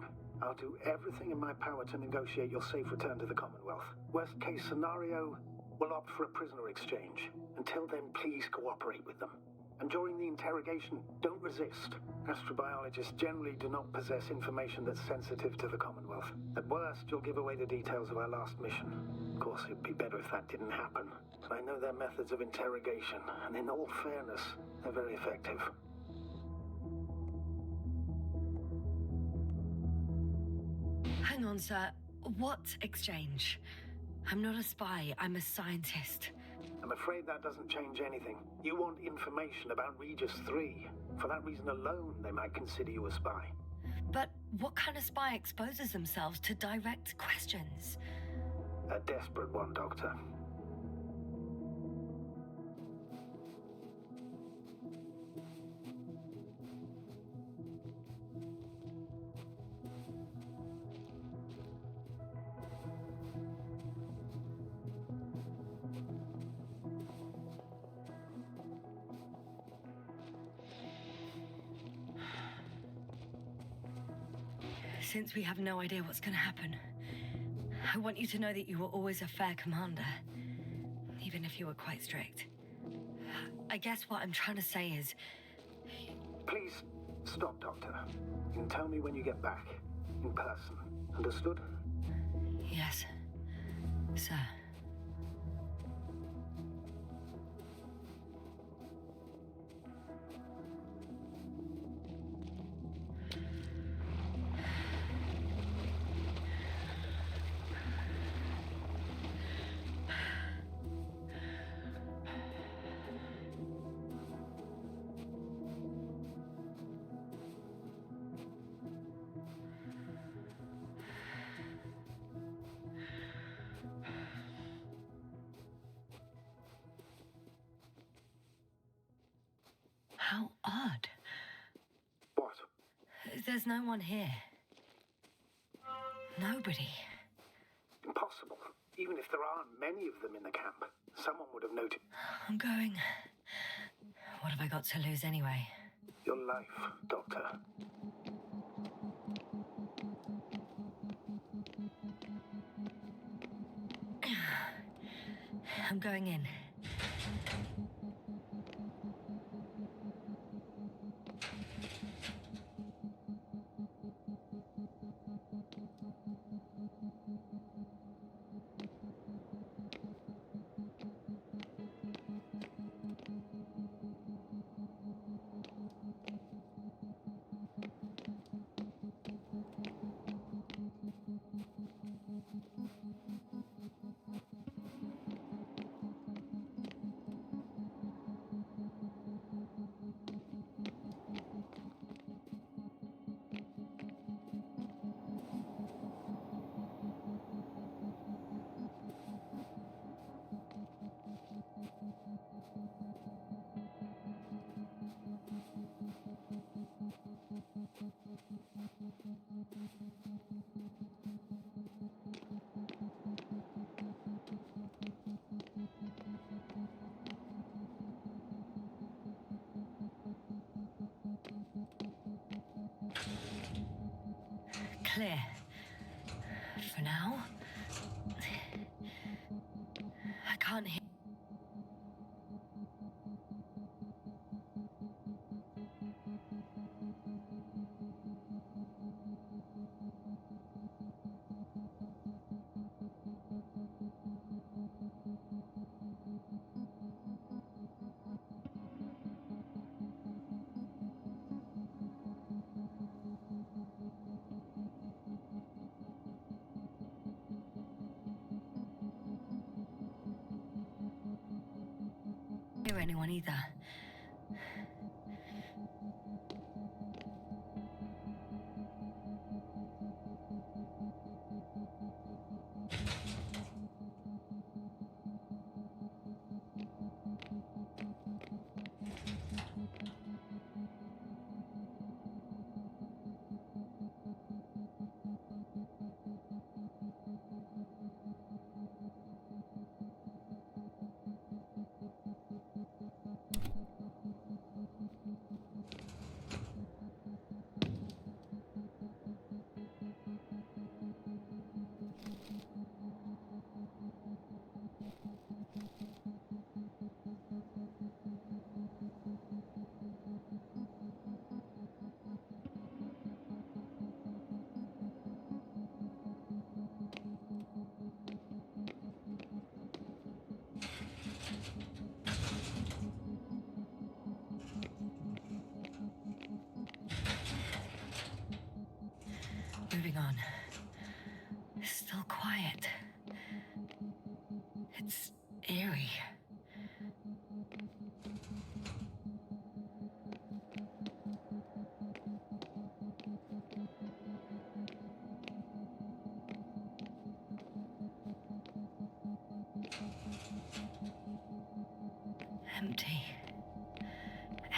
I'll do everything in my power to negotiate your safe return to the Commonwealth. Worst case scenario, we'll opt for a prisoner exchange. Until then, please cooperate with them. And during the interrogation, don't resist. Astrobiologists generally do not possess information that's sensitive to the Commonwealth. At worst, you'll give away the details of our last mission. Of course, it'd be better if that didn't happen. But I know their methods of interrogation, and in all fairness, they're very effective.
Hang on, sir. What exchange? I'm not a spy, I'm a scientist.
I'm afraid that doesn't change anything. You want information about Regis III. For that reason alone, they might consider you a spy.
But what kind of spy exposes themselves to direct questions?
A desperate one, Doctor.
Since we have no idea what's going to happen, I want you to know that you were always a fair commander, even if you were quite strict. I guess what I'm trying to say is...
Please, stop, Doctor. You can tell me when you get back. In person. Understood?
Yes, sir. How odd.
What?
There's no one here. Nobody.
Impossible. Even if there aren't many of them in the camp, someone would have noticed.
I'm going. What have I got to lose anyway?
Your life, Doctor.
I'm going in. Clear. For now. I can't hear. Hear anyone either. Moving on. Still quiet. It's eerie. Empty.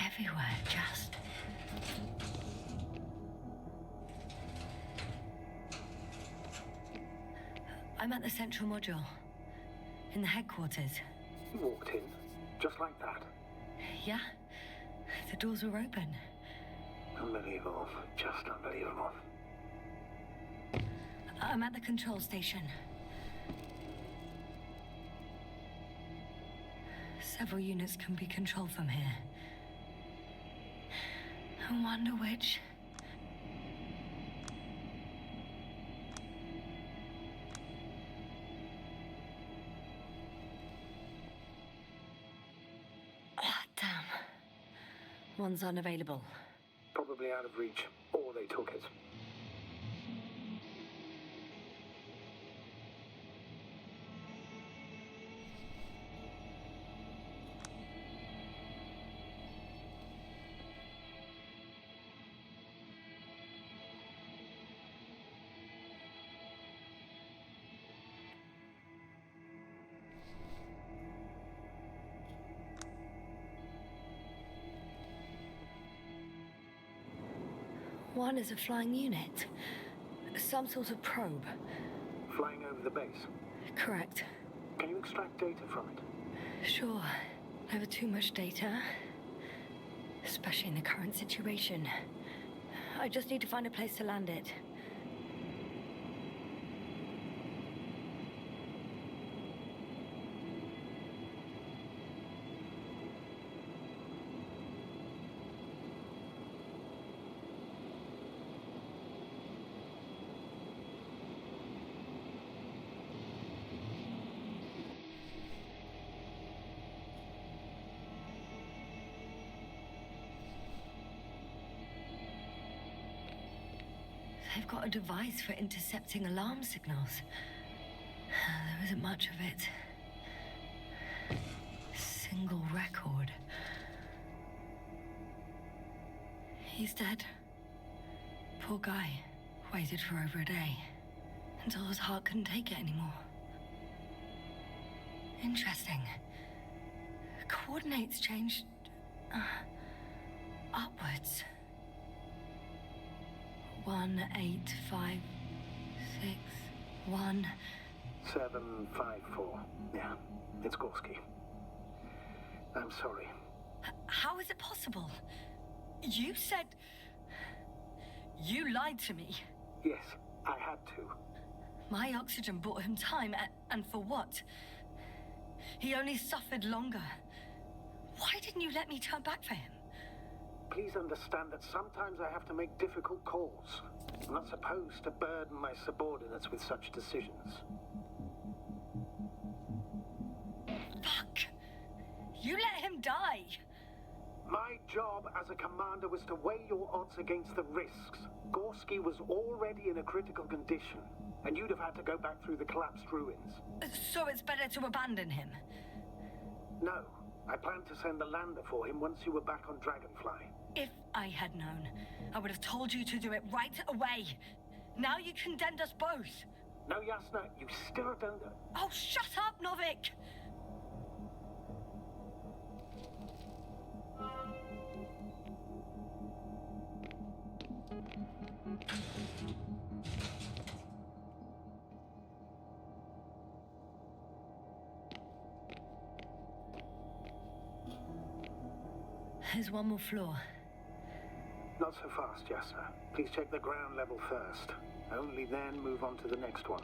Everywhere, just. I'm at the central module. In the headquarters.
You walked in, just like that.
Yeah? The doors were open.
Unbelievable. Just unbelievable.
I'm at the control station. Several units can be controlled from here. I wonder which. One's unavailable.
Probably out of reach, or they took it.
One is a flying unit. Some sort of probe.
Flying over the base.
Correct.
Can you extract data from it?
Sure. Never too much data. Especially in the current situation. I just need to find a place to land it. They've got a device for intercepting alarm signals. There isn't much of it. Single record. He's dead. Poor guy. Waited for over a day. Until his heart couldn't take it anymore. Interesting. Coordinates changed... upwards. 1, 8, 5, 6, 1.
7, 5, 4. Yeah, it's Gorski. I'm sorry.
How is it possible? You said... You lied to me.
Yes, I had to.
My oxygen bought him time, and for what? He only suffered longer. Why didn't you let me turn back for him?
Please understand that sometimes I have to make difficult calls. I'm not supposed to burden my subordinates with such decisions.
Fuck! You let him die!
My job as a commander was to weigh your odds against the risks. Gorski was already in a critical condition, and you'd have had to go back through the collapsed ruins.
So it's better to abandon him?
No. I planned to send a lander for him once you were back on Dragonfly.
If I had known, I would have told you to do it right away. Now you condemned us both.
No, Yasna, you still don't...
Oh, shut up, Novik! There's one more floor.
Not so fast, Yasna. Please check the ground level first. Only then move on to the next one.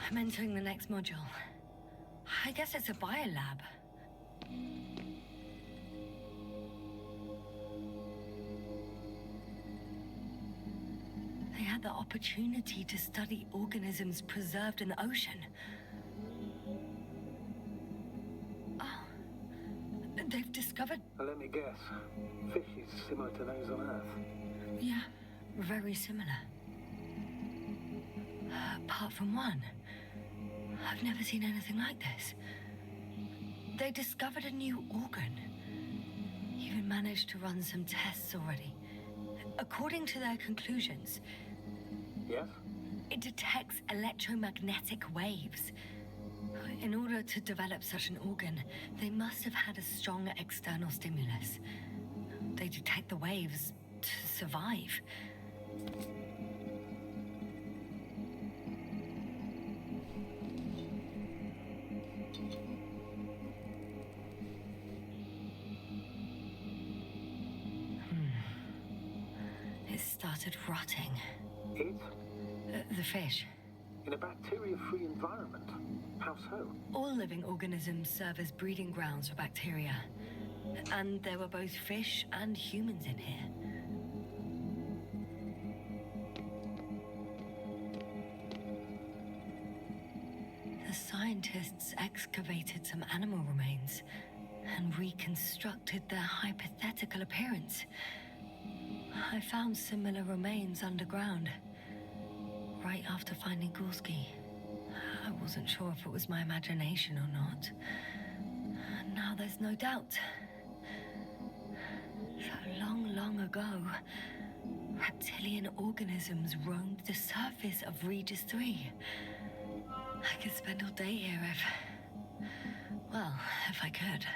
I'm entering the next module. I guess it's a biolab. They had the opportunity to study organisms preserved in the ocean. Oh. They've discovered...
Let me guess. Fishes similar to those on Earth.
Yeah, very similar. Apart from one. I've never seen anything like this. They discovered a new organ. Even managed to run some tests already. According to their conclusions...
Yes?
It detects electromagnetic waves. In order to develop such an organ, they must have had a strong external stimulus. They detect the waves to survive. It started rotting.
It?
The fish.
In a bacteria-free environment? How so?
All living organisms serve as breeding grounds for bacteria. And there were both fish and humans in here. The scientists excavated some animal remains and reconstructed their hypothetical appearance. I found similar remains underground, right after finding Gorski. I wasn't sure if it was my imagination or not. Now there's no doubt. So long ago, reptilian organisms roamed the surface of Regis III. I could spend all day here if I could.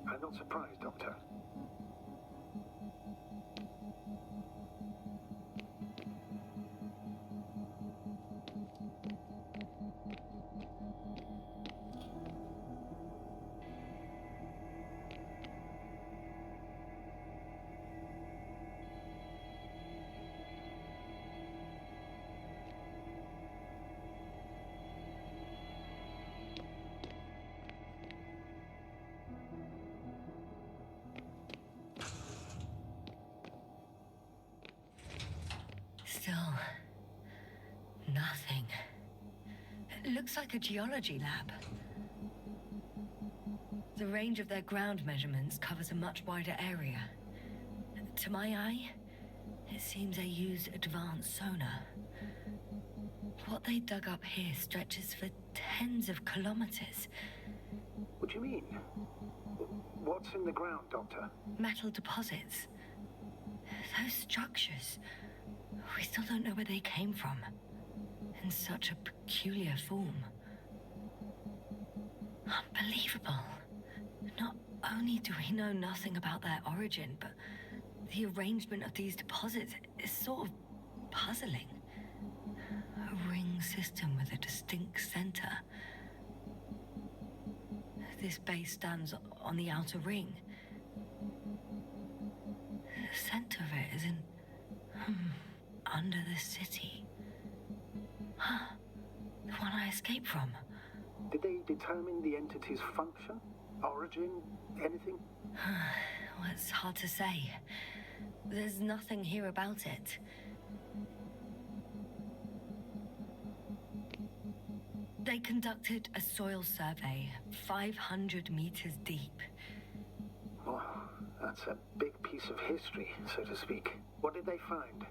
I'm not surprised, Doctor.
Still, nothing. It looks like a geology lab. The range of their ground measurements covers a much wider area. To my eye, it seems they use advanced sonar. What they dug up here stretches for tens of kilometers.
What do you mean? What's in the ground, Doctor?
Metal deposits. Those structures. We still don't know where they came from. In such a peculiar form. Unbelievable. Not only do we know nothing about their origin, but the arrangement of these deposits is sort of puzzling. A ring system with a distinct center. This base stands on the outer ring. The center of it is in... under the city. Huh. The one I escaped from.
Did they determine the entity's function? Origin? Anything?
Well, it's hard to say. There's nothing here about it. They conducted a soil survey 500 meters deep.
Oh, that's a big piece of history, so to speak. What did they find?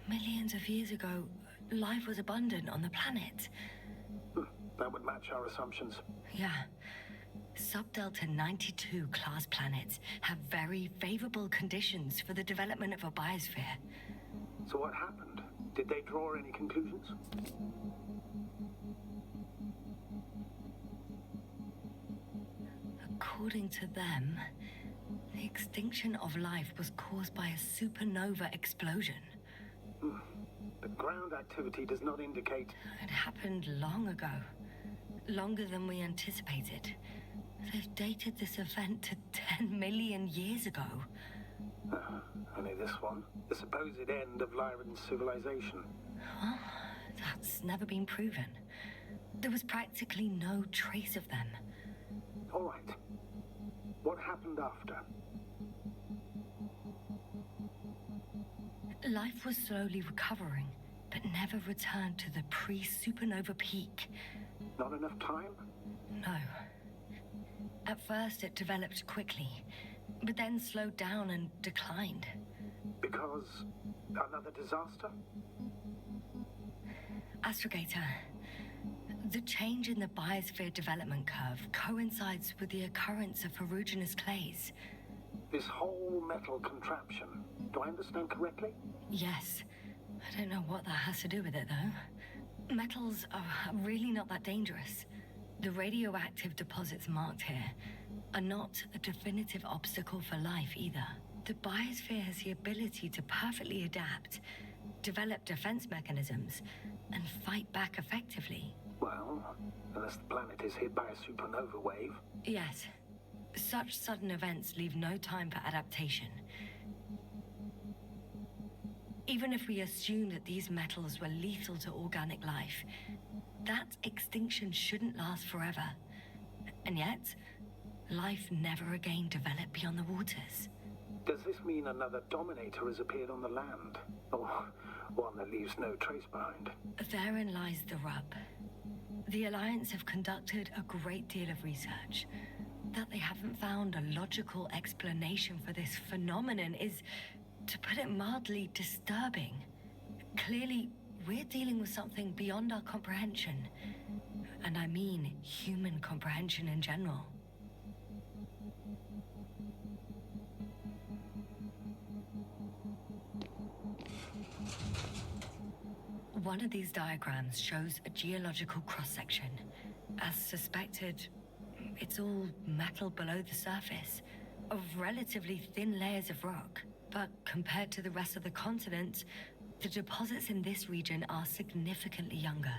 Millions of years ago, life was abundant on the planet.
That would match our assumptions.
Yeah. Subdelta 92 class planets have very favorable conditions for the development of a biosphere.
So what happened? Did they draw any conclusions?
According to them, the extinction of life was caused by a supernova explosion.
The ground activity does not indicate...
It happened long ago. Longer than we anticipated. They've dated this event to 10 million years ago.
Only this one? The supposed end of Lyran's civilization?
Well, that's never been proven. There was practically no trace of them.
All right. What happened after?
Life was slowly recovering, but never returned to the pre-supernova peak.
Not enough time?
No. At first, it developed quickly, but then slowed down and declined.
Because another disaster?
Astrogator, the change in the biosphere development curve coincides with the occurrence of ferruginous clays.
This whole metal contraption, do I understand correctly?
Yes. I don't know what that has to do with it, though. Metals are really not that dangerous. The radioactive deposits marked here are not a definitive obstacle for life either. The biosphere has the ability to perfectly adapt, develop defense mechanisms, and fight back effectively.
Well, unless the planet is hit by a supernova wave.
Yes. Such sudden events leave no time for adaptation. Even if we assume that these metals were lethal to organic life, that extinction shouldn't last forever. And yet, life never again developed beyond the waters.
Does this mean another dominator has appeared on the land? Or one that leaves no trace behind?
Therein lies the rub. The Alliance have conducted a great deal of research. That they haven't found a logical explanation for this phenomenon is, to put it mildly, disturbing. Clearly, we're dealing with something beyond our comprehension. And I mean human comprehension in general. One of these diagrams shows a geological cross-section. As suspected, it's all metal below the surface, of relatively thin layers of rock. But compared to the rest of the continent, the deposits in this region are significantly younger.